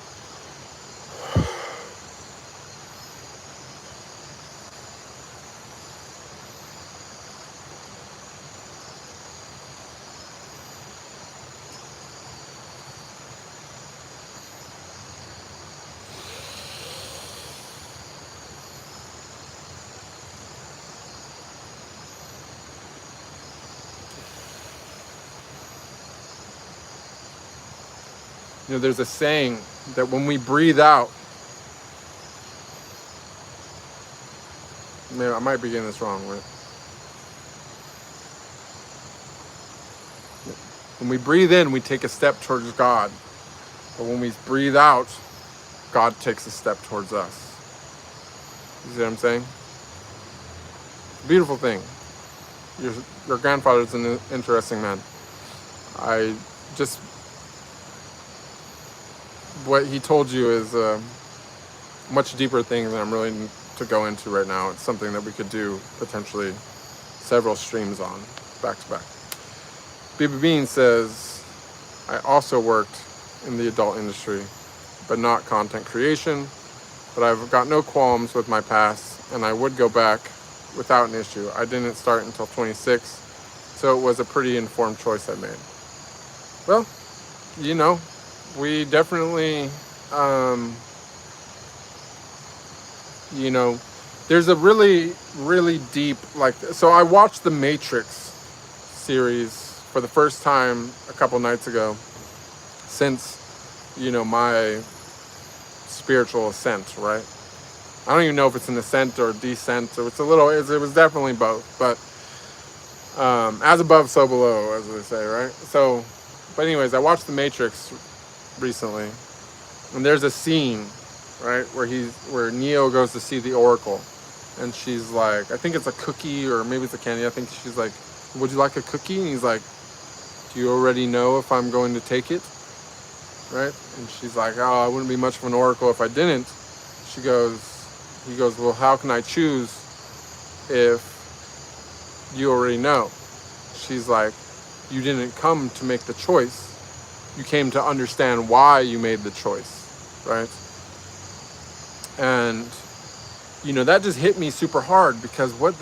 there's a saying that when we breathe out, I might be getting this wrong, right? When we breathe in, we take a step towards God. But when we breathe out, God takes a step towards us. You see what I'm saying? Beautiful thing. Your grandfather's an interesting man. What he told you is a much deeper thing than I'm really to go into right now. It's something that we could do potentially several streams on, back to back. BB Bean says, I also worked in the adult industry, but not content creation, but I've got no qualms with my past, and I would go back without an issue. I didn't start until 26, so it was a pretty informed choice I made. Well, we definitely, there's a really, really deep, so I watched the Matrix series for the first time a couple nights ago since, my spiritual ascent, right? I don't even know if it's an ascent or descent, or it was definitely both, but as above, so below, as they say, right? So, but anyways, I watched The Matrix recently, and there's a scene, right, where Neo goes to see the Oracle, and she's like, I think it's a cookie, or maybe it's a candy, I think she's like, would you like a cookie? And he's like, do you already know if I'm going to take it? Right? And she's like, oh, I wouldn't be much of an oracle if I didn't. He goes, well, how can I choose if you already know? She's like, you didn't come to make the choice. You came to understand why you made the choice, right? And, that just hit me super hard, because what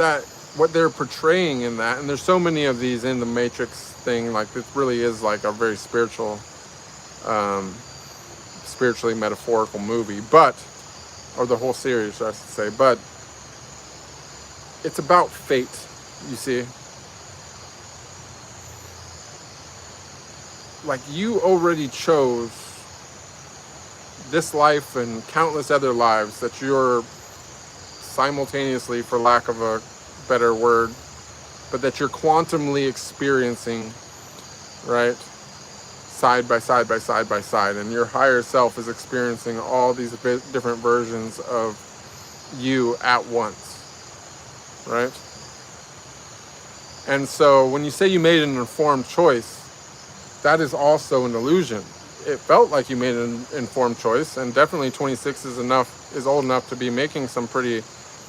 they're portraying in that, and there's so many of these in the Matrix thing, like it really is like a very spiritually metaphorical movie, or the whole series, I should say, but it's about fate, you see. Like, you already chose this life and countless other lives that you're simultaneously, for lack of a better word, but that you're quantumly experiencing, right? Side by side by side by side, and your higher self is experiencing all these different versions of you at once, right? And so when you say you made an informed choice, that is also an illusion. It felt like you made an informed choice, and definitely 26 is old enough to be making some pretty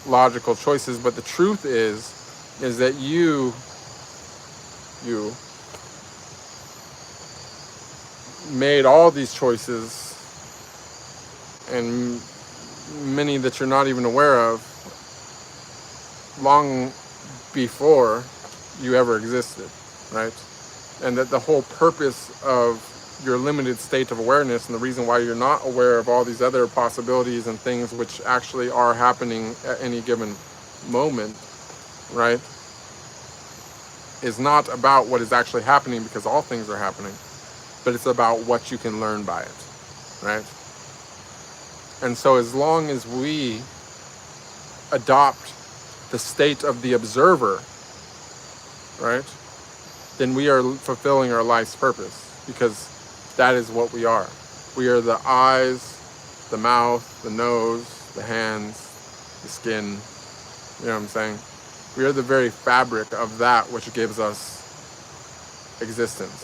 logical choices, but the truth is that you made all these choices, and many that you're not even aware of, long before you ever existed, right? And that the whole purpose of your limited state of awareness, and the reason why you're not aware of all these other possibilities and things which actually are happening at any given moment, right, is not about what is actually happening, because all things are happening, but it's about what you can learn by it, right? And so as long as we adopt the state of the observer, right, then we are fulfilling our life's purpose, because that is what we are. We are the eyes, the mouth, the nose, the hands, the skin, you know what I'm saying? We are the very fabric of that which gives us existence,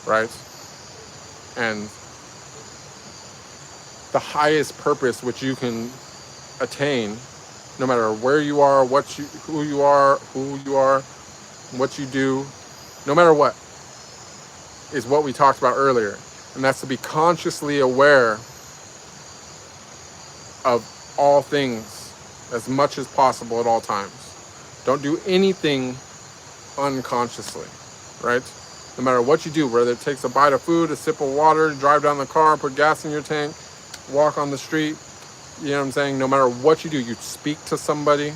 right? And the highest purpose which you can attain, no matter where you are, who you are, what you do, no matter what, is what we talked about earlier. And that's to be consciously aware of all things as much as possible at all times. Don't do anything unconsciously, right? No matter what you do, whether it takes a bite of food, a sip of water, drive down the car, put gas in your tank, walk on the street, you know what I'm saying? No matter what you do, you speak to somebody,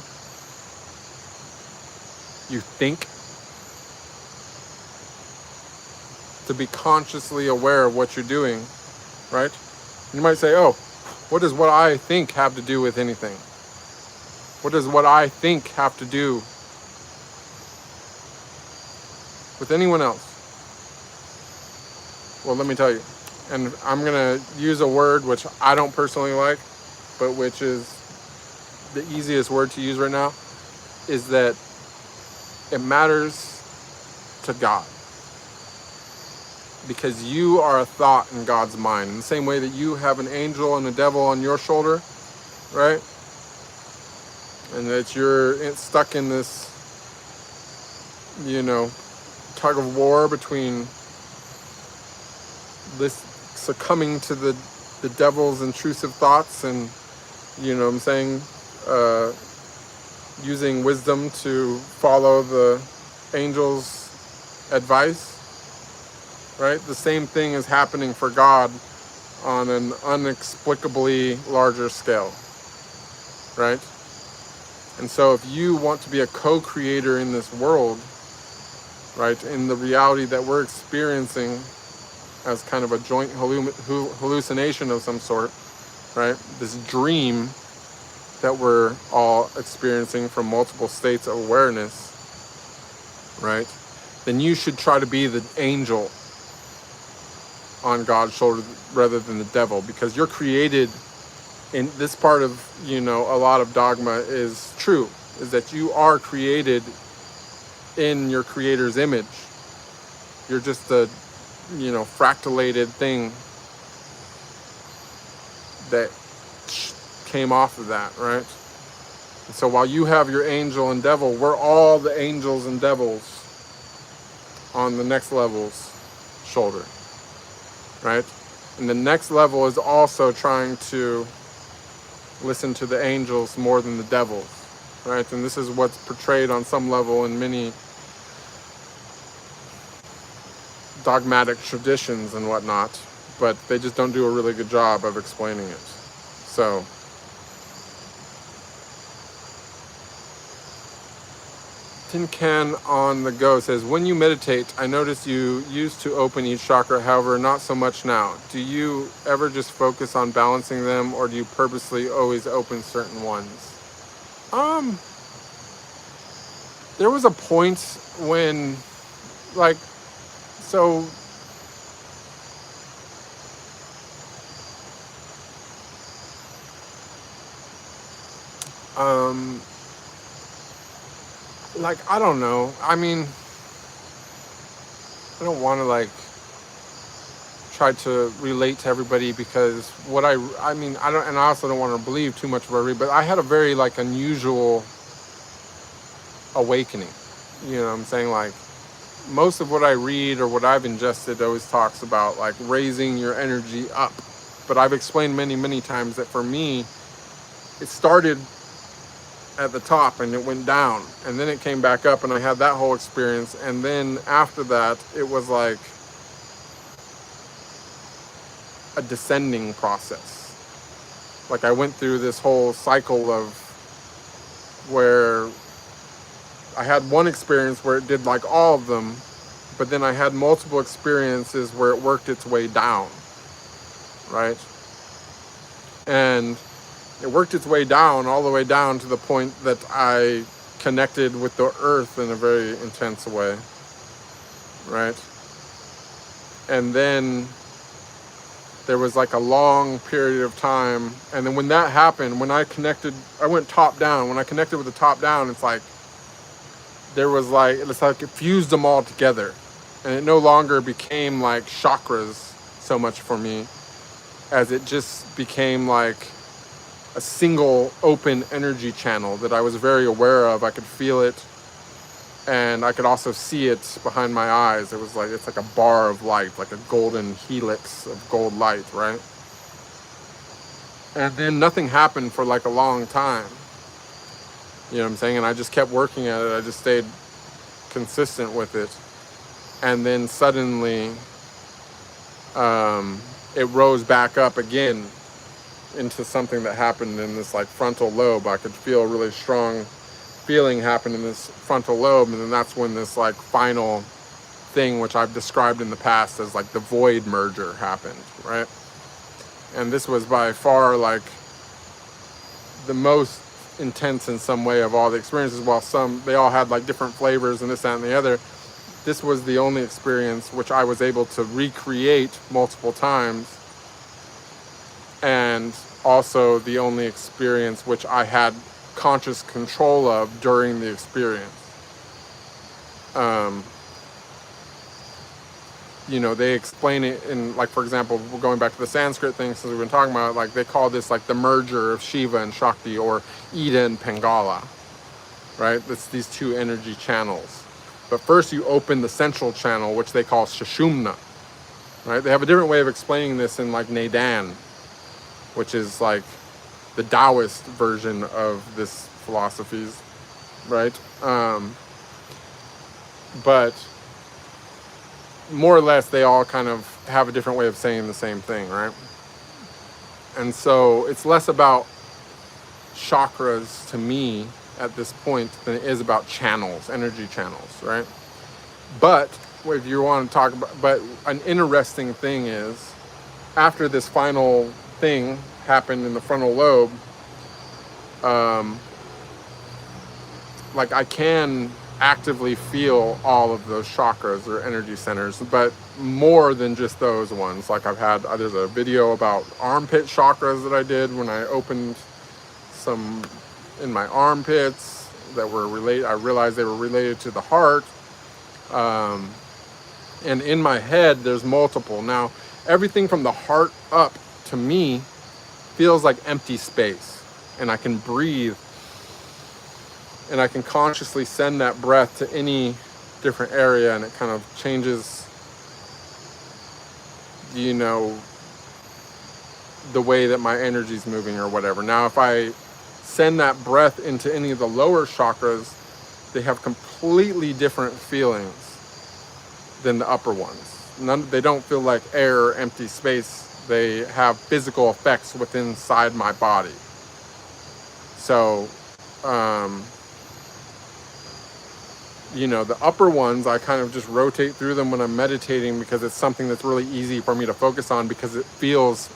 you think, to be consciously aware of what you're doing, right? You might say, oh, what does what I think have to do with anything? What does what I think have to do with anyone else? Well, let me tell you. And I'm going to use a word which I don't personally like, but which is the easiest word to use right now, is that it matters to God. Because you are a thought in God's mind. In the same way that you have an angel and a devil on your shoulder, right? And that you're stuck in this, tug of war between this succumbing to the devil's intrusive thoughts and, using wisdom to follow the angel's advice, right? The same thing is happening for God on an inexplicably larger scale, right? And so if you want to be a co-creator in this world, right, in the reality that we're experiencing as kind of a joint hallucination of some sort, right, this dream that we're all experiencing from multiple states of awareness, right, then you should try to be the angel on God's shoulder rather than the devil, because you're created in this part of, a lot of dogma is true, is that you are created in your creator's image. You're just a, fractalated thing that came off of that, right? And so while you have your angel and devil, we're all the angels and devils on the next level's shoulder, right? And the next level is also trying to listen to the angels more than the devils, right? And this is what's portrayed on some level in many dogmatic traditions and whatnot, but they just don't do a really good job of explaining it. So Tin Can on the Go says, when you meditate, I notice you used to open each chakra, however, not so much now. Do you ever just focus on balancing them, or do you purposely always open certain ones? There was a point when, I don't know. I mean, I don't want to try to relate to everybody, because what I don't, and I also don't want to believe too much of everybody, but I had a very unusual awakening. You know what I'm saying? Most of what I read or what I've ingested always talks about raising your energy up. But I've explained many, many times that for me, it started at the top and it went down, and then it came back up, and I had that whole experience. And then after that, it was like a descending process. I went through this whole cycle of where I had one experience where it did all of them, but then I had multiple experiences where it worked its way down, right? And it worked its way down, all the way down to the point that I connected with the earth in a very intense way, right? And then there was a long period of time, and then when that happened, when I connected, I went top down. When I connected with the top down, it's there was it fused them all together, and it no longer became chakras so much for me, as it just became a single open energy channel that I was very aware of. I could feel it, and I could also see it behind my eyes. It was it's a bar of light, a golden helix of gold light, right? And then nothing happened for a long time. You know what I'm saying? And I just kept working at it. I just stayed consistent with it. And then suddenly, it rose back up again into something that happened in this frontal lobe. I could feel a really strong feeling happen in this frontal lobe. And then that's when this final thing which I've described in the past as like the void merger happened, right? And this was by far like the most intense in some way of all the experiences. While they all had like different flavors and this, that, and the other, this was the only experience which I was able to recreate multiple times, and also the only experience which I had conscious control of during the experience. You know, they explain it in, like, for example, we're going back to the Sanskrit thing since we've been talking about it, like they call this like the merger of Shiva and Shakti, or Ida and Pingala, right? That's these two energy channels. But first you open the central channel, which they call Sushumna, right? They have a different way of explaining this in like Neidan, which is like the Taoist version of this philosophies, right? But more or less they all kind of have a different way of saying the same thing, right? And so it's less about chakras to me at this point than it is about channels, energy channels, right? But if you want to talk about, but an interesting thing is, after this final thing happened in the frontal lobe, like I can actively feel all of those chakras or energy centers, but more than just those ones. Like there's a video about armpit chakras that I did when I opened some in my armpits that were related. I realized they were related to the heart. And in my head, there's multiple. Now, everything from the heart up to me feels like empty space, and I can breathe, and I can consciously send that breath to any different area, and it kind of changes, you know, the way that my energy's moving or whatever. Now, if I send that breath into any of the lower chakras, they have completely different feelings than the upper ones. They don't feel like air or empty space. They have physical effects within inside my body. So, you know, the upper ones, I kind of just rotate through them when I'm meditating, because it's something that's really easy for me to focus on, because it feels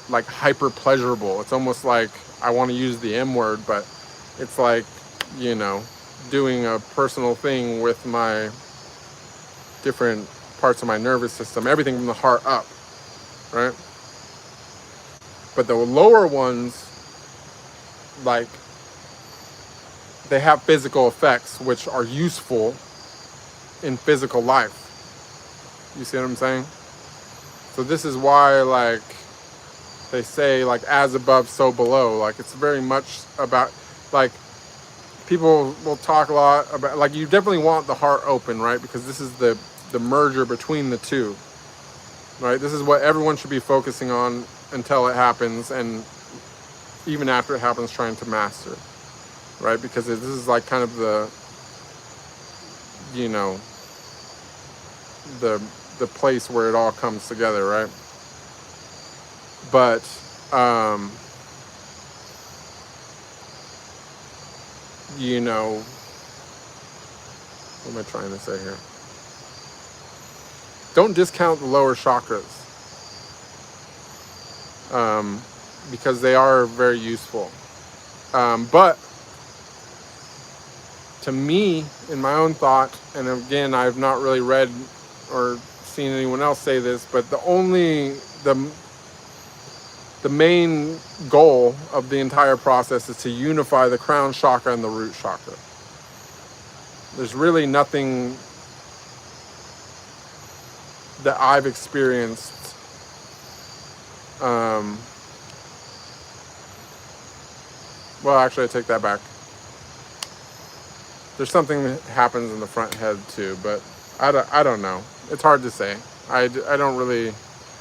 like hyper pleasurable. It's almost like, I want to use the M word, but it's like, you know, doing a personal thing with my different parts of my nervous system, everything from the heart up, right? But the lower ones, like, they have physical effects which are useful in physical life. You see what I'm saying? So this is why, like, they say, like, as above, so below. Like, it's very much about, like, people will talk a lot about, like, you definitely want the heart open, right? Because this is the merger between the two, right? This is what everyone should be focusing on until it happens, and even after it happens, trying to master, right? Because this is like kind of the, you know, the place where it all comes together, right? But you know, what am I trying to say here? Don't discount the lower chakras, because they are very useful. But to me, in my own thought, and again, I've not really read or seen anyone else say this, but the main goal of the entire process is to unify the crown chakra and the root chakra. There's really nothing that I've experienced well, actually, I take that back. There's something that happens in the front head too, but I don't know. It's hard to say. I don't really,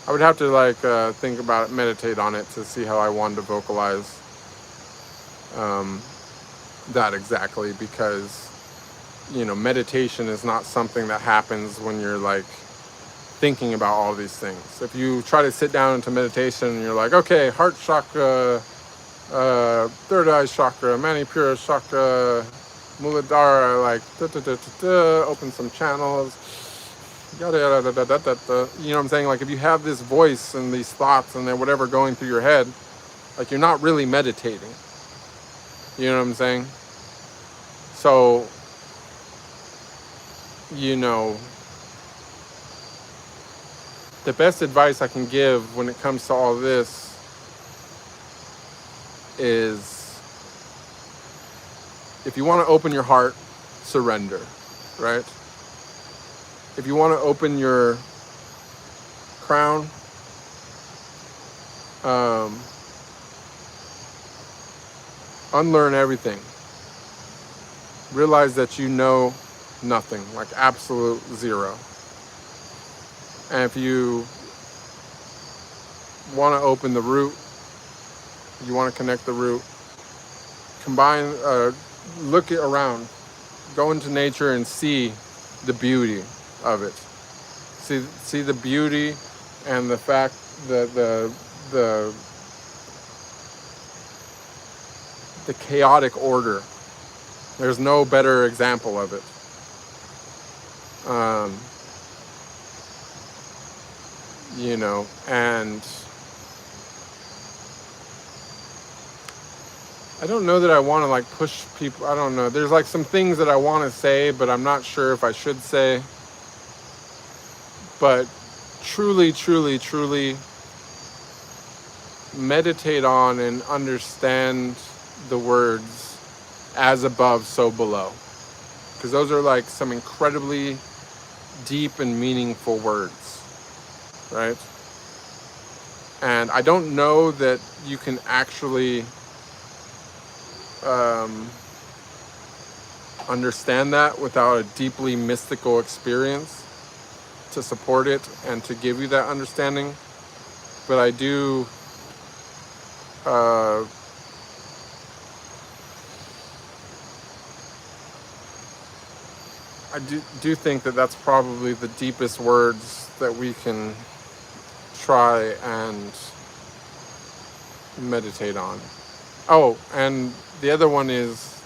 I would have to like think about it, meditate on it to see how I wanted to vocalize that exactly, because, you know, meditation is not something that happens when you're like thinking about all these things. If you try to sit down into meditation and you're like, okay, heart chakra, third eye chakra, manipura chakra, Muladhara, like, open some channels, yada yada da, da, da, da. You know what I'm saying? Like if you have this voice and these thoughts and then whatever going through your head, like you're not really meditating. You know what I'm saying? So, you know, the best advice I can give when it comes to all this is, if you want to open your heart, surrender, right? If you want to open your crown, unlearn everything. Realize that you know nothing, like absolute zero. And if you want to open the root, you want to connect the root, combine, look it around, go into nature and see the beauty of it. See the beauty and the fact that the chaotic order. There's no better example of it. You know, and I don't know that I want to like push people. I don't know. There's like some things that I want to say, but I'm not sure if I should say. But truly, truly, truly meditate on and understand the words as above, so below. Because those are like some incredibly deep and meaningful words, right? And I don't know that you can actually understand that without a deeply mystical experience to support it and to give you that understanding. But I do do think that that's probably the deepest words that we can try and meditate on. Oh, and the other one is,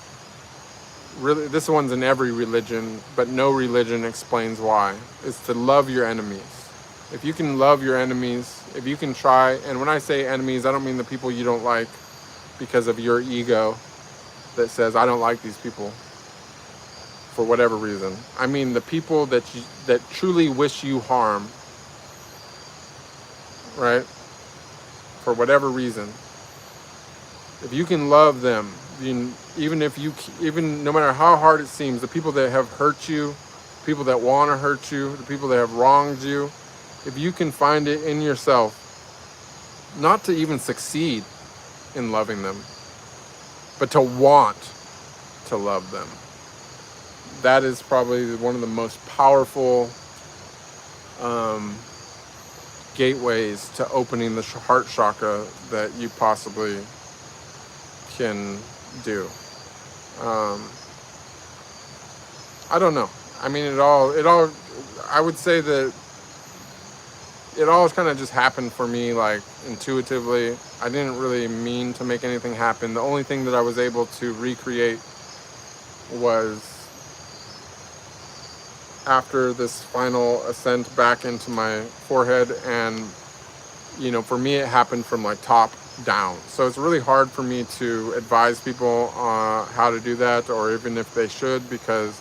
really, this one's in every religion, but no religion explains why. It's to love your enemies. If you can love your enemies, if you can try, and when I say enemies, I don't mean the people you don't like because of your ego that says, I don't like these people for whatever reason. I mean the people that truly wish you harm, right? For whatever reason. If you can love them, even no matter how hard it seems, the people that have hurt you, people that want to hurt you, the people that have wronged you, if you can find it in yourself not to even succeed in loving them, but to want to love them, that is probably one of the most powerful gateways to opening the heart chakra that you possibly can do. I don't know. I mean, it all, I would say that it all kind of just happened for me, like, intuitively. I didn't really mean to make anything happen. The only thing that I was able to recreate was after this final ascent back into my forehead, and, you know, for me it happened from like top down. So it's really hard for me to advise people how to do that, or even if they should, because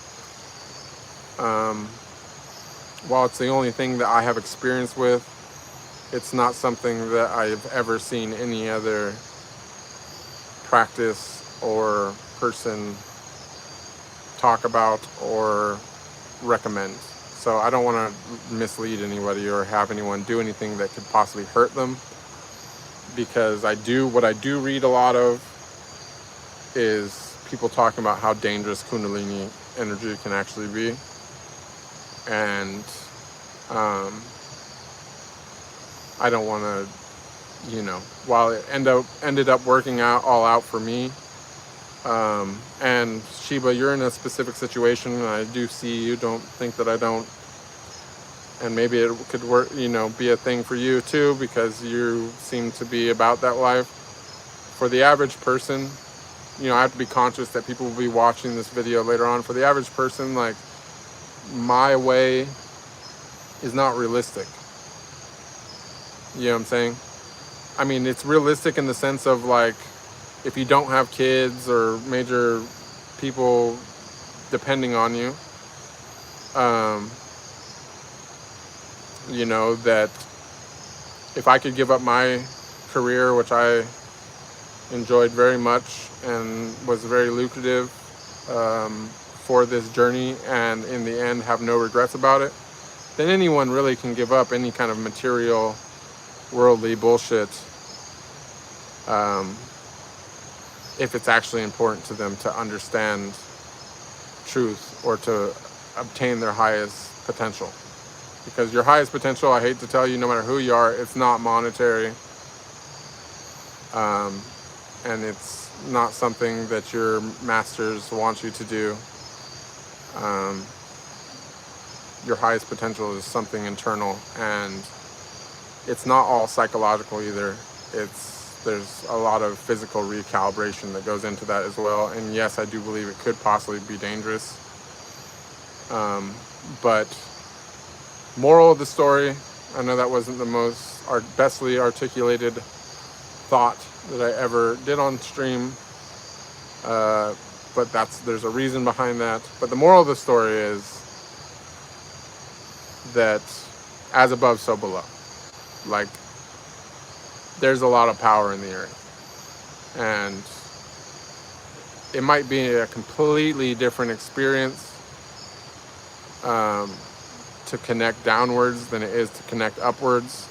while it's the only thing that I have experience with, it's not something that I've ever seen any other practice or person talk about or recommend. So I don't want to mislead anybody or have anyone do anything that could possibly hurt them, because what I do read a lot of is people talking about how dangerous Kundalini energy can actually be. And I don't want to, you know, while it ended up working all out for me, and Shiba, you're in a specific situation, and I do see you, don't think that I don't, and maybe it could work, you know, be a thing for you too, because you seem to be about that life. For the average person, you know, I have to be conscious that people will be watching this video later on. For the average person, like, my way is not realistic. You know what I'm saying? I mean, it's realistic in the sense of like, if you don't have kids or major people depending on you, you know, that if I could give up my career, which I enjoyed very much and was very lucrative for this journey, and in the end have no regrets about it, then anyone really can give up any kind of material, worldly bullshit if it's actually important to them to understand truth or to obtain their highest potential. Because your highest potential, I hate to tell you, no matter who you are, it's not monetary. And it's not something that your masters want you to do. Your highest potential is something internal, and it's not all psychological either. There's a lot of physical recalibration that goes into that as well. And yes, I do believe it could possibly be dangerous. But moral of the story, I know that wasn't the most bestly articulated thought that I ever did on stream, but there's a reason behind that. But the moral of the story is that as above, so below. Like, there's a lot of power in the earth, and it might be a completely different experience to connect downwards than it is to connect upwards,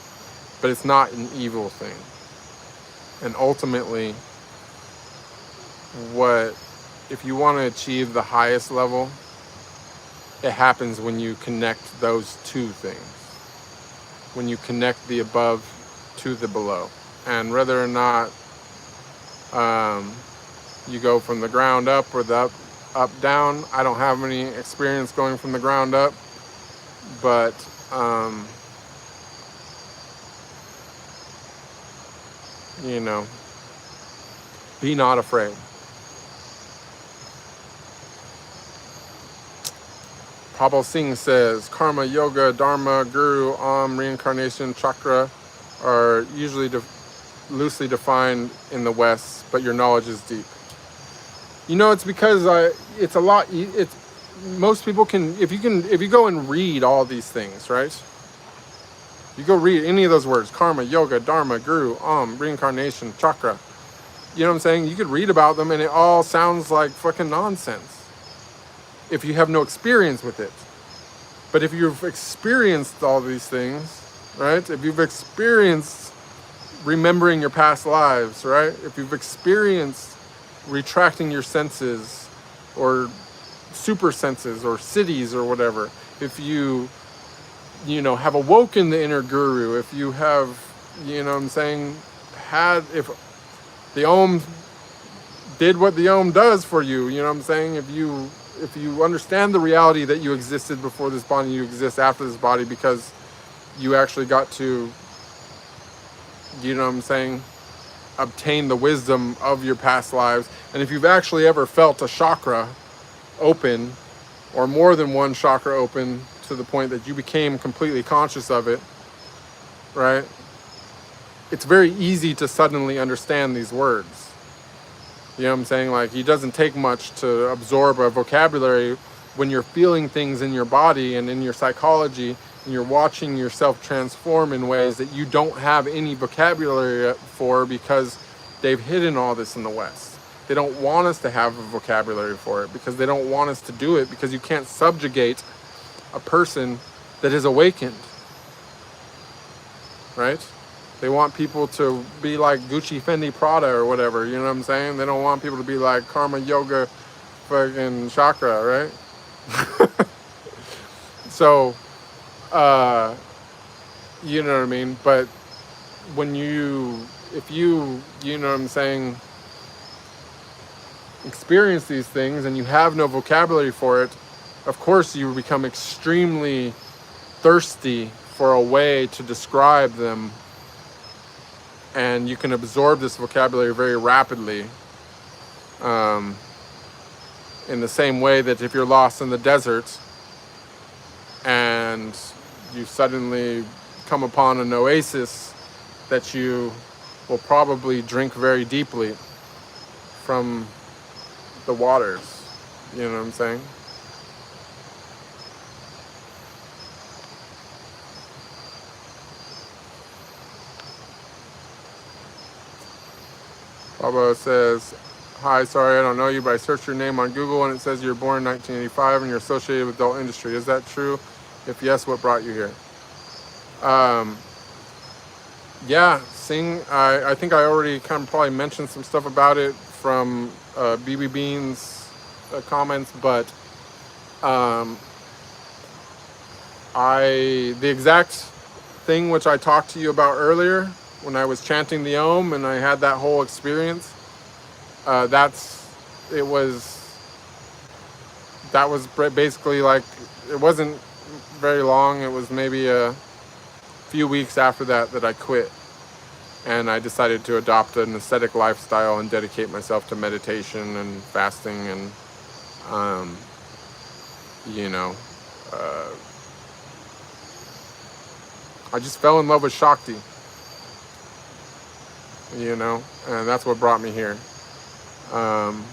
but it's not an evil thing. And ultimately, if you want to achieve the highest level, it happens when you connect those two things. When you connect the above to the below. And whether or not you go from the ground up or the up down, I don't have any experience going from the ground up, but you know, be not afraid. Pablo Singh says, karma, yoga, dharma, guru, reincarnation, chakra are usually loosely defined in the West, but your knowledge is deep. You know, it's because it's a lot. Most people can, if you go and read all these things, right? You go read any of those words: karma, yoga, dharma, guru, reincarnation, chakra. You know what I'm saying? You could read about them, and it all sounds like fucking nonsense if you have no experience with it. But if you've experienced all these things, right? If you've experienced remembering your past lives, right? If you've experienced retracting your senses or super senses or cities or whatever, if you have awoken the inner guru, if you have, you know what I'm saying, if the Om did what the Om does for you, you know what I'm saying, if you understand the reality that you existed before this body, you exist after this body because you actually got to, you know what I'm saying, obtain the wisdom of your past lives. And if you've actually ever felt a chakra open, or more than one chakra open, to the point that you became completely conscious of it, right? It's very easy to suddenly understand these words. You know what I'm saying? Like, it doesn't take much to absorb a vocabulary when you're feeling things in your body and in your psychology, and you're watching yourself transform in ways that you don't have any vocabulary for, because they've hidden all this in the West. They don't want us to have a vocabulary for it because they don't want us to do it, because you can't subjugate a person that is awakened, right? They want people to be like Gucci, Fendi, Prada or whatever, you know what I'm saying? They don't want people to be like karma, yoga, fucking chakra, right? So, you know what I mean? But if you know what I'm saying, experience these things and you have no vocabulary for it, of course you become extremely thirsty for a way to describe them, and you can absorb this vocabulary very rapidly, in the same way that if you're lost in the desert and you suddenly come upon an oasis that you will probably drink very deeply from the waters. You know what I'm saying? Baba says, hi, sorry I don't know you, but I searched your name on Google and it says you're born in 1985 and you're associated with adult industry. Is that true? If yes, what brought you here? Yeah, Sing, I think I already kind of probably mentioned some stuff about it from BB Bean's comments, but the exact thing which I talked to you about earlier when I was chanting the Om and I had that whole experience, that was basically like, it wasn't very long, it was maybe a few weeks after that I quit. And I decided to adopt an ascetic lifestyle and dedicate myself to meditation and fasting and, I just fell in love with Shakti, and that's what brought me here. And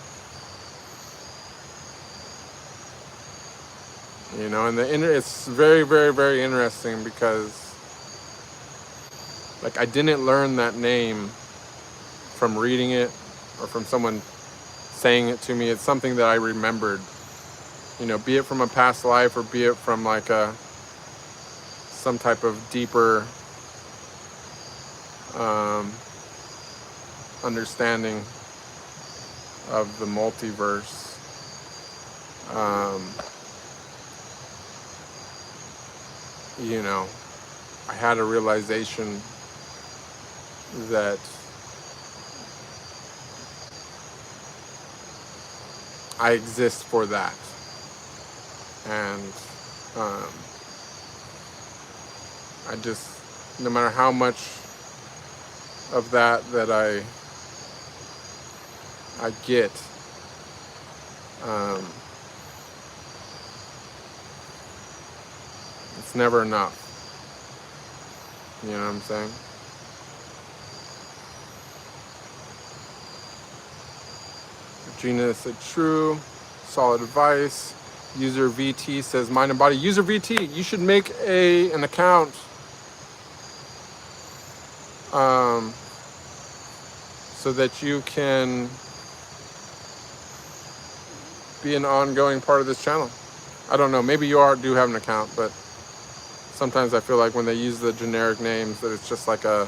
it's very, very, very interesting because, like, I didn't learn that name from reading it or from someone saying it to me. It's something that I remembered, be it from a past life or be it from like some type of deeper understanding of the multiverse. I had a realization that I exist for that. And I just, no matter how much of that I get, it's never enough. You know what I'm saying? Gina said true, solid advice. User VT says mind and body. User VT, you should make an account so that you can be an ongoing part of this channel. I don't know, maybe you do have an account, but sometimes I feel like when they use the generic names that it's just like a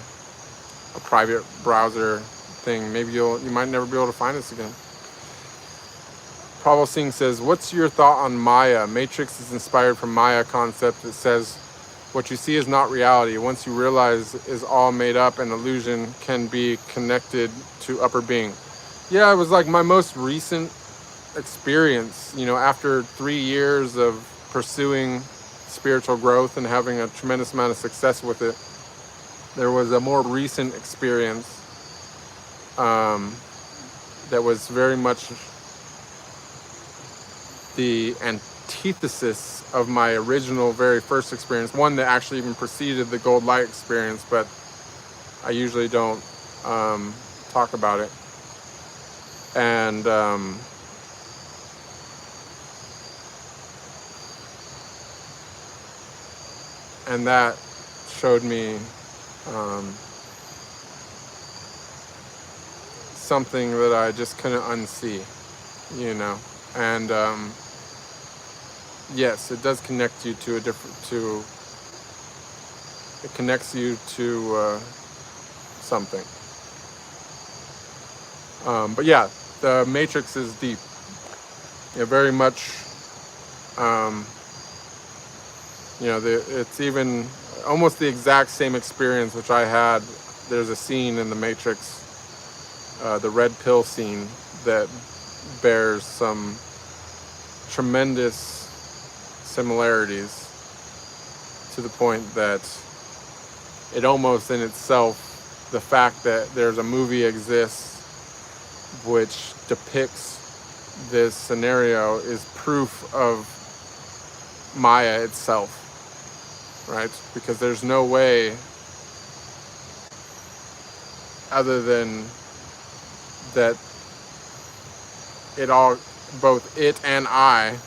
private browser thing. Maybe you might never be able to find us again. Pavel Singh says, what's your thought on Maya? Matrix is inspired from Maya concept that says what you see is not reality. Once you realize is all made up and illusion can be connected to upper being. Yeah, it was like my most recent experience, after 3 years of pursuing spiritual growth and having a tremendous amount of success with it. There was a more recent experience that was very much the antithesis of my original very first experience, one that actually even preceded the gold light experience, but I usually don't talk about it. And that showed me something that I just couldn't unsee, and yes, it does connect you to it connects you to something. But yeah, the Matrix is deep. Very much, it's even almost the exact same experience which I had. There's a scene in the Matrix, the red pill scene, that bears some tremendous similarities to the point that it almost in itself, the fact that there's a movie exists which depicts this scenario is proof of Maya itself. right? Because there's no way other than that it all, both it and I,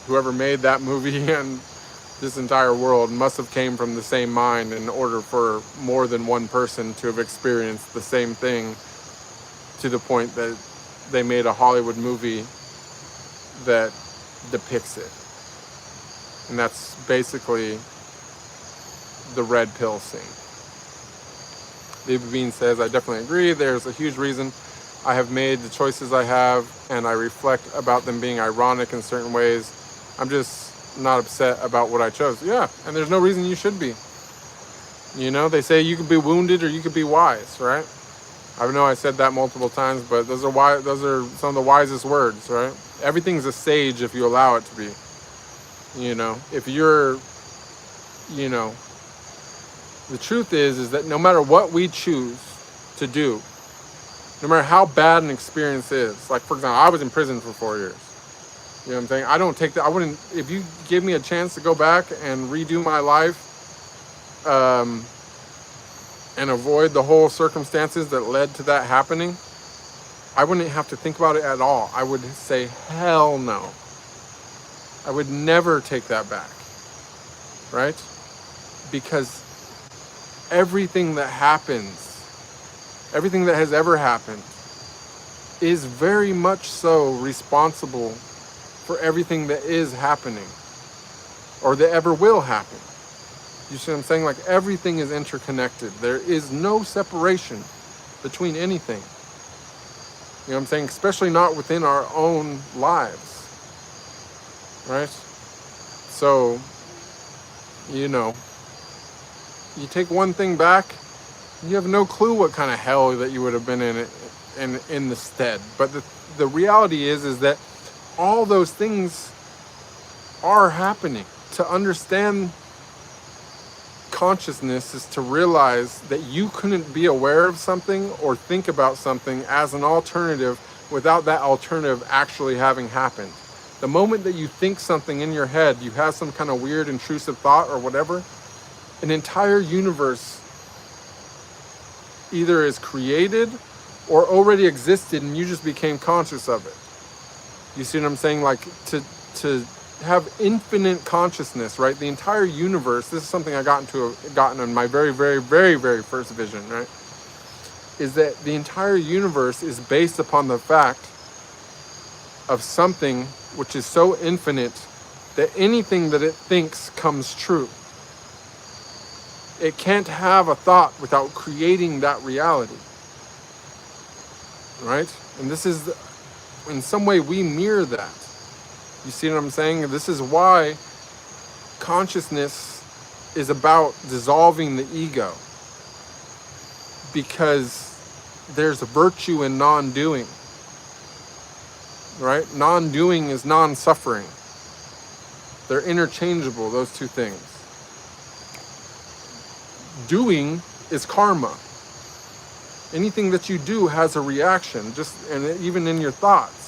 whoever made that movie and this entire world, must have came from the same mind in order for more than one person to have experienced the same thing to the point that they made a Hollywood movie that depicts it. And that's basically the red pill scene. Baby Bean says, I definitely agree. There's a huge reason I have made the choices I have, and I reflect about them being ironic in certain ways. I'm just not upset about what I chose. Yeah, and there's no reason you should be. You know, they say you could be wounded or you could be wise, right? I know I said that multiple times, but those are some of the wisest words, right? Everything's a sage if you allow it to be. You know, if you're, you know, the truth is that no matter what we choose to do, no matter how bad an experience is, like for example, I was in prison for 4 years. You know what I'm saying? I don't take that. I wouldn't, if you give me a chance to go back and redo my life, and avoid the whole circumstances that led to that happening, I wouldn't have to think about it at all. I would say, hell no. I would never take that back, right? Because everything that happens, everything that has ever happened, is very much so responsible for everything that is happening or that ever will happen. You see what I'm saying? Like everything is interconnected. There is no separation between anything. You know what I'm saying? Especially not within our own lives, right? So, you know, you take one thing back, you have no clue what kind of hell that you would have been in the stead. But the reality is that all those things are happening. To understand consciousness is to realize that you couldn't be aware of something or think about something as an alternative without that alternative actually having happened. The moment that you think something in your head, you have some kind of weird intrusive thought or whatever, an entire universe either is created or already existed and you just became conscious of it. You see what I'm saying? Like to have infinite consciousness, right? The entire universe, this is something I gotten in my very, very, very, very first vision, right? Is that the entire universe is based upon the fact of something which is so infinite that anything that it thinks comes true. It can't have a thought without creating that reality, right? And this is, in some way, we mirror that. You see what I'm saying? This is why consciousness is about dissolving the ego. Because there's a virtue in non-doing. Right? Non-doing is non-suffering. They're interchangeable, those two things. Doing is karma. Anything that you do has a reaction, and even in your thoughts.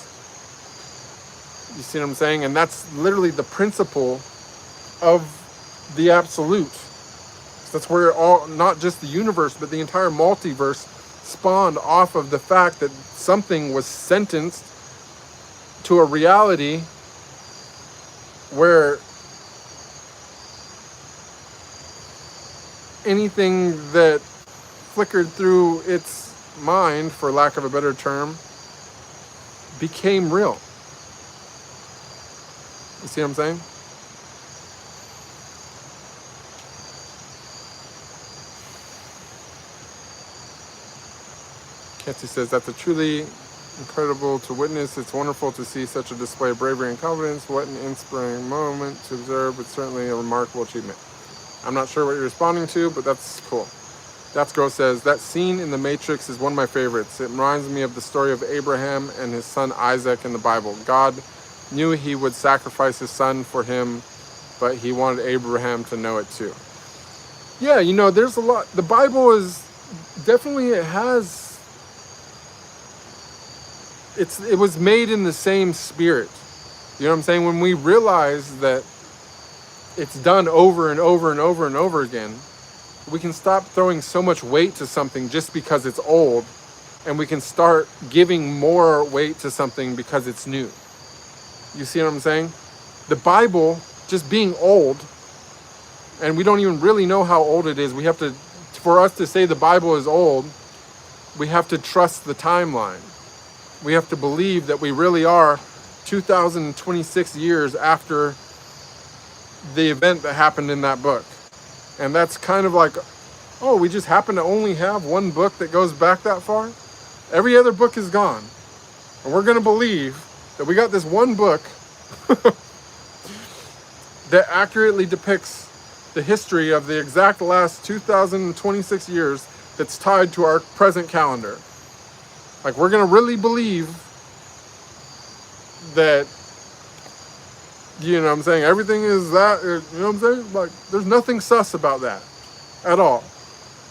You see what I'm saying? And that's literally the principle of the absolute. That's where all, not just the universe, but the entire multiverse spawned off of the fact that something was sentenced to a reality where anything that flickered through its mind, for lack of a better term, became real. You see what I'm saying? Ketty says, that's a truly incredible to witness. It's wonderful to see such a display of bravery and confidence. What an inspiring moment to observe, but certainly a remarkable achievement. I'm not sure what you're responding to, but that's cool. That's Girl says, that scene in The Matrix is one of my favorites. It reminds me of the story of Abraham and his son Isaac in the Bible. God knew he would sacrifice his son for him, but he wanted Abraham to know it too. Yeah, you know, there's a lot. The Bible is definitely, it was made in the same spirit. You know what I'm saying? When we realize that it's done over and over and over and over again, we can stop throwing so much weight to something just because it's old, and we can start giving more weight to something because it's new. You see what I'm saying? The Bible just being old, and we don't even really know how old it is. We have to, for us to say the Bible is old, we have to trust the timeline. We have to believe that we really are 2026 years after the event that happened in that book. And that's kind of like, oh, we just happen to only have one book that goes back that far? Every other book is gone. And we're going to believe that we got this one book that accurately depicts the history of the exact last 2026 years that's tied to our present calendar. Like, we're going to really believe that, you know what I'm saying, everything is that, you know what I'm saying? Like, there's nothing sus about that at all.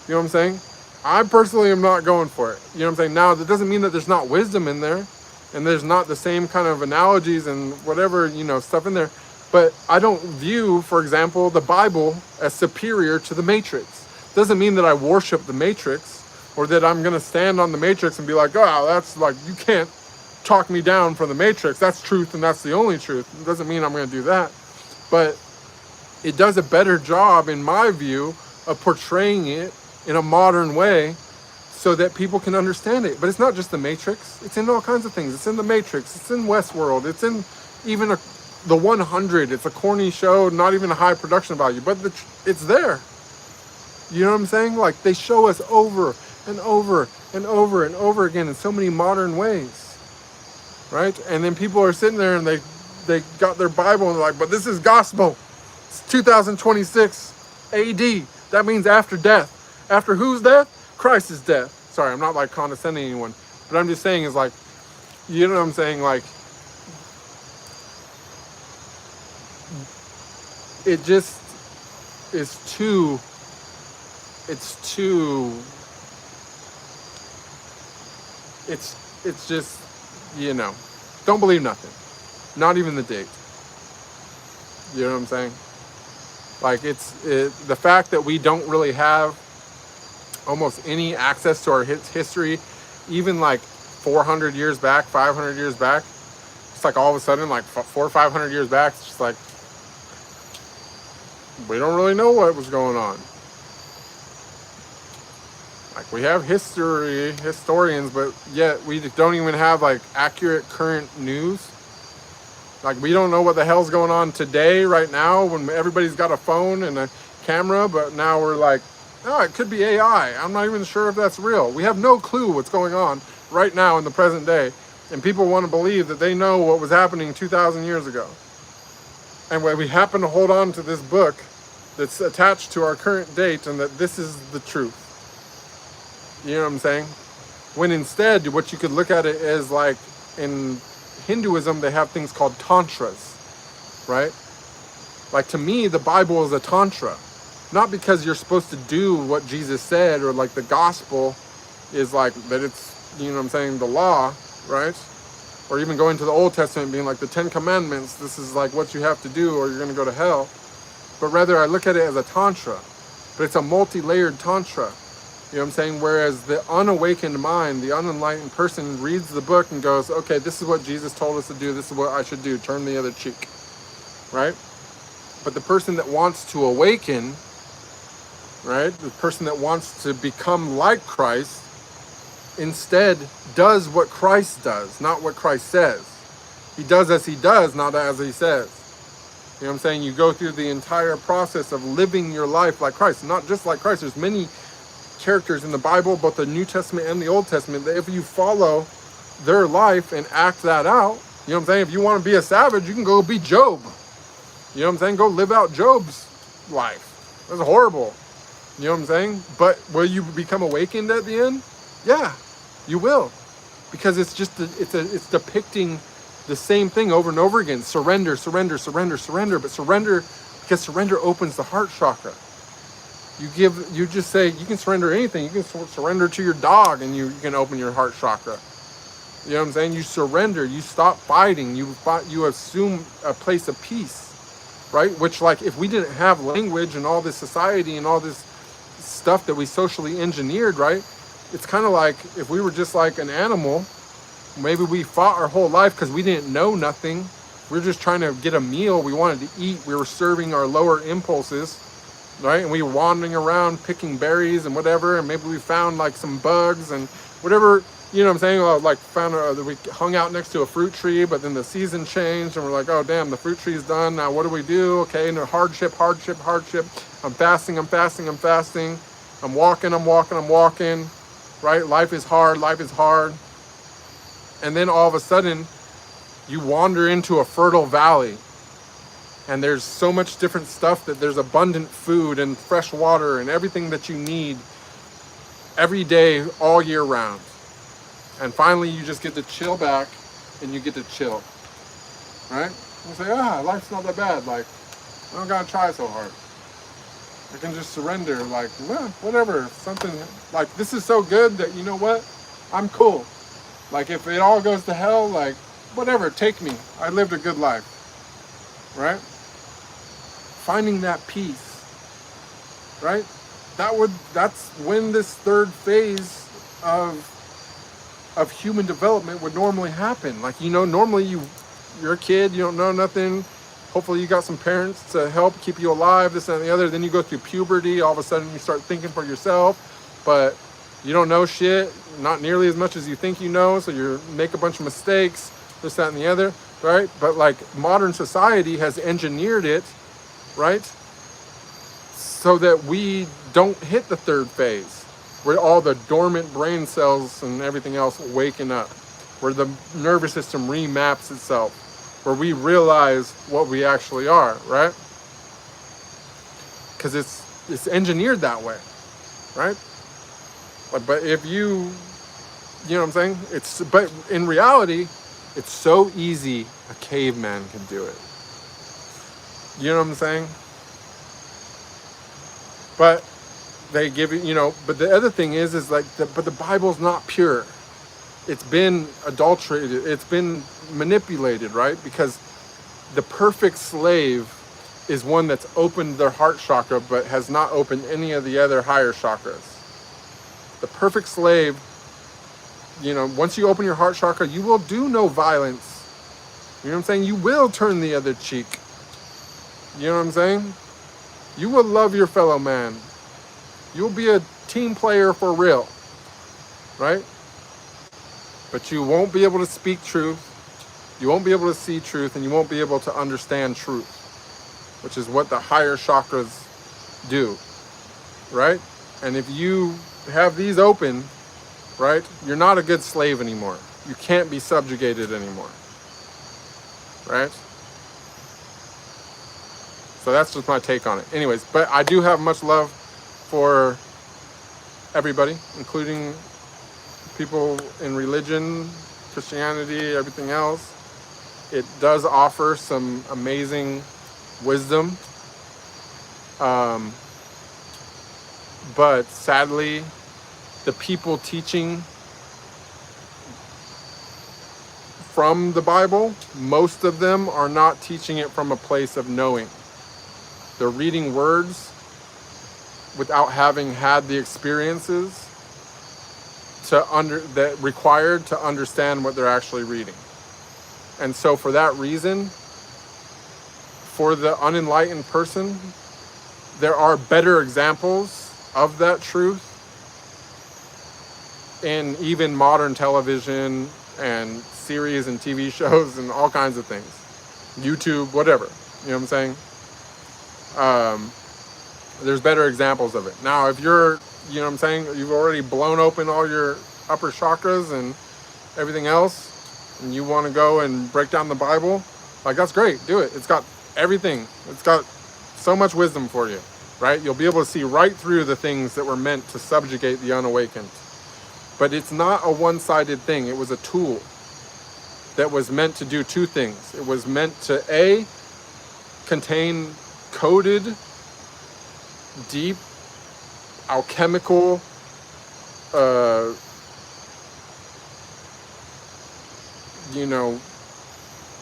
You know what I'm saying? I personally am not going for it. You know what I'm saying? Now, that doesn't mean that there's not wisdom in there, and there's not the same kind of analogies and whatever, you know, stuff in there. But I don't view, for example, the Bible as superior to the Matrix. Doesn't mean that I worship the Matrix, or that I'm going to stand on the Matrix and be like, oh, that's like, you can't talk me down from the Matrix. That's truth, and that's the only truth. It doesn't mean I'm going to do that. But it does a better job, in my view, of portraying it in a modern way so that people can understand it. But it's not just the Matrix. It's in all kinds of things. It's in the Matrix. It's in Westworld. It's in even the 100. It's a corny show, not even a high production value, but it's there. You know what I'm saying? Like, they show us over and over and over and over again in so many modern ways, right? And then people are sitting there and they got their Bible and they're like, but this is gospel. It's 2026 AD. That means after death. After whose death? Christ's death. Sorry, I'm not like condescending anyone, but I'm just saying is like, you know what I'm saying? Like, it just is too, it's just, you know, don't believe nothing. Not even the date. You know what I'm saying? Like, the fact that we don't really have almost any access to our history, even like 400 years back, 500 years back. It's like all of a sudden, like 400 or 500 years back, it's just like, we don't really know what was going on. Like, we have historians, but yet we don't even have like accurate current news. Like, we don't know what the hell's going on today, right now, when everybody's got a phone and a camera, but now we're like, oh, it could be AI. I'm not even sure if that's real. We have no clue what's going on right now in the present day. And people want to believe that they know what was happening 2,000 years ago. And when we happen to hold on to this book that's attached to our current date and that this is the truth. You know what I'm saying? When instead, what you could look at it as, like, in Hinduism, they have things called tantras, right? Like, to me, the Bible is a tantra. Not because you're supposed to do what Jesus said, or like the gospel is like that, it's, you know what I'm saying, the law, right? Or even going to the Old Testament being like the 10 Commandments, this is like what you have to do or you're going to go to hell. But rather I look at it as a tantra, but it's a multi-layered tantra. You know what I'm saying? Whereas the unawakened mind, the unenlightened person reads the book and goes, okay, this is what Jesus told us to do. This is what I should do. Turn the other cheek, right? But the person that wants to awaken, right? The person that wants to become like Christ instead does what Christ does, not what Christ says. He does as he does, not as he says. You know what I'm saying? You go through the entire process of living your life like Christ, not just like Christ. There's many characters in the Bible, both the New Testament and the Old Testament, that if you follow their life and act that out, you know what I'm saying? If you want to be a savage, you can go be Job. You know what I'm saying? Go live out Job's life. That's horrible. You know what I'm saying? But will you become awakened at the end? Yeah, you will. Because it's just, it's depicting the same thing over and over again. Surrender, surrender, surrender, surrender. But surrender, because surrender opens the heart chakra. You just say, you can surrender anything. You can surrender to your dog and you can open your heart chakra. You know what I'm saying? You surrender, you stop fighting, you assume a place of peace. right? Which, like, if we didn't have language and all this society and all this stuff that we socially engineered, right? It's kind of like if we were just like an animal, maybe we fought our whole life because we didn't know nothing. We were just trying to get a meal. We wanted to eat. We were serving our lower impulses, right? And we were wandering around picking berries and whatever. And maybe we found like some bugs and whatever, you know what I'm saying? Like we hung out next to a fruit tree, but then the season changed and we're like, oh damn, the fruit tree's done. Now what do we do? Okay, no, hardship. I'm fasting. I'm walking, right? Life is hard. And then all of a sudden, you wander into a fertile valley. And there's so much different stuff that there's abundant food and fresh water and everything that you need every day, all year round. And finally, you just get to chill back and you get to chill, right? You say, life's not that bad. Like, I don't gotta try so hard. I can just surrender, like, well, whatever. Something, like, this is so good that, you know what? I'm cool. Like, if it all goes to hell, like, whatever, take me. I lived a good life, right? Finding that peace, right? That's when this third phase of human development would normally happen. Like, you know, normally you're a kid, you don't know nothing. Hopefully you got some parents to help keep you alive, this and the other. Then you go through puberty, all of a sudden you start thinking for yourself, but you don't know shit, not nearly as much as you think you know, so you make a bunch of mistakes, this, that, and the other, right? But like modern society has engineered it, right? So that we don't hit the third phase, where all the dormant brain cells and everything else waking up, where the nervous system remaps itself, where we realize what we actually are, right? Because it's engineered that way, right? But if you know what I'm saying? But in reality, it's so easy a caveman can do it. You know what I'm saying? But they give you, you know, but the other thing is like, but the Bible's not pure. It's been adulterated. It's been manipulated, right? Because the perfect slave is one that's opened their heart chakra, but has not opened any of the other higher chakras. The perfect slave, you know, once you open your heart chakra, you will do no violence. You know what I'm saying? You will turn the other cheek. You know what I'm saying? You will love your fellow man. You'll be a team player for real, right? But you won't be able to speak truth. You won't be able to see truth, and you won't be able to understand truth, which is what the higher chakras do, right? And if you have these open, right, you're not a good slave anymore. You can't be subjugated anymore, right? So that's just my take on it. Anyways, but I do have much love for everybody, including people in religion, Christianity, everything else. It does offer some amazing wisdom. But sadly, the people teaching from the Bible, most of them are not teaching it from a place of knowing. They're reading words without having had the experiences that required to understand what they're actually reading. And so for that reason, for the unenlightened person, there are better examples of that truth in even modern television and series and TV shows and all kinds of things. YouTube, whatever. You know what I'm saying? There's better examples of it. Now, if you're, you know what I'm saying, you've already blown open all your upper chakras and everything else, and you want to go and break down the Bible, like, that's great. Do it. It's got everything. It's got so much wisdom for you, right? You'll be able to see right through the things that were meant to subjugate the unawakened. But it's not a one-sided thing. It was a tool that was meant to do two things. It was meant to, A, contain coded, deep, alchemical,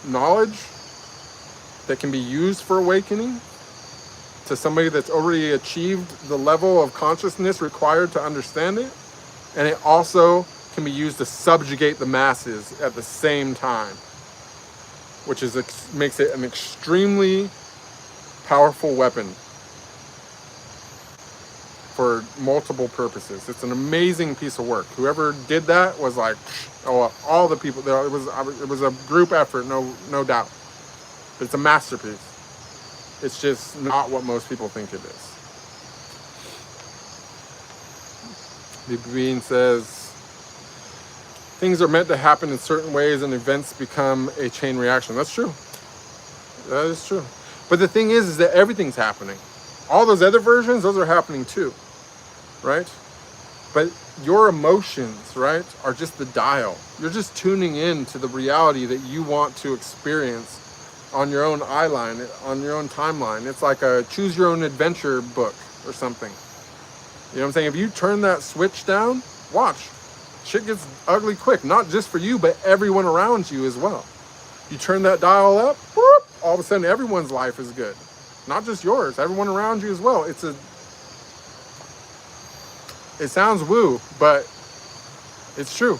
knowledge that can be used for awakening to somebody that's already achieved the level of consciousness required to understand it. And it also can be used to subjugate the masses at the same time, which is makes it an extremely powerful weapon for multiple purposes. It's an amazing piece of work. Whoever did that was like, oh, all the people there. It was a group effort, no doubt. But it's a masterpiece. It's just not what most people think it is. The Bean says, things are meant to happen in certain ways and events become a chain reaction. That's true. That is true. But the thing is that everything's happening. All those other versions, those are happening too, right? But your emotions, right, are just the dial. You're just tuning in to the reality that you want to experience on your own eye line, on your own timeline. It's like a choose your own adventure book or something. You know what I'm saying? If you turn that switch down, watch. Shit gets ugly quick. Not just for you, but everyone around you as well. You turn that dial up, whoop, all of a sudden everyone's life is good. Not just yours, everyone around you as well. It sounds woo, but it's true.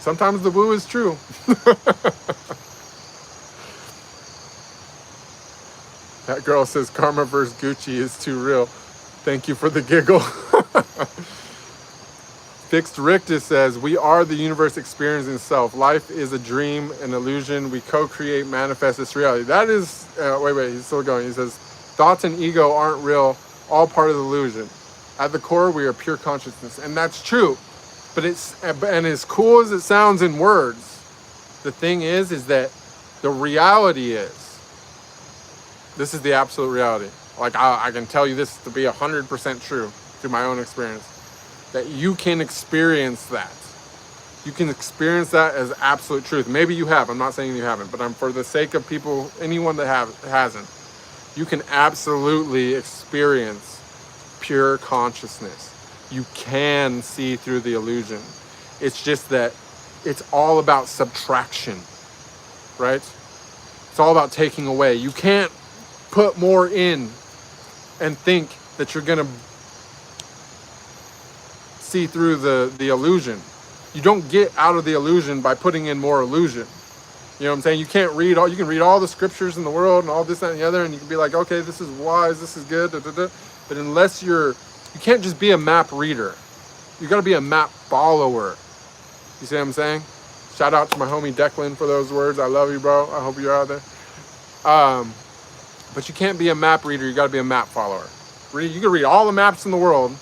Sometimes the woo is true. That girl says karma versus Gucci is too real. Thank you for the giggle. Fixed Rictus says, we are the universe experiencing itself. Life is a dream, an illusion. We co-create, manifest this reality. That is, wait, he's still going. He says, thoughts and ego aren't real, all part of the illusion. At the core, we are pure consciousness. And that's true. But and as cool as it sounds in words, the thing is that the reality is, this is the absolute reality. Like, I can tell you this to be 100% true through my own experience, that you can experience that. You can experience that as absolute truth. Maybe you have. I'm not saying you haven't, but I'm for the sake of people, anyone that hasn't, you can absolutely experience pure consciousness. You can see through the illusion. It's just that it's all about subtraction, right? It's all about taking away. You can't put more in and think that you're gonna see through the illusion. You don't get out of the illusion by putting in more illusion. You know what I'm saying? You can read all the scriptures in the world and all this, that, and the other, and you can be like, okay, this is wise, this is good, da, da, da. But unless you can't just be a map reader. You gotta be a map follower. You see what I'm saying? Shout out to my homie Declan for those words. I love you, bro. I hope you're out there. But you can't be a map reader, you gotta be a map follower. You can read all the maps in the world,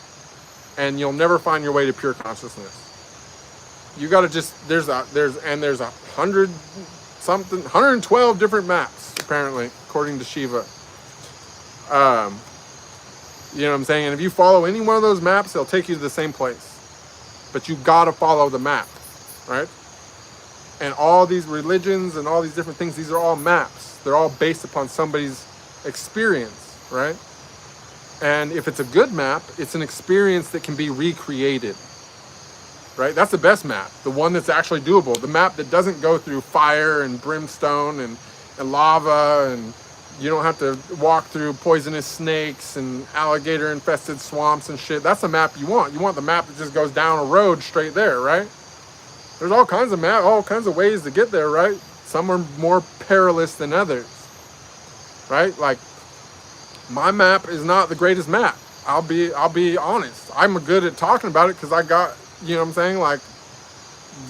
and you'll never find your way to pure consciousness. You gotta just, there's 112 different maps, apparently, according to Shiva. You know what I'm saying? And if you follow any one of those maps, they'll take you to the same place. But you gotta follow the map, right? And all these religions and all these different things, these are all maps. They're all based upon somebody's experience, right? And if it's a good map, it's an experience that can be recreated, right? That's the best map, the one that's actually doable. The map that doesn't go through fire and brimstone and lava, and you don't have to walk through poisonous snakes and alligator infested swamps and shit. That's the map you want. You want the map that just goes down a road straight there, right? There's all kinds of all kinds of ways to get there, right? Some are more perilous than others, right? Like, my map is not the greatest map. I'll be honest. I'm good at talking about it because I got, you know what I'm saying? Like,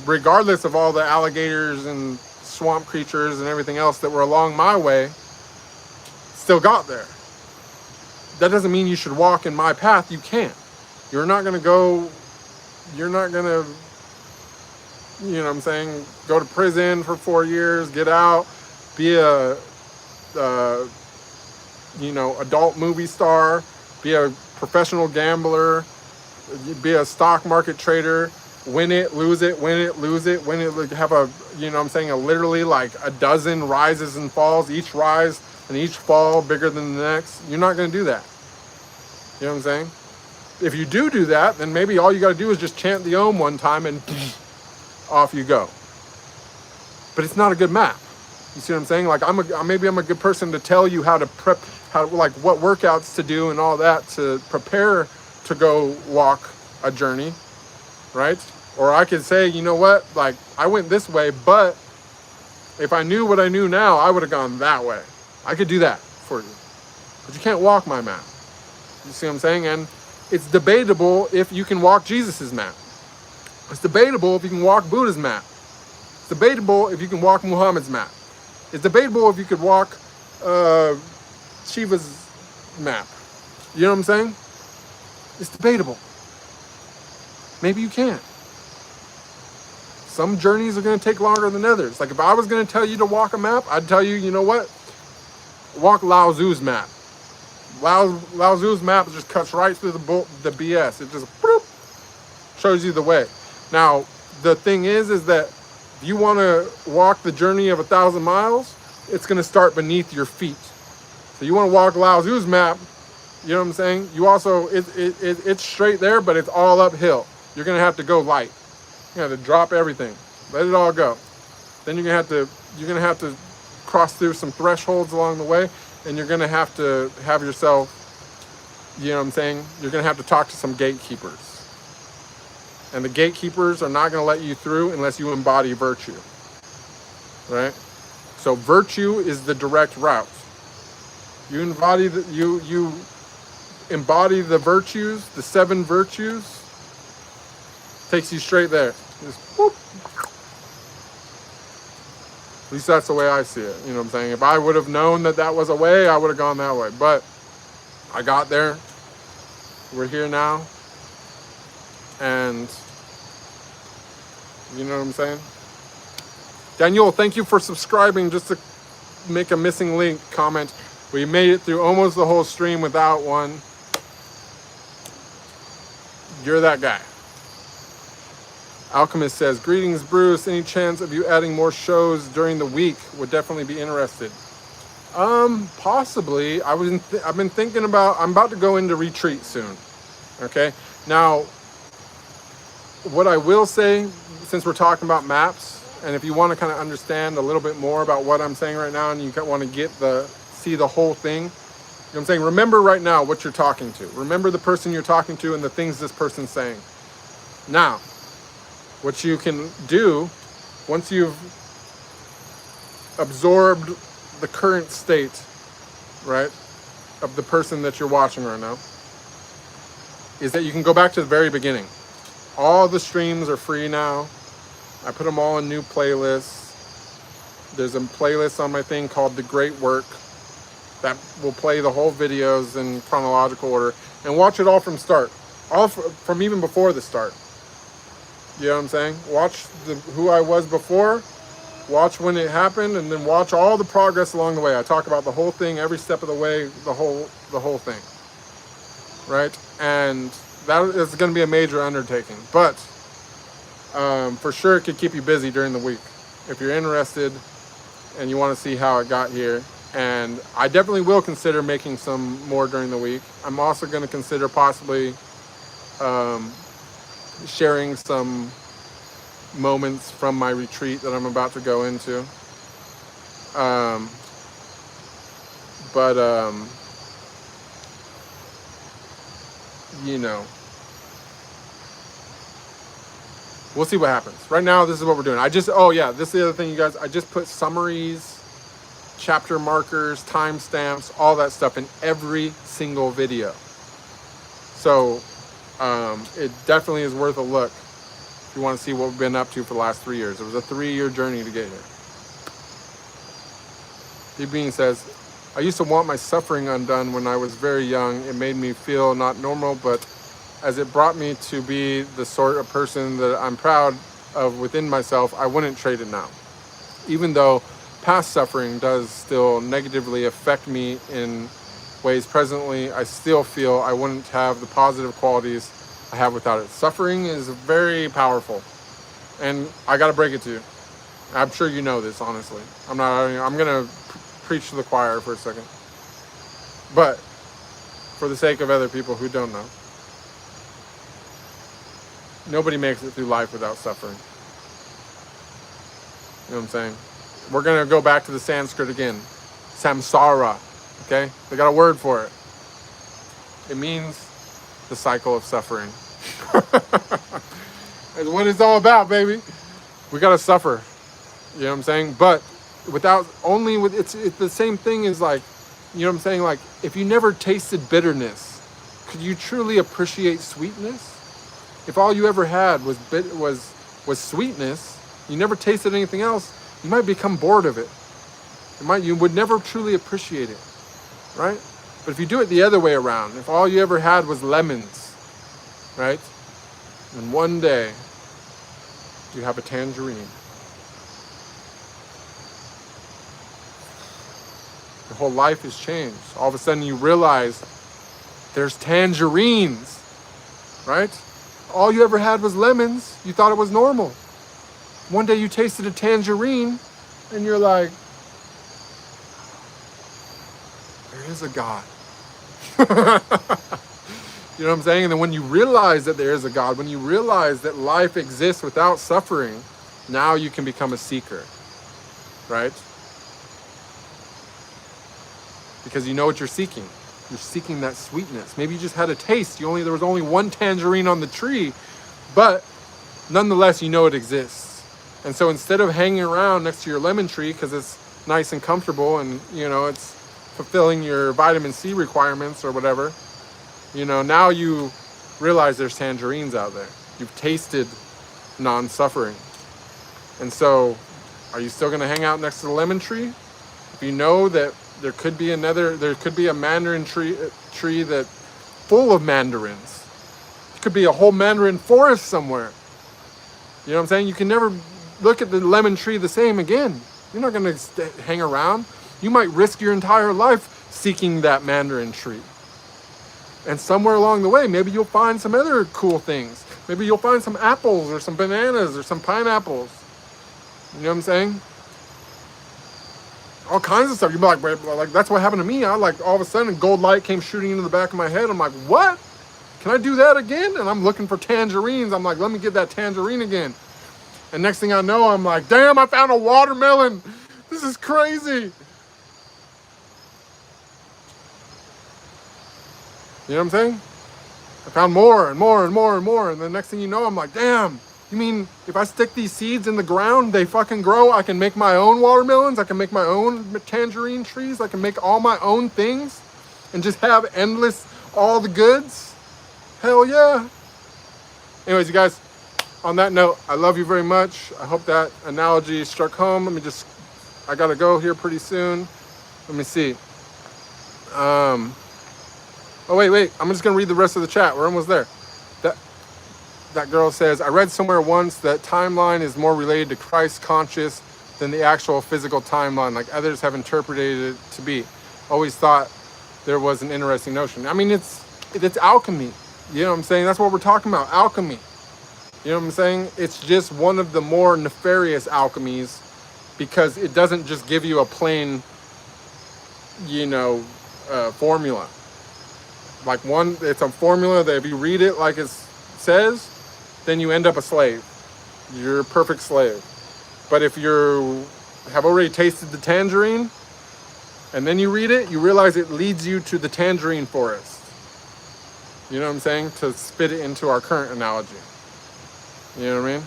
regardless of all the alligators and swamp creatures and everything else that were along my way, still got there. That doesn't mean you should walk in my path. You can't. You're not gonna, you know what I'm saying, go to prison for 4 years, get out, be a adult movie star, be a professional gambler, be a stock market trader, win it, lose it, win it, lose it, win it, have a, you know what I'm saying, literally like a dozen rises and falls, each rise and each fall bigger than the next. You're not going to do that. You know what I'm saying? If you do that, then maybe all you got to do is just chant the Om one time and off you go. But it's not a good map. You see what I'm saying? Like maybe I'm a good person to tell you how to prep, like what workouts to do and all that to prepare to go walk a journey, right? Or I could say, you know what, like I went this way, but if I knew what I knew now, I would have gone that way. I could do that for you, but you can't walk my map. You see what I'm saying? And it's debatable if you can walk Jesus's map. It's debatable if you can walk Buddha's map. It's debatable if you can walk Muhammad's map. It's debatable if you could walk Shiva's map. You know what I'm saying? It's debatable. Maybe you can. Some journeys are going to take longer than others. Like if I was going to tell you to walk a map, I'd tell you, you know what? Walk Lao Tzu's map. Lao Tzu's map just cuts right through the BS. It just boop, shows you the way. Now, the thing is that if you want to walk the journey of 1,000 miles, it's going to start beneath your feet. So you want to walk Lao Tzu's map, you know what I'm saying? You also, it's straight there, but it's all uphill. You're going to have to go light. You have to drop everything. Let it all go. Then you're going to have to cross through some thresholds along the way, and you're going to have yourself, you know what I'm saying? You're going to have to talk to some gatekeepers. And the gatekeepers are not going to let you through unless you embody virtue. Right? So virtue is the direct route. You embody you embody the virtues, the 7 virtues, takes you straight there. Just whoop. At least that's the way I see it. You know what I'm saying? If I would have known that was a way, I would have gone that way. But I got there. We're here now. And you know what I'm saying? Daniel, thank you for subscribing. Just to make a missing link comment. We made it through almost the whole stream without one. You're that guy. Alchemist says, greetings, Bruce. Any chance of you adding more shows during the week? Would definitely be interested. Possibly. I've been thinking about, I'm about to go into retreat soon. Okay. Now, what I will say, since we're talking about maps, and if you want to kind of understand a little bit more about what I'm saying right now, and you want to see the whole thing, you know what I'm saying? Remember right now what you're talking to. Remember the person you're talking to and the things this person's saying. Now, what you can do, once you've absorbed the current state, right, of the person that you're watching right now, is that you can go back to the very beginning. All the streams are free now. I put them all in new playlists. There's a playlist on my thing called The Great Work that will play the whole videos in chronological order, and watch it all from start, from even before the start. You know what I'm saying? Watch who I was before, watch when it happened, and then watch all the progress along the way. I talk about the whole thing, every step of the way, the whole thing, right? And that is going to be a major undertaking, but for sure it could keep you busy during the week if you're interested and you want to see how it got here. And I definitely will consider making some more during the week. I'm also going to consider possibly sharing some moments from my retreat that I'm about to go into. You know, we'll see what happens. Right now, this is what we're doing. this is the other thing, you guys. I just put summaries, chapter markers, timestamps, all that stuff in every single video. So it definitely is worth a look if you want to see what we've been up to for the last 3 years. It was a 3-year journey to get here. Steve Bean says, I used to want my suffering undone when I was very young. It made me feel not normal, but as it brought me to be the sort of person that I'm proud of within myself, I wouldn't trade it now. Even though past suffering does still negatively affect me in ways presently, I still feel I wouldn't have the positive qualities I have without it. Suffering is very powerful, and I gotta break it to you. I'm sure you know this, honestly. I'm gonna preach to the choir for a second, but for the sake of other people who don't know, nobody makes it through life without suffering. You know what I'm saying? We're going to go back to the Sanskrit again. Samsara. Okay? They got a word for it. It means the cycle of suffering. That's what it's all about, baby. We got to suffer. You know what I'm saying? But without only with it's the same thing as like, you know what I'm saying? Like, if you never tasted bitterness, could you truly appreciate sweetness? If all you ever had was sweetness, you never tasted anything else, you might become bored of it. You would never truly appreciate it, right? But if you do it the other way around, if all you ever had was lemons, right? And one day you have a tangerine. Your whole life has changed. All of a sudden you realize there's tangerines, right? All you ever had was lemons. You thought it was normal. One day you tasted a tangerine and you're like, there is a God. You know what I'm saying? And then when you realize that there is a God, when you realize that life exists without suffering, now you can become a seeker, right? Because you know what you're seeking. You're seeking that sweetness. Maybe you just had a taste. There was only one tangerine on the tree, but nonetheless, you know it exists. And so instead of hanging around next to your lemon tree because it's nice and comfortable and, you know, it's fulfilling your vitamin C requirements or whatever, you know, now you realize there's tangerines out there. You've tasted non-suffering. And so, are you still going to hang out next to the lemon tree? If you know that there could be a mandarin tree that full of mandarins. It could be a whole mandarin forest somewhere. You know what I'm saying? You can never look at the lemon tree the same again. You're not going to hang around. You might risk your entire life seeking that mandarin tree. And somewhere along the way, maybe you'll find some other cool things. Maybe you'll find some apples or some bananas or some pineapples. You know what I'm saying? All kinds of stuff. You'd be like, wait, like that's what happened to me. I like all of a sudden gold light came shooting into the back of my head. I'm like, what? Can I do that again? And I'm looking for tangerines. I'm like, let me get that tangerine again. And next thing I know, I'm like, damn, I found a watermelon. This is crazy. You know what I'm saying? I found more and more and more and more. And the next thing you know, I'm like, damn. You mean if I stick these seeds in the ground, they fucking grow? I can make my own watermelons. I can make my own tangerine trees. I can make all my own things and just have endless, all the goods. Hell yeah. Anyways, you guys, on that note, I love you very much. I hope that analogy struck home. I gotta go here pretty soon. Let me see. Oh, wait. I'm just gonna read the rest of the chat. We're almost there. That girl says, I read somewhere once that timeline is more related to Christ conscious than the actual physical timeline, like others have interpreted it to be. Always thought there was an interesting notion. I mean, it's alchemy. You know what I'm saying? That's what we're talking about, alchemy. You know what I'm saying? It's just one of the more nefarious alchemies because it doesn't just give you a plain, formula. Like it's a formula that if you read it like it says, then you end up a slave. You're a perfect slave. But if you have already tasted the tangerine, and then you read it, you realize it leads you to the tangerine forest. You know what I'm saying? To spit it into our current analogy. You know what I mean?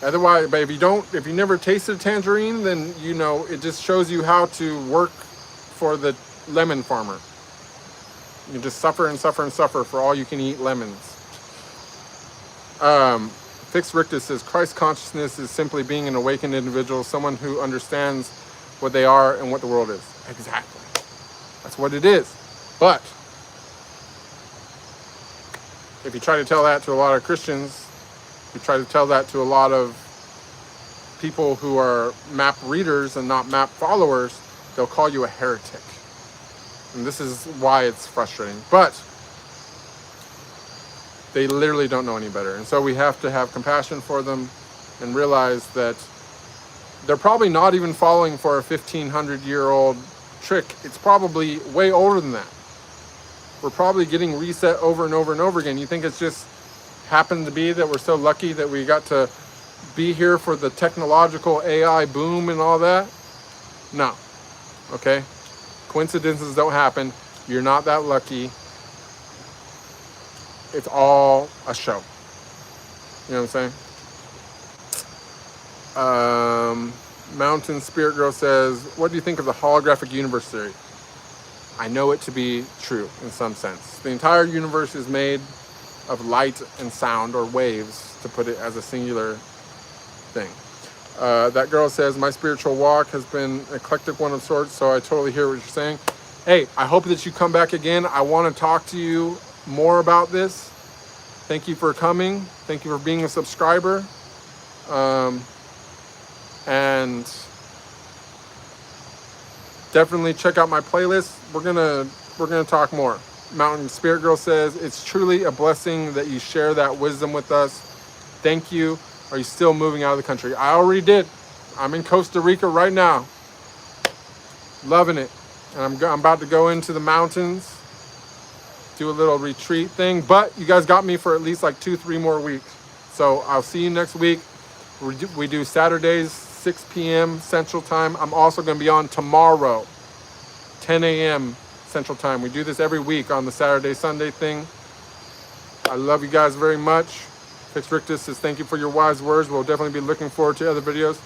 Otherwise, but if you never tasted a tangerine, then it just shows you how to work for the lemon farmer. You just suffer and suffer and suffer for all you can eat lemons. Fixed Rictus says, Christ consciousness is simply being an awakened individual, someone who understands what they are and what the world is. Exactly. That's what it is. But if you try to tell that to a lot of Christians, you try to tell that to a lot of people who are map readers and not map followers, they'll call you a heretic. And this is why it's frustrating. But they literally don't know any better. And so we have to have compassion for them and realize that they're probably not even following for a 1,500-year-old trick. It's probably way older than that. We're probably getting reset over and over and over again. You think it's just happened to be that we're so lucky that we got to be here for the technological AI boom and all that? No. Okay? Coincidences don't happen. You're not that lucky. It's all a show. You know what I'm saying? Mountain Spirit Girl says, what do you think of the holographic universe theory? I know it to be true in some sense. The entire universe is made of light and sound, or waves, to put it as a singular thing. That girl says, my spiritual walk has been an eclectic one of sorts, so I totally hear what you're saying. Hey, I hope that you come back again. I want to talk to you more about this. Thank you for coming. Thank you for being a subscriber. And definitely check out my playlist. We're gonna talk more. Mountain Spirit Girl says, it's truly a blessing that you share that wisdom with us. Thank you. Are you still moving out of the country? I already did. I'm in Costa Rica right now. Loving it. And I'm about to go into the mountains, do a little retreat thing. But you guys got me for at least like 2-3 more weeks. So I'll see you next week. We do Saturdays, 6 p.m. Central Time. I'm also going to be on tomorrow, 10 a.m. Central Time. We do this every week on the Saturday, Sunday thing. I love you guys very much. Fix Rictus says, thank you for your wise words. We'll definitely be looking forward to other videos.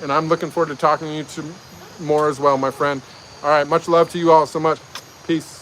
And I'm looking forward to talking to you more as well, my friend. All right, much love to you all so much. Peace.